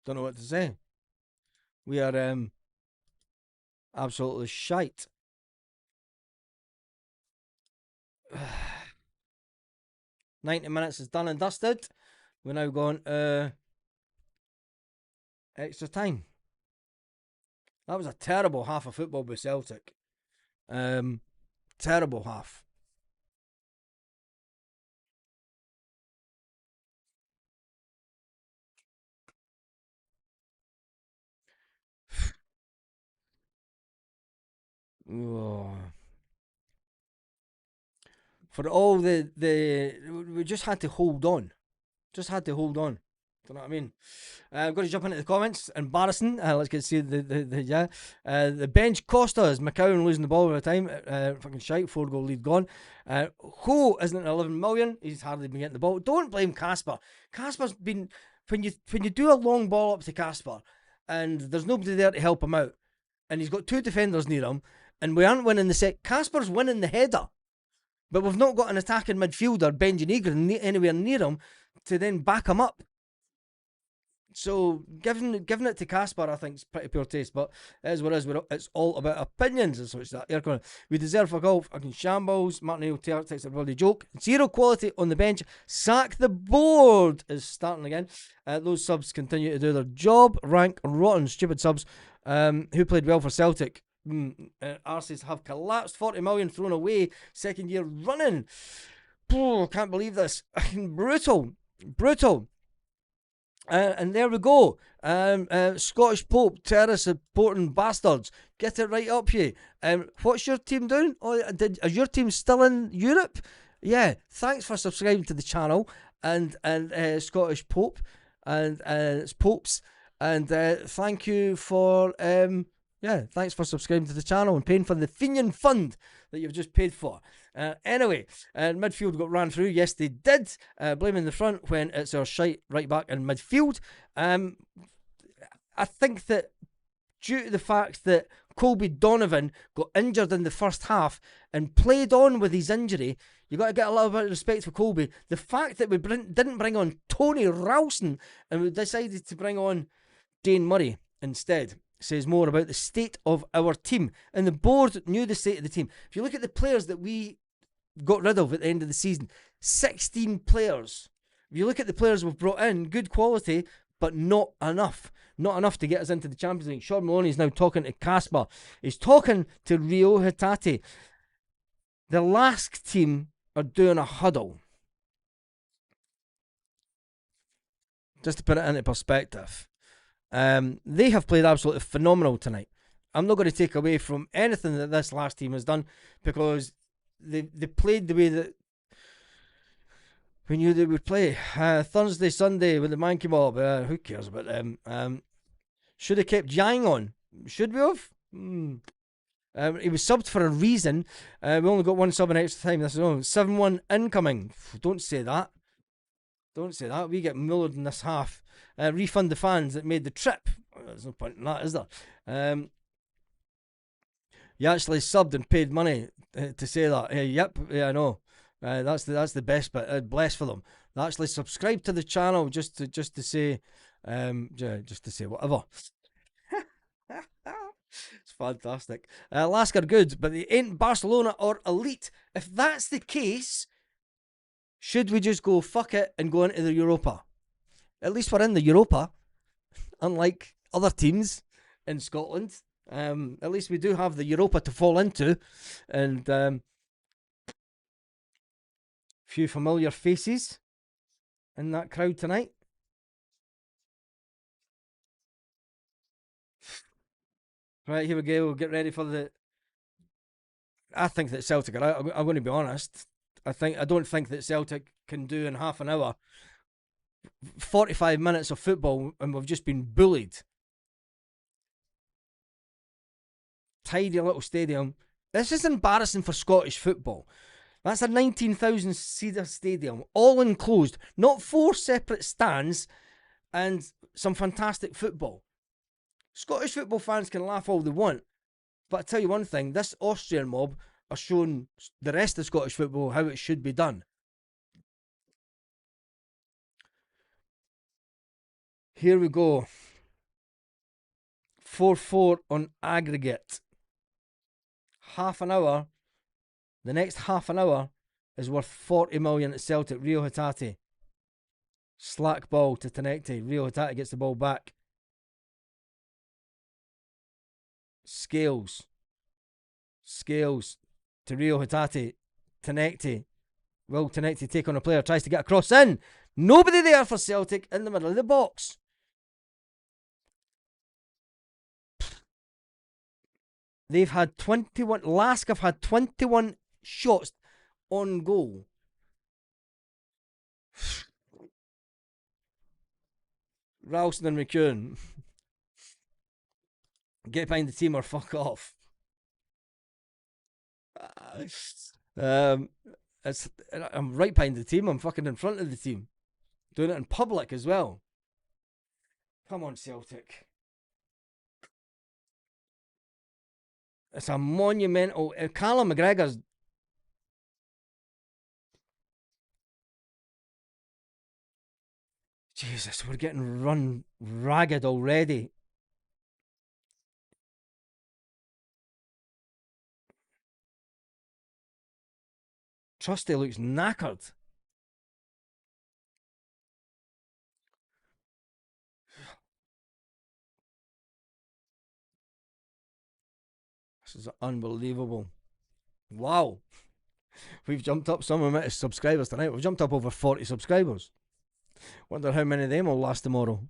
Don't know what to say. We are absolutely shite. 90 minutes is done and dusted. We're now going extra time. That was a terrible half of football by Celtic. Terrible half. Oh. For all the we just had to hold on. Just had to hold on. Do you know what I mean? I'm going to jump into the comments. Embarrassing. Let's get to see the yeah. The bench cost us. McCowan losing the ball all the time. Fucking shite. 4-goal lead gone. Ho isn't 11 million. He's hardly been getting the ball. Don't blame Casper. Casper's been when you do a long ball up to Casper, and there's nobody there to help him out, and he's got two defenders near him, and we aren't winning the set. Casper's winning the header. But we've not got an attacking midfielder, Benji Negrin, anywhere near him to then back him up. So giving it to Casper, I think, is pretty poor taste. But it is what it is. It's all about opinions. And so it's that. We deserve for golf. Fucking shambles. Martin Hill takes a bloody joke. Zero quality on the bench. Sack the board is starting again. Those subs continue to do their job. Rank rotten stupid subs. Who played well for Celtic? Arses have collapsed. 40 million thrown away. Second year running. Can't believe this. Brutal. And there we go. Scottish Pope, terrorist supporting bastards. Get it right up here. What's your team doing? Is your team still in Europe? Yeah. Thanks for subscribing to the channel and Scottish Pope and it's Popes. And thank you for thanks for subscribing to the channel and paying for the Fenian fund that you've just paid for. Anyway, midfield got ran through. Yes, they did. Blaming the front when it's our shite right back in midfield. I think that due to the fact that Colby Donovan got injured in the first half and played on with his injury, you got to get a little bit of respect for Colby. The fact that we didn't bring on Tony Ralston and we decided to bring on Dane Murray instead says more about the state of our team. And the board knew the state of the team. If you look at the players that we got rid of at the end of the season, 16 players. If you look at the players we've brought in, good quality, but not enough. Not enough to get us into the Champions League. Sean Maloney is now talking to Casper. He's talking to Rio Hatate. The LASK team are doing a huddle. Just to put it into perspective. They have played absolutely phenomenal tonight. I'm not going to take away from anything that this last team has done because they played the way that we knew they would play. Thursday, Sunday with the Monkey Mob. Who cares about them? Should have kept Yang on. Should we have? He was subbed for a reason. We only got one sub in extra time. This is 7-1 incoming. Don't say that. Don't say that. We get mullered in this half. Refund the fans that made the trip. There's no point in that, is there? You actually subbed and paid money to say that. Yep, yeah, I know. That's the best bit. Bless for them. They actually subscribe to the channel just to say, just to say whatever. It's fantastic. LASK are good, but they ain't Barcelona or elite. If that's the case, should we just go fuck it and go into the Europa? At least we're in the Europa, unlike other teams in Scotland. At least we do have the Europa to fall into, and few familiar faces in that crowd tonight. Right, here we go. We'll get ready for the. I think that Celtic are out. I'm going to be honest. I don't think that Celtic can do in half an hour 45 minutes of football, and we've just been bullied. Tidy little stadium. This is embarrassing for Scottish football. That's a 19,000 seater stadium, all enclosed, not four separate stands, and some fantastic football. Scottish football fans can laugh all they want, but I tell you one thing, this Austrian mob are showing the rest of Scottish football how it should be done. Here we go. 4-4 on aggregate. Half an hour. The next half an hour is worth 40 million at Celtic. Rio Hatate. Slack ball to Tenecte. Rio Hatate gets the ball back. Scales to Rio Hatate. Tenecte. Will Tenecte take on a player? Tries to get a cross in. Nobody there for Celtic in the middle of the box. They've had 21. LASK have had 21 shots on goal. Ralston and McEwen. Get behind the team or fuck off. I'm right behind the team. I'm fucking in front of the team. Doing it in public as well. Come on, Celtic. It's a monumental. Callum McGregor's. Jesus, we're getting run ragged already. Trusty looks knackered. This is unbelievable. Wow. We've jumped up some amount of subscribers tonight. We've jumped up over 40 subscribers. Wonder how many of them will last tomorrow.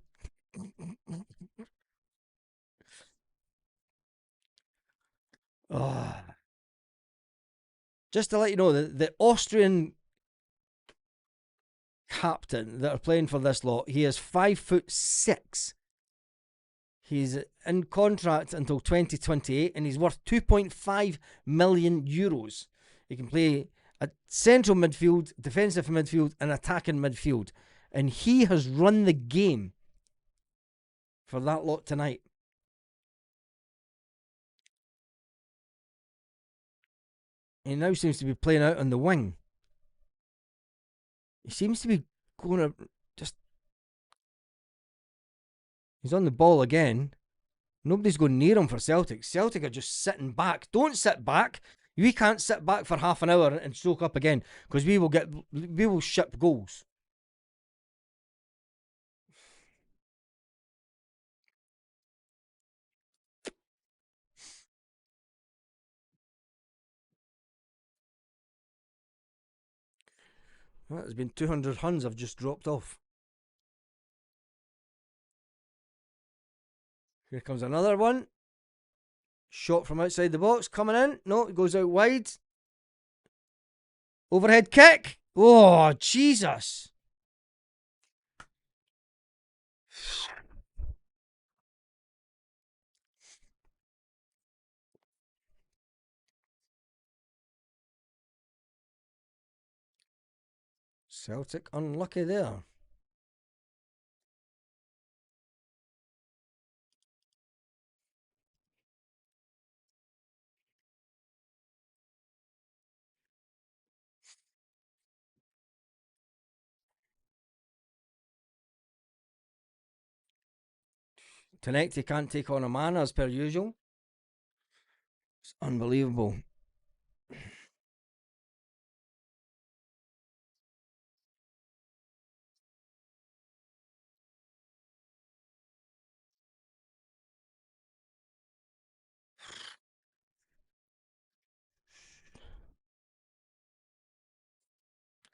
Oh. Just to let you know, the Austrian captain that are playing for this lot, he is 5'6". He's in contract until 2028 and he's worth 2.5 million euros. He can play a central midfield, defensive midfield, and attacking midfield. And he has run the game for that lot tonight. He now seems to be playing out on the wing. He seems to be going to just. He's on the ball again. Nobody's going near him for Celtic. Celtic are just sitting back. Don't sit back. We can't sit back for half an hour and soak up again because we will ship goals. Well, there's been 200 Huns have just dropped off. Here comes another one. Shot from outside the box coming in. No, it goes out wide. Overhead kick. Oh, Jesus. Celtic unlucky there. Tonight he can't take on a man as per usual. It's unbelievable.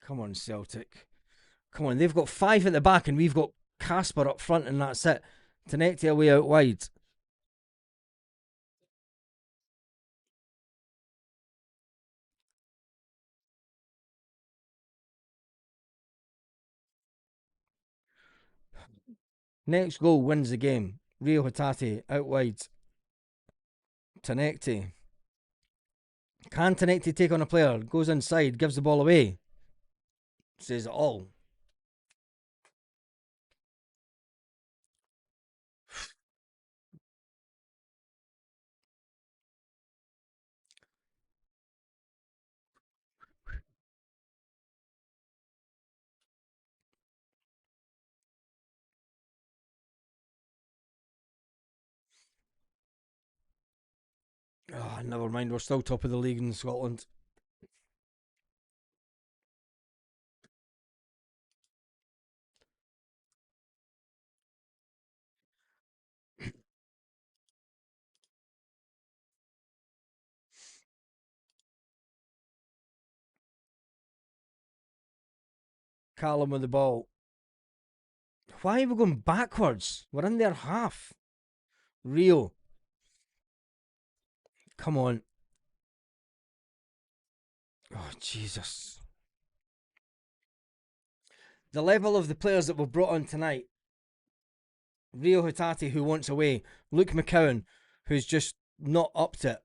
Come on, Celtic. Come on, they've got five at the back and we've got Casper up front and that's it. Tenecti away out wide. Next goal wins the game. Rio Hatate out wide. Tenecti. Can Tenecti take on a player? Goes inside, gives the ball away. Says it all. Oh, never mind. We're still top of the league in Scotland. Callum with the ball. Why are we going backwards? We're in their half. Rio. Come on. Oh, Jesus. The level of the players that were brought on tonight. Rio Hatate, who wants away. Luke McCowan, who's just not up to it.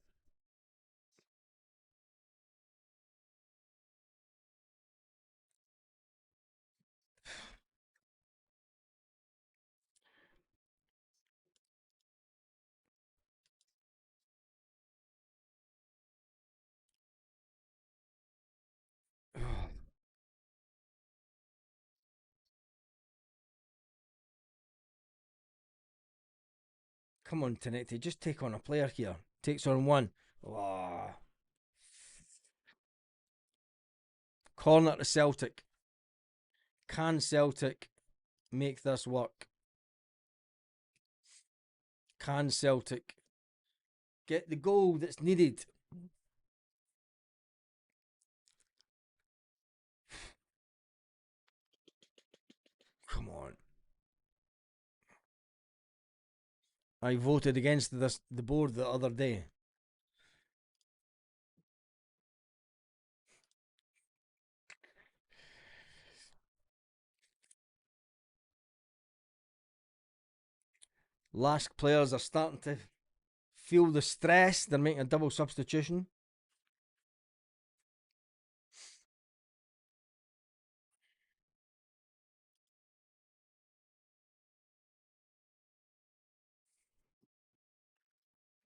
Come on, Tenecti, just take on a player here. Takes on one. Oh. Corner to Celtic. Can Celtic make this work? Can Celtic get the goal that's needed? Come on. I voted against the board the other day. LASK players are starting to feel the stress. They're making a double substitution.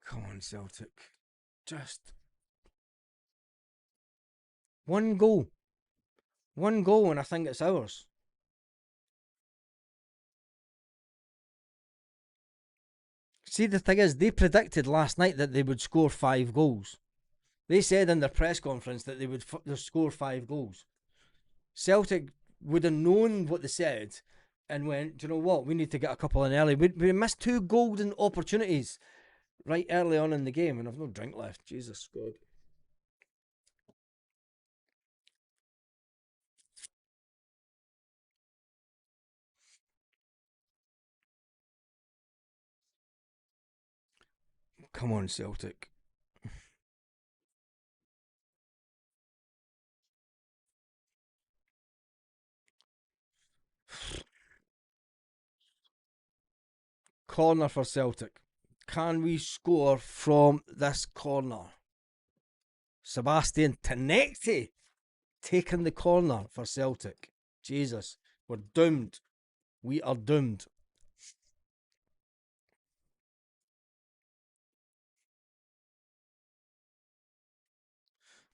Come on, Celtic. Just one goal. One goal, and I think it's ours. See, the thing is, they predicted last night that they would score 5 goals. They said in their press conference that they would score 5 goals. Celtic would have known what they said and went, do you know what? We need to get a couple in early. We missed 2 golden opportunities right early on in the game, and I've no drink left. Jesus God. Come on, Celtic. Corner for Celtic. Can we score from this corner? Sebastian Tenecti taking the corner for Celtic. Jesus, we're doomed. We are doomed.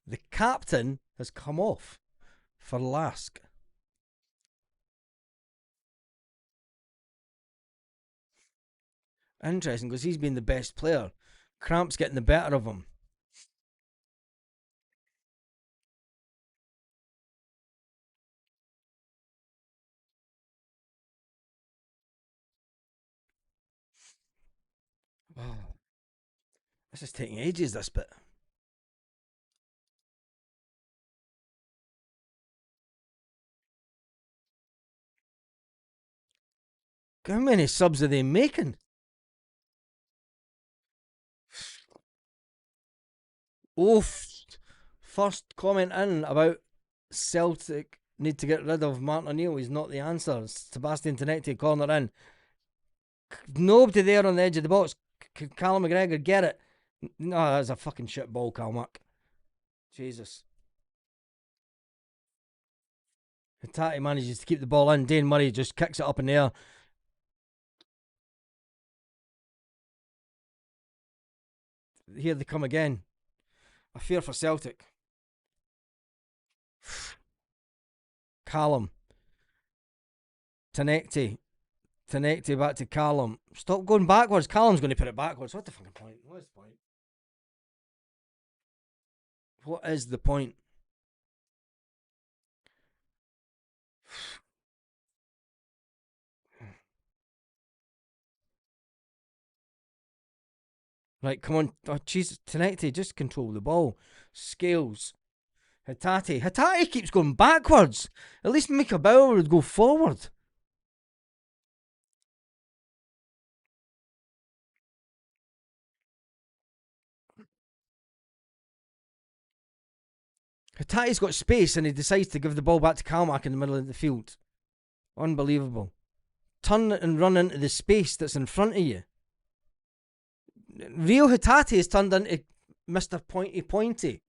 The captain has come off for LASK. Interesting, because he's been the best player. Cramp's getting the better of him. Oh, this is taking ages, this bit. How many subs are they making? Oof. First comment in about Celtic need to get rid of Martin O'Neill. He's not the answer. Sebastian Tenetti corner in. Nobody there on the edge of the box. Callum McGregor get it? No, that's a fucking shit ball, Calmac. Jesus. Hatate manages to keep the ball in. Dane Murray just kicks it up in the air. Here they come again. I fear for Celtic. Callum. Tenetti back to Callum. Stop going backwards. Callum's going to put it backwards. What the fucking point? What's the point? What is the point? Right, come on. Oh, Jesus. Tenetti, just control the ball. Scales. Hatate keeps going backwards. At least Mika Bauer would go forward. Hatate's got space and he decides to give the ball back to Kalmak in the middle of the field. Unbelievable. Turn and run into the space that's in front of you. Rio Hatate has turned into Mr. Pointy.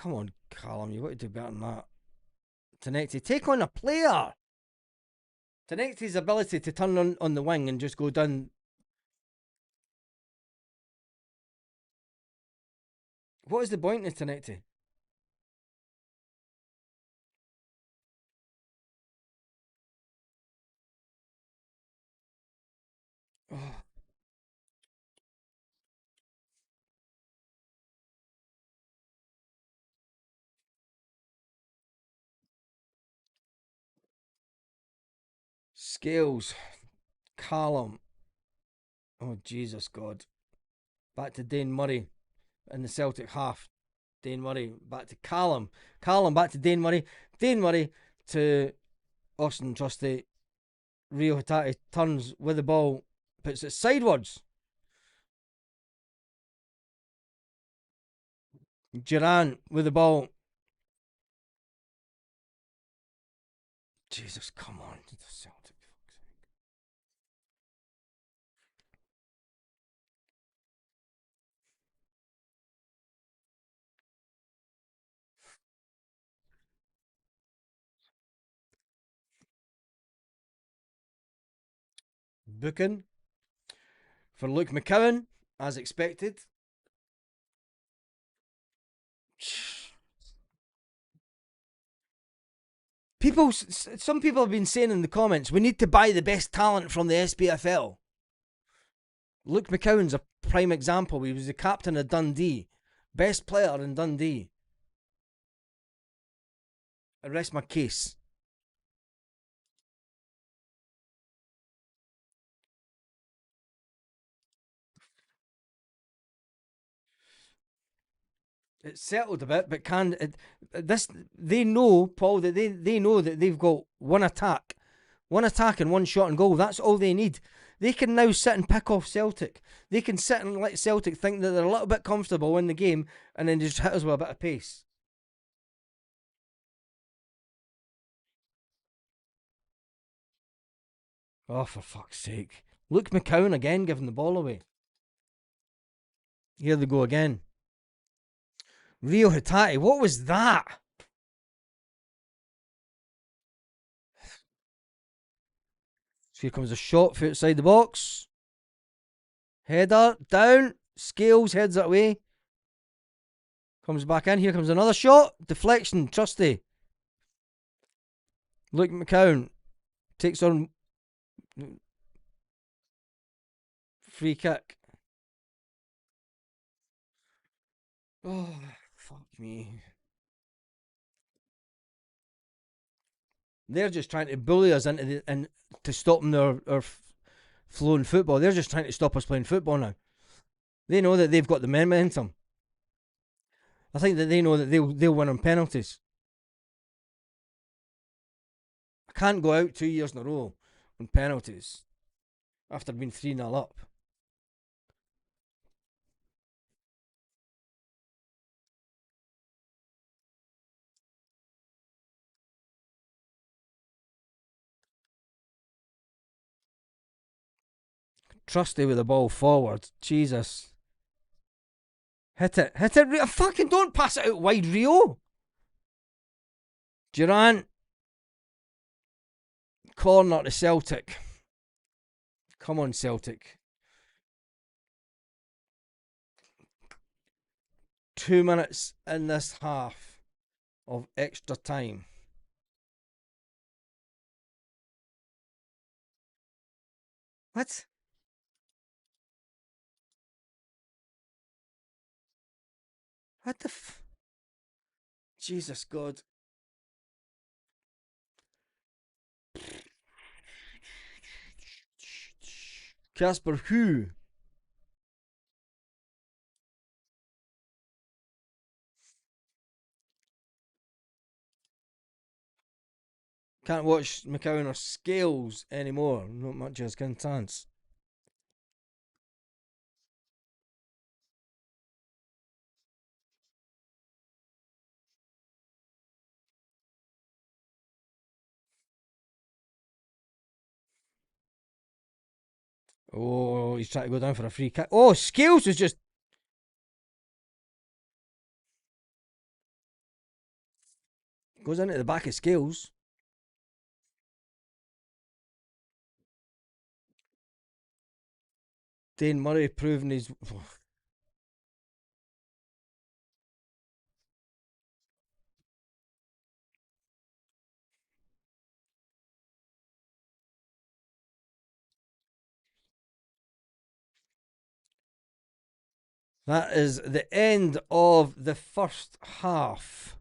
Come on, Callum, you've got to do better than that. Tenetti, take on a player. Tenetti's ability to turn on the wing and just go down. What is the point of Tenetti? Oh. Scales. Callum. Oh, Jesus God. Back to Dane Murray in the Celtic half. Dane Murray back to Callum. Callum back to Dane Murray. Dane Murray to Austin Trusty. Rio Hatate turns with the ball, puts it sidewards. Duran with the ball. Jesus, come on. Celtic. Booking for Luke McCowan, as expected. Some people have been saying in the comments, we need to buy the best talent from the SPFL. Luke McCowan's a prime example. He was the captain of Dundee, best player in Dundee. I rest my case. It's settled a bit, but they know, Paul, that they know that they've got one attack and one shot and goal. That's all they need. They can now sit and pick off Celtic. They can sit and let Celtic think that they're a little bit comfortable in the game and then just hit us with a bit of pace. Oh, for fuck's sake. Luke McCowan again giving the ball away. Here they go again. Rio Hatate, what was that? So here comes a shot for outside the box. Header, down. Scales, heads that way. Comes back in. Here comes another shot. Deflection, Trusty. Luke McCowan takes on free kick. Oh, fuck me. They're just trying to bully us into and to stop them their flowing football. They're just trying to stop us playing football now. They know that they've got the momentum. I think that they know that they'll win on penalties. I can't go out 2 years in a row on penalties after being 3-0 up. Trusty with the ball forward. Jesus. Hit it. Hit it. Fucking don't pass it out wide, Rio. Durant. Corner to Celtic. Come on, Celtic. 2 minutes in this half of extra time. What? What the Jesus God. Casper who? Can't watch McCowan or Scales anymore. Not much as can chance. Oh, he's trying to go down for a free kick. Oh, Scales was just goes into the back of Scales. Dane Murray proving his. That is the end of the first half.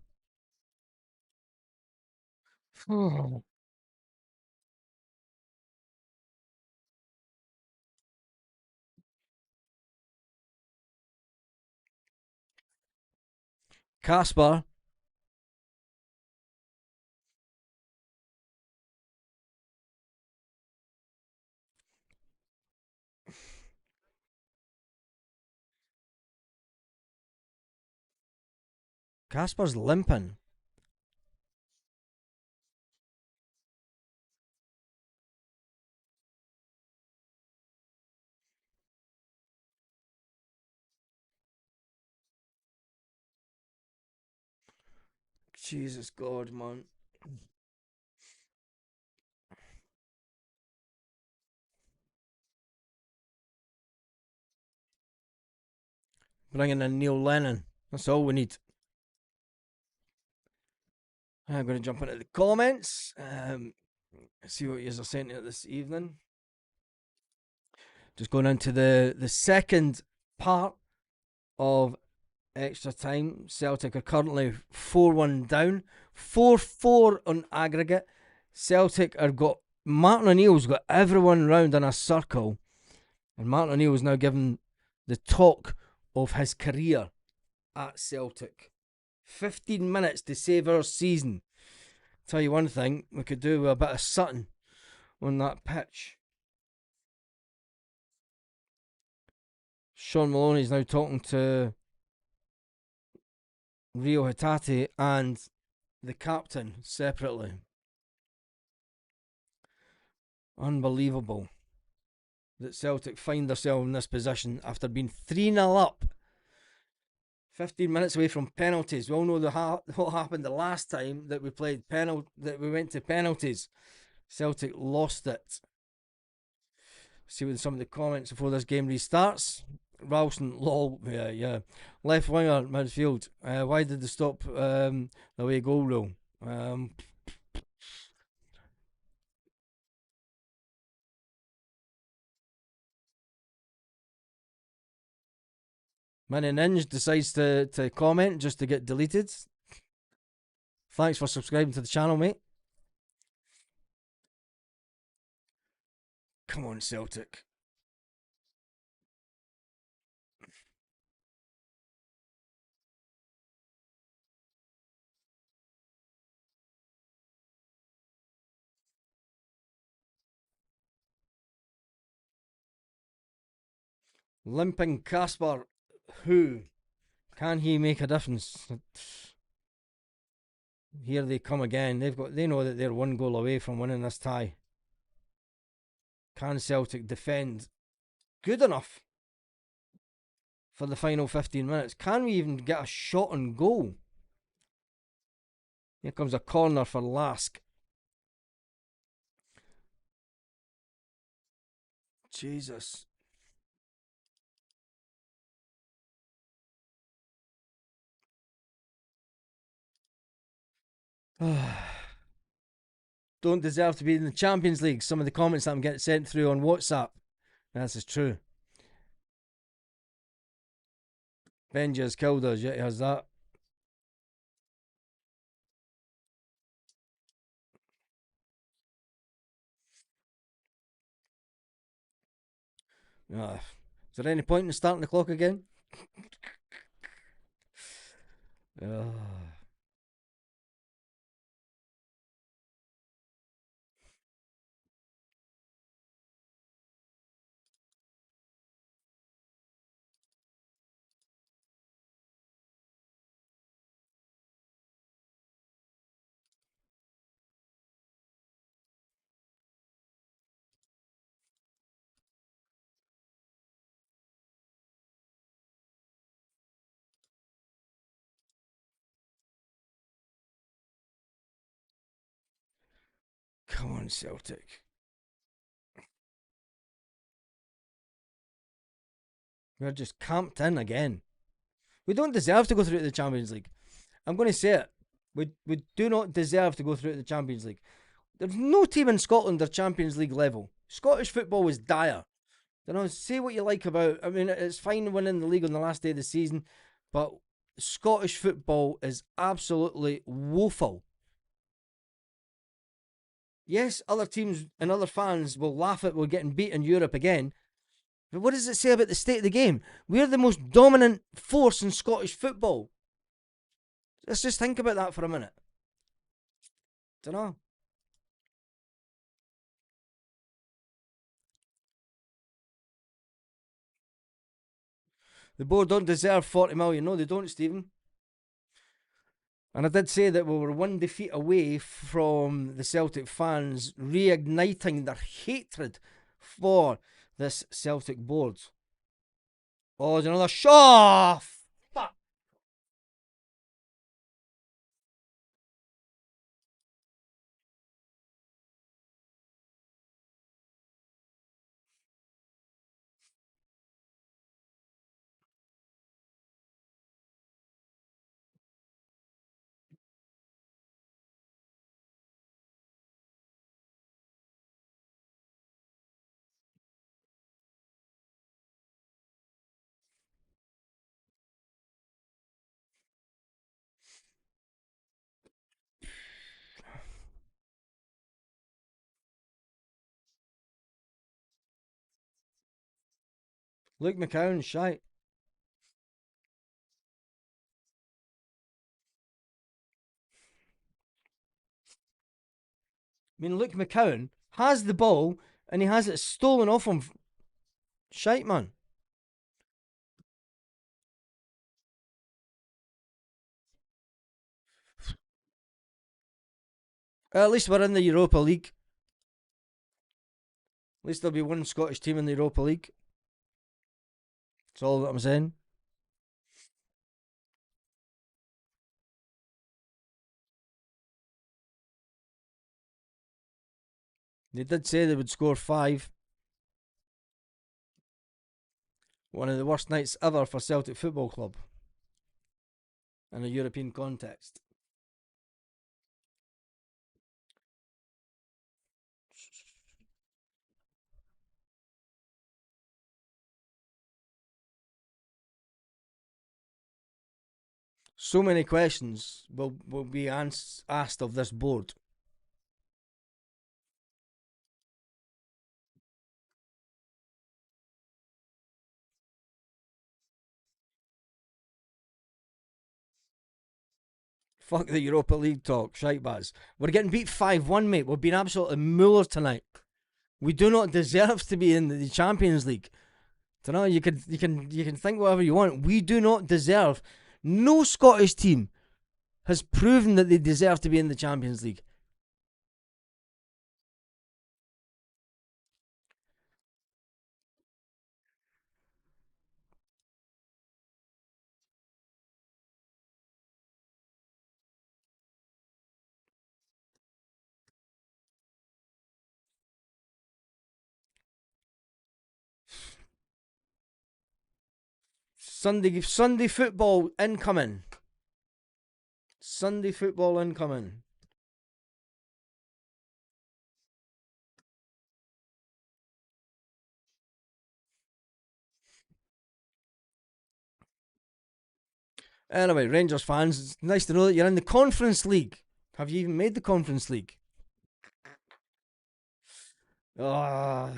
Casper. Casper's limping. Jesus God, man. Bringing in Neil Lennon. That's all we need. I'm going to jump into the comments. See what you are saying this evening. Just going into the second part of extra time. Celtic are currently 4-1 down, 4-4 on aggregate. Celtic are got Martin O'Neill's got everyone round in a circle, and Martin O'Neill's now given the talk of his career at Celtic. 15 minutes to save our season. Tell you one thing, we could do with a bit of Sutton on that pitch. Sean Maloney's now talking to Rio Hatate and the captain separately. Unbelievable that Celtic find themselves in this position after being 3-0 up. 15 minutes away from penalties. We all know what happened the last time that we played that we went to penalties. Celtic lost it. See what some of the comments before this game restarts. Ralston, lol, yeah. Left winger, midfield. Why did they stop the away goal rule? Mini Ninja decides to comment just to get deleted. Thanks for subscribing to the channel, mate. Come on, Celtic. Limping Casper, who? Can he make a difference? Here they come again. They know that they're one goal away from winning this tie. Can Celtic defend good enough for the final 15 minutes? Can we even get a shot on goal? Here comes a corner for LASK. Jesus. Don't deserve to be in the Champions League. Some of the comments that I'm getting sent through on WhatsApp. This is true. Benji has killed us, yet he has that. Is there any point in starting the clock again? Come on, Celtic. We're just camped in again. We don't deserve to go through to the Champions League. I'm going to say it. We do not deserve to go through to the Champions League. There's no team in Scotland at Champions League level. Scottish football was dire. You know, say what you like about. I mean, it's fine winning the league on the last day of the season, but Scottish football is absolutely woeful. Yes, other teams and other fans will laugh at we're getting beat in Europe again. But what does it say about the state of the game? We're the most dominant force in Scottish football. Let's just think about that for a minute. Don't know. The board don't deserve 40 million. No, they don't, Stephen. And I did say that we were one defeat away from the Celtic fans reigniting their hatred for this Celtic board. Oh, there's another shot. Fuck. Luke McCown, shite. I mean, Luke McCown has the ball and he has it stolen off him. Shite, man. At least we're in the Europa League. At least there'll be one Scottish team in the Europa League. That's all that I'm saying. They did say they would score 5. One of the worst nights ever for Celtic Football Club in a European context. So many questions will be asked of this board. Fuck the Europa League talk, shite baz. We're getting beat 5-1, mate. We've been absolutely mooled tonight. We do not deserve to be in the Champions League. Don't know. You can think whatever you want. We do not deserve. No Scottish team has proven that they deserve to be in the Champions League. Sunday football incoming. Sunday football incoming. Anyway, Rangers fans, it's nice to know that you're in the Conference League. Have you even made the Conference League? Ah.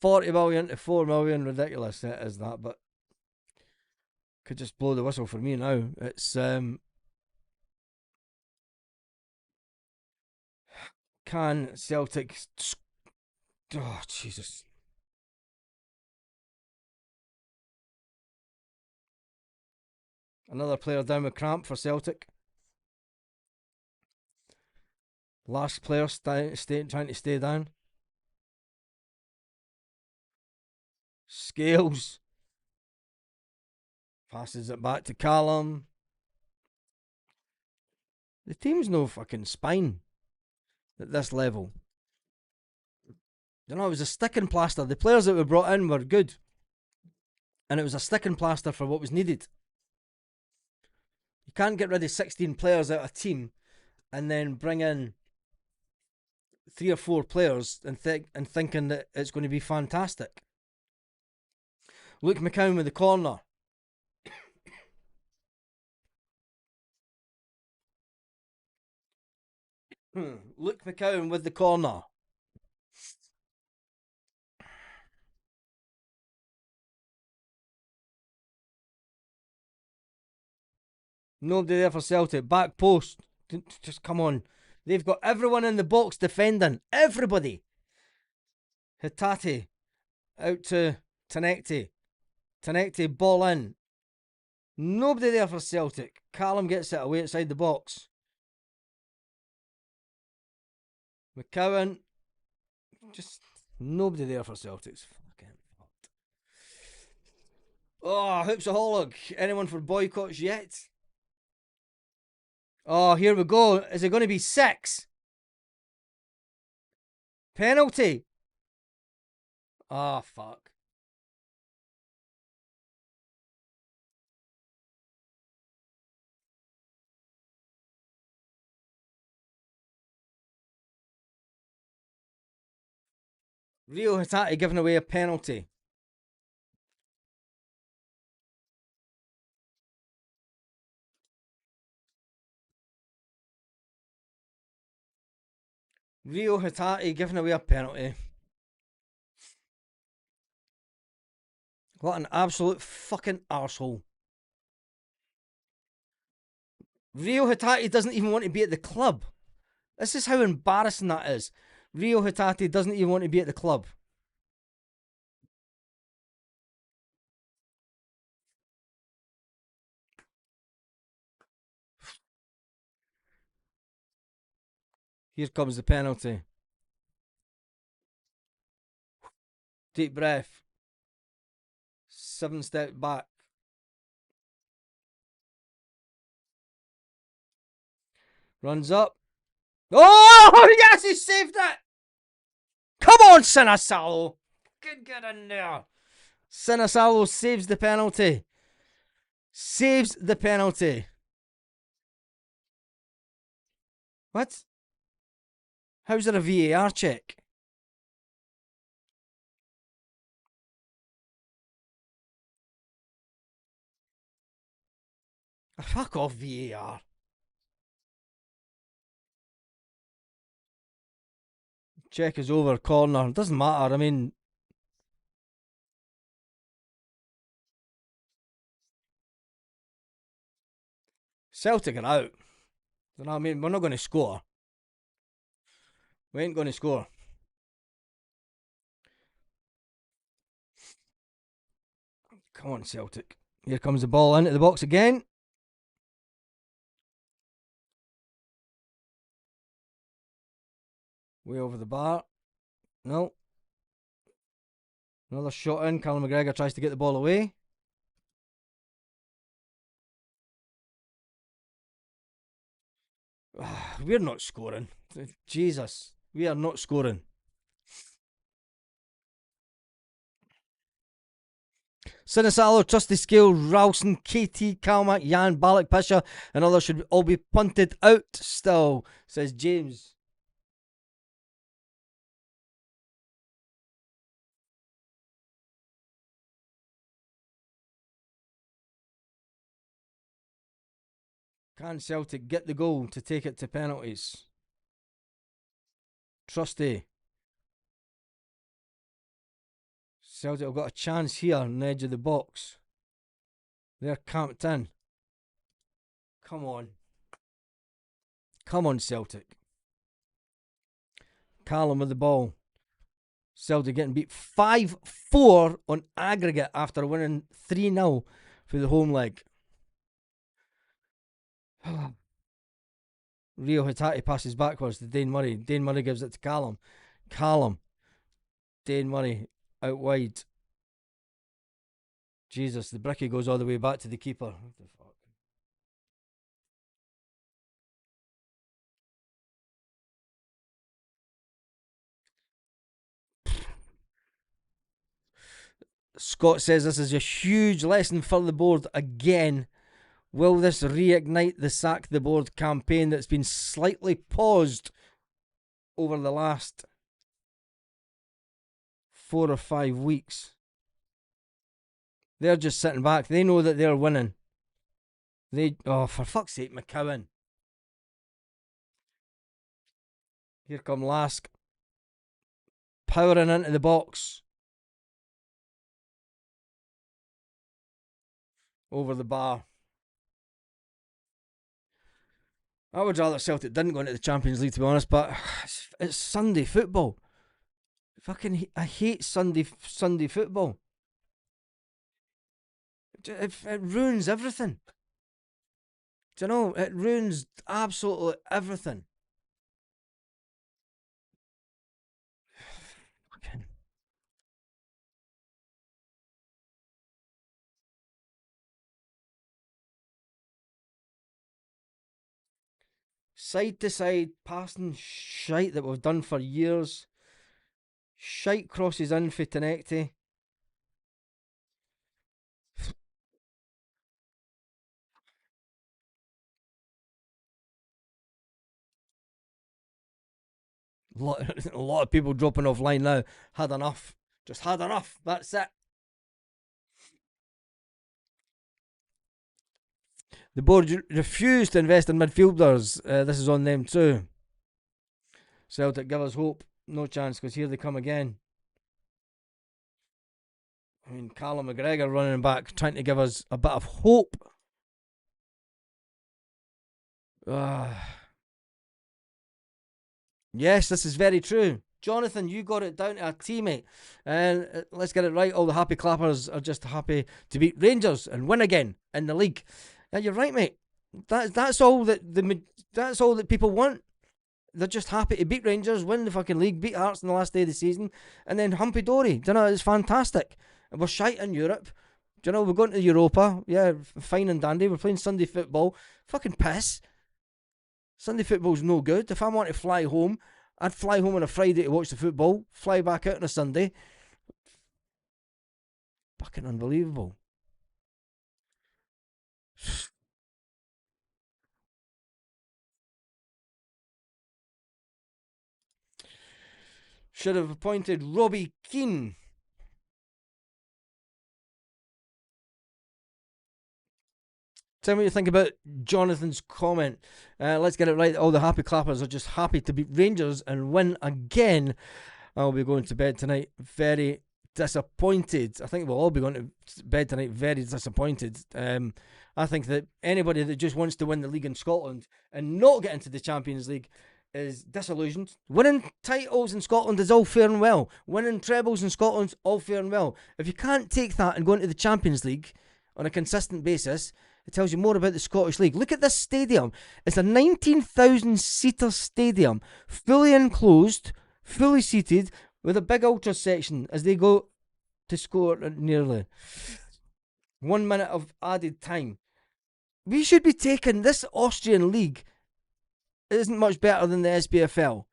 40 million to 4 million, ridiculous it is that, but could just blow the whistle for me now. It's can Celtic oh Jesus. Another player down with cramp for Celtic. LASK player trying to stay down. Scales passes it back to Callum. The team's no fucking spine at this level. You know, it was a sticking plaster. The players that were brought in were good, and it was a sticking plaster for what was needed. You can't get rid of 16 players out of a team and then bring in 3 or 4 players and thinking that it's going to be fantastic. Luke McCowan with the corner. Luke McCowan with the corner. Nobody there for Celtic. Back post. Just come on. They've got everyone in the box defending. Everybody. Hitati out to Tanekti. Tanekti ball in. Nobody there for Celtic. Callum gets it away outside the box. McCowan. Just nobody there for Celtic's fucking fault. Oh, Hoopsaholic. Anyone for boycotts yet? Oh, here we go. Is it going to be 6? Penalty. Oh, fuck. Rio Hitati giving away a penalty. Rio Hitati giving away a penalty. What an absolute fucking arsehole. Rio Hitati doesn't even want to be at the club. This is how embarrassing that is. Rio Hitati doesn't even want to be at the club. Here comes the penalty. Deep breath. 7 step back. Runs up. Oh, yes, he saved it. Come on, Sinasalo. Get in there. Sinasalo saves the penalty. Saves the penalty. What? How's there a VAR check? Fuck off, VAR. Check is over, corner. Doesn't matter. I mean, Celtic are out. You know what I mean? We're not going to score. We ain't going to score. Come on, Celtic. Here comes the ball into the box again. Way over the bar. No. Another shot in. Callum McGregor tries to get the ball away. We're not scoring. Jesus. We are not scoring. Sinisalo, Trusty Scale, Ralston, KT, Kalmak, Jan, Balak, Pisha, and others should all be punted out still, says James. Can Celtic get the goal to take it to penalties? Trusty. Celtic have got a chance here on the edge of the box. They're camped in. Come on. Come on, Celtic. Callum with the ball. Celtic getting beat 5-4 on aggregate after winning 3-0 for the home leg. Rio Hitati passes backwards to Dane Murray. Dane Murray gives it to Callum. Callum. Dane Murray out wide. Jesus, the bricky goes all the way back to the keeper. What the fuck? Scott says this is a huge lesson for the board again. Will this reignite the Sack the Board campaign that's been slightly paused over the last 4 or 5 weeks? They're just sitting back. They know that they're winning. Oh, for fuck's sake, McCowan. Here come LASK. Powering into the box. Over the bar. I would rather Celtic didn't go into the Champions League, to be honest, but it's Sunday football. I hate Sunday football. It ruins everything. Do you know? It ruins absolutely everything. Side to side passing shite that we've done for years. Shite crosses in for Tenecti. A lot of people dropping offline now. Had enough. Just had enough. That's it. The board refused to invest in midfielders. This is on them too. Celtic give us hope. No chance, because here they come again. I mean, Callum McGregor running back, trying to give us a bit of hope. Yes, this is very true. Jonathan, you got it down to a teammate. And let's get it right. All the happy clappers are just happy to beat Rangers and win again in the league. Yeah, you're right, mate. That's all that people want. They're just happy to beat Rangers, win the fucking league, beat Hearts on the last day of the season, and then humpy dory. Do you know, it's fantastic. And we're shite in Europe. Do you know, we're going to Europa. Yeah, fine and dandy. We're playing Sunday football. Fucking piss. Sunday football's no good. If I want to fly home, I'd fly home on a Friday to watch the football, fly back out on a Sunday. Fucking unbelievable. Should have appointed Robbie Keane. Tell me what you think about Jonathan's comment. Let's get it right. All the happy clappers are just happy to beat Rangers and win again. I'll be going to bed tonight very disappointed. I think we'll all be going to bed tonight very disappointed. I think that anybody that just wants to win the league in Scotland and not get into the Champions League is disillusioned. Winning titles in Scotland is all fair and well. Winning trebles in Scotland, all fair and well. If you can't take that and go into the Champions League on a consistent basis, it tells you more about the Scottish League. Look at this stadium. It's a 19,000-seater stadium, fully enclosed, fully seated, with a big ultra section as they go to score nearly 1 minute of added time. We should be taking this Austrian league. It isn't much better than the SPFL.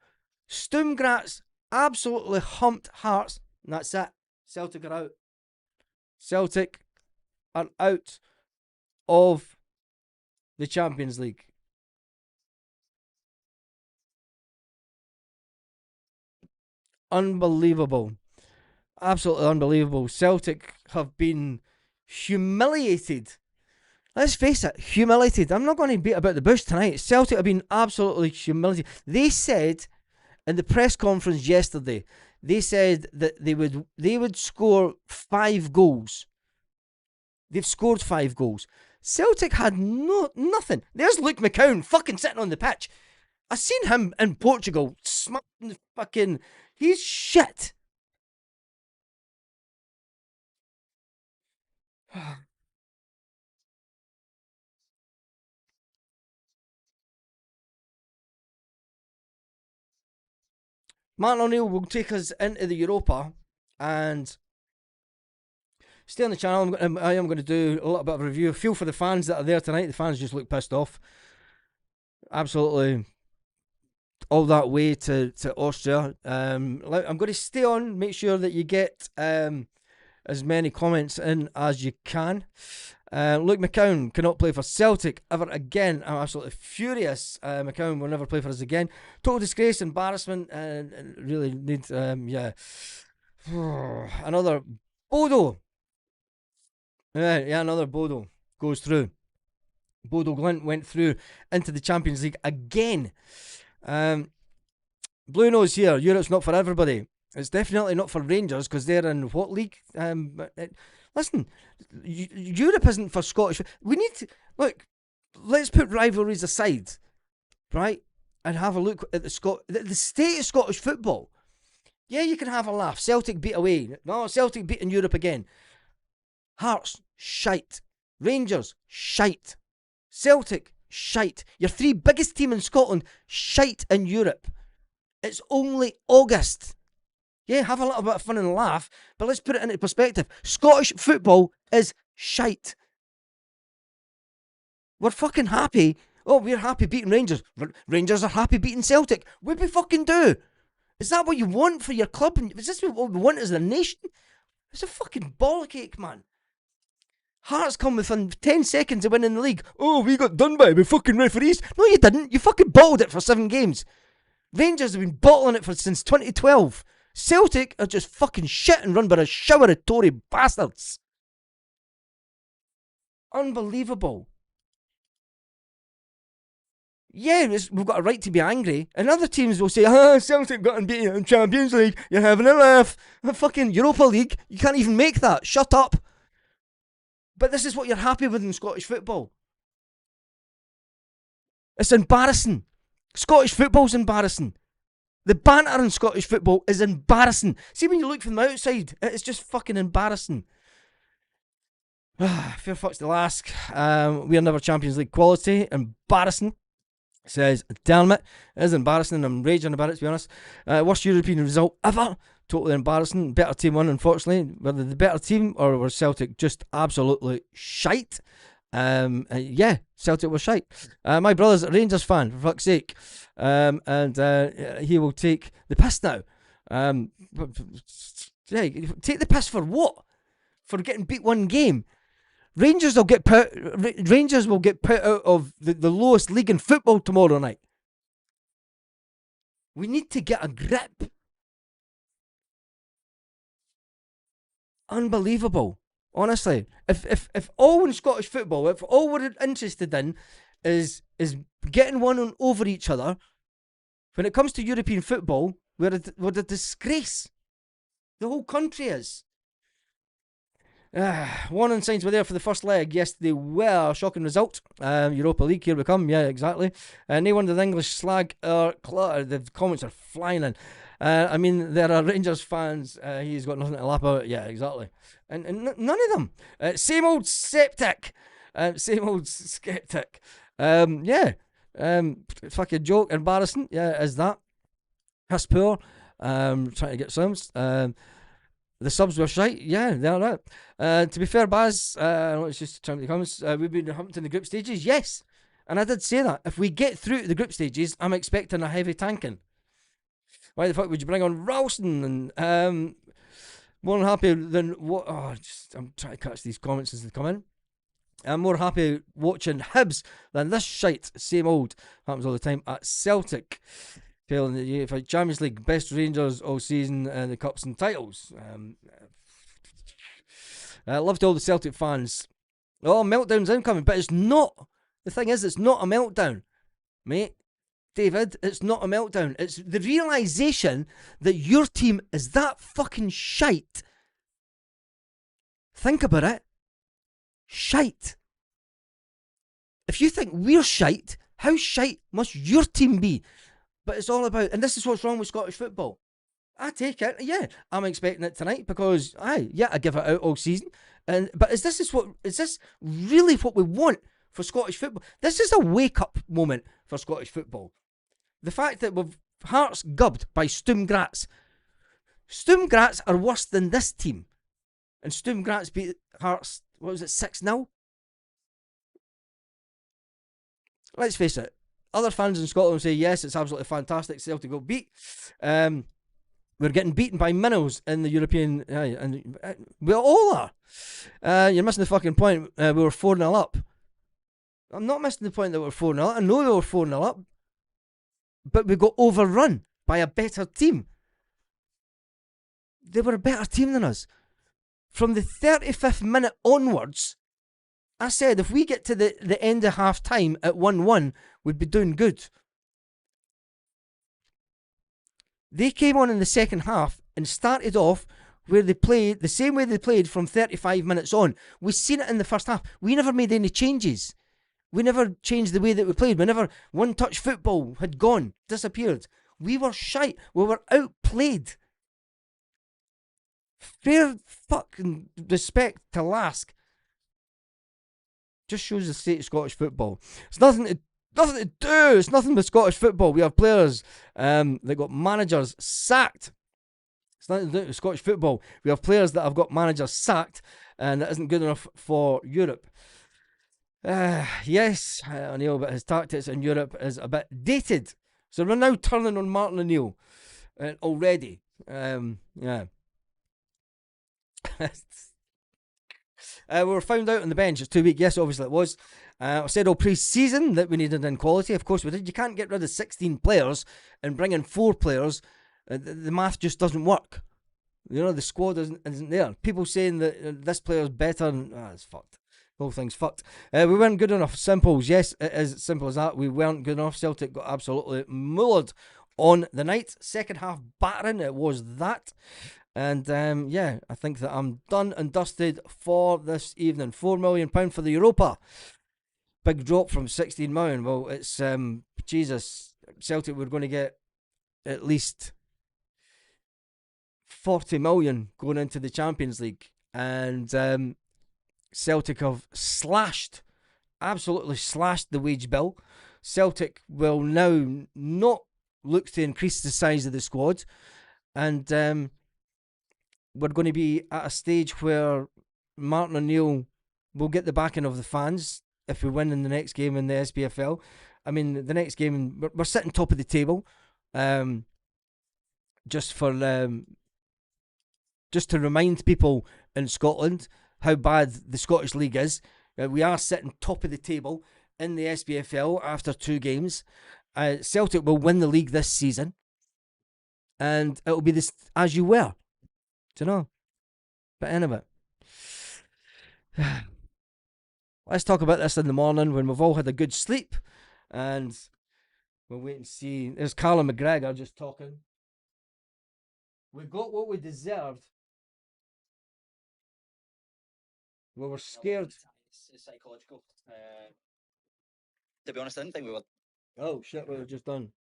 Sturm Graz absolutely humped Hearts, and that's it. Celtic are out. Celtic are out of the Champions League. Unbelievable. Absolutely unbelievable. Celtic have been humiliated. Let's face it, humiliated. I'm not going to beat about the bush tonight. Celtic have been absolutely humiliated. They said in the press conference yesterday, they said that they would score 5 goals. They've scored 5 goals. Celtic had nothing. There's Luke McCown fucking sitting on the pitch. I seen him in Portugal smacking the fucking. He's shit. Martin O'Neill will take us into the Europa and stay on the channel. I am going to do a little bit of a review. Feel for the fans that are there tonight. The fans just look pissed off. Absolutely all that way to Austria. I'm going to stay on, make sure that you get as many comments in as you can. Luke McCown cannot play for Celtic ever again. I'm absolutely furious. McCown will never play for us again. Total disgrace, embarrassment, and really need, another Bodo. Another Bodo goes through. Bodo Glint went through into the Champions League again. Blue Nose here. Europe's not for everybody. It's definitely not for Rangers because they're in what league? Listen, Europe isn't for Scottish. We need to look. Let's put rivalries aside, right, and have a look at the state of Scottish football. Yeah, you can have a laugh. Celtic beat away. No, Celtic beating Europe again. Hearts, shite. Rangers, shite. Celtic, shite. Your 3 biggest team in Scotland, shite in Europe. It's only August. Yeah, have a little bit of fun and laugh, but let's put it into perspective. Scottish football is shite. We're fucking happy. Oh, we're happy beating Rangers. Rangers are happy beating Celtic. What we fucking do? Is that what you want for your club? Is this what we want as a nation? It's a fucking bollock, man. Hearts come within 10 seconds of winning the league. Oh, we got done by fucking referees. No, you didn't. You fucking bottled it for 7 games. Rangers have been bottling it since 2012. Celtic are just fucking shit and run by a shower of Tory bastards. Unbelievable. Yeah, we've got a right to be angry. And other teams will say, Celtic got unbeaten in Champions League. You're having a laugh. Fucking Europa League. You can't even make that. Shut up. But this is what you're happy with in Scottish football. It's embarrassing. Scottish football's embarrassing. The banter in Scottish football is embarrassing. See, when you look from the outside, it's just fucking embarrassing. Fair fucks the LASK. We are never Champions League quality. Embarrassing. Says, damn it. It is embarrassing. I'm raging about it, to be honest. Worst European result ever. Totally embarrassing. Better team won, unfortunately. Whether the better team or were Celtic just absolutely shite. Yeah, Celtic was shite. My brother's a Rangers fan, for fuck's sake. And he will take the piss now. Yeah, take the piss for what? For getting beat 1 game. Rangers will get put out of the lowest league in football tomorrow night. We need to get a grip. Unbelievable. Honestly, if all in Scottish football, if all we're interested in is getting one over each other, when it comes to European football, we're a disgrace. The whole country is. Warning signs were there for the first leg yesterday. Were shocking result. Europa League, here we come. Yeah, exactly. No wonder the English slag are cluttered. The comments are flying in. I mean, there are Rangers fans. He's got nothing to laugh about. Yeah, exactly. And none of them. Same old septic. Same old skeptic. Yeah. Fucking joke. Embarrassing. Yeah, is that. That's poor. Trying to get subs. The subs were shite. Yeah, they're right. To be fair, Baz, it's just trying to comments. We've been humped in the group stages. Yes. And I did say that. If we get through to the group stages, I'm expecting a heavy tanking. Why the fuck would you bring on Ralston? And more than happy than what? Oh, I'm trying to catch these comments as they come in. I'm more happy watching Hibs than this shite. Same old. Happens all the time at Celtic. Failing the UEFA Champions League. Best Rangers all season and the cups and titles. Love to all the Celtic fans. Oh, meltdown's incoming, but it's not. The thing is, it's not a meltdown, mate. David, it's not a meltdown. It's the realisation that your team is that fucking shite. Think about it. Shite. If you think we're shite, how shite must your team be? But it's all about, and this is what's wrong with Scottish football. I take it, yeah. I'm expecting it tonight because, I give it out all season. But is this really what we want for Scottish football? This is a wake-up moment for Scottish football. The fact that we've Hearts gubbed by Sturm Graz. Sturm Graz are worse than this team. And Sturm Graz beat Hearts, what was it, 6-0? Let's face it. Other fans in Scotland say, yes, it's absolutely fantastic. Celtic got beat. We're getting beaten by minnows in the European... and we all are. You're missing the fucking point. We were 4-0 up. I'm not missing the point that we were 4-0 up. I know we were 4-0 up. But we got overrun by a better team. They were a better team than us. From the 35th minute onwards, I said if we get to the end of half time at 1-1, we'd be doing good. They came on in the second half and started off where they played the same way they played from 35 minutes on. We've seen it in the first half. We never made any changes. We never changed the way that we played. We never, one-touch football had gone, disappeared. We were shite. We were outplayed. Fair fucking respect to LASK. Just shows the state of Scottish football. It's nothing to do. It's nothing with Scottish football. We have players that got managers sacked. It's nothing to do with Scottish football. We have players that have got managers sacked, and that isn't good enough for Europe. Yes, O'Neill, but his tactics in Europe is a bit dated. So we're now turning on Martin O'Neill already. Yeah. We were found out on the bench. It's 2 weeks. Yes, obviously it was. I said all pre-season that we needed in quality. Of course we did. You can't get rid of 16 players and bring in 4 players. The math just doesn't work. You know, the squad isn't there. People saying that this player's better, and it's fucked. The whole thing's fucked. We weren't good enough. Simples. Yes, it is simple as that. We weren't good enough. Celtic got absolutely mullered on the night. Second half battering, it was that. And yeah, I think that I'm done and dusted for this evening. £4 million for the Europa. Big drop from 16 million. Well, it's Jesus. Celtic were going to get at least 40 million going into the Champions League, and Celtic have absolutely slashed the wage bill. Celtic will now not look to increase the size of the squad, and we're going to be at a stage where Martin O'Neill will get the backing of the fans if we win in the next game in the SPFL. I mean, the next game, we're sitting top of the table. Just to remind people in Scotland how bad the Scottish League is. We are sitting top of the table in the SPFL after 2 games. Celtic will win the league this season, and it'll be this as you were. Do you know? But anyway, let's talk about this in the morning when we've all had a good sleep, and we'll wait and see. There's Callum McGregor just talking. We got what we deserved. We were scared. It's psychological. To be honest, I didn't think we were. Oh shit! What we've just done.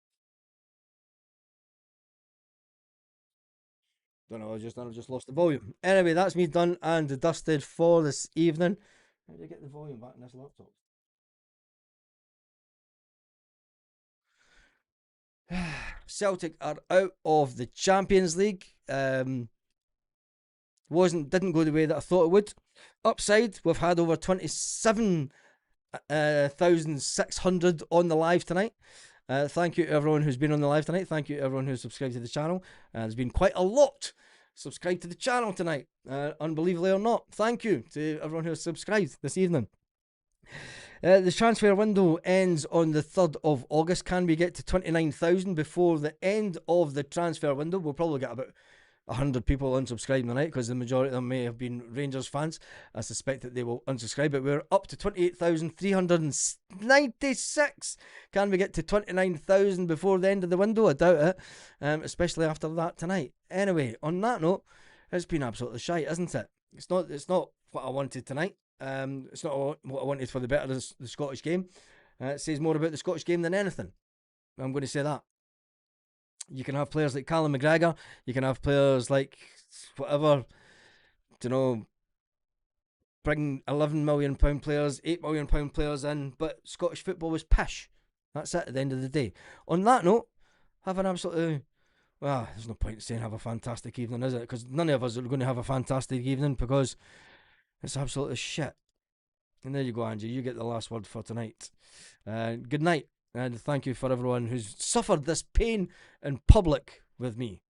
Don't know. I just lost the volume. Anyway, that's me done and dusted for this evening. How do I get the volume back in this laptop? Celtic are out of the Champions League. Didn't go the way that I thought it would. Upside, we've had over 27,600 on the live tonight. Thank you to everyone who's been on the live tonight. Thank you to everyone who's subscribed to the channel. There's been quite a lot subscribed to the channel tonight. Unbelievably or not, thank you to everyone who has subscribed this evening. The transfer window ends on the 3rd of August. Can we get to 29,000 before the end of the transfer window? We'll probably get about 100 people unsubscribing tonight because the majority of them may have been Rangers fans. I suspect that they will unsubscribe, but we're up to 28,396. Can we get to 29,000 before the end of the window? I doubt it, especially after that tonight. Anyway, on that note, it's been absolutely shite, isn't it? It's not what I wanted tonight. It's not what I wanted for the better of the Scottish game. It says more about the Scottish game than anything. I'm going to say that. You can have players like Callum McGregor. You can have players like whatever, bring £11 million players, £8 million players in, but Scottish football was pish. That's it at the end of the day. On that note, have an absolutely... Well, there's no point in saying have a fantastic evening, is it? Because none of us are going to have a fantastic evening because it's absolutely shit. And there you go, Angie. You get the last word for tonight. Good night. And thank you for everyone who's suffered this pain in public with me.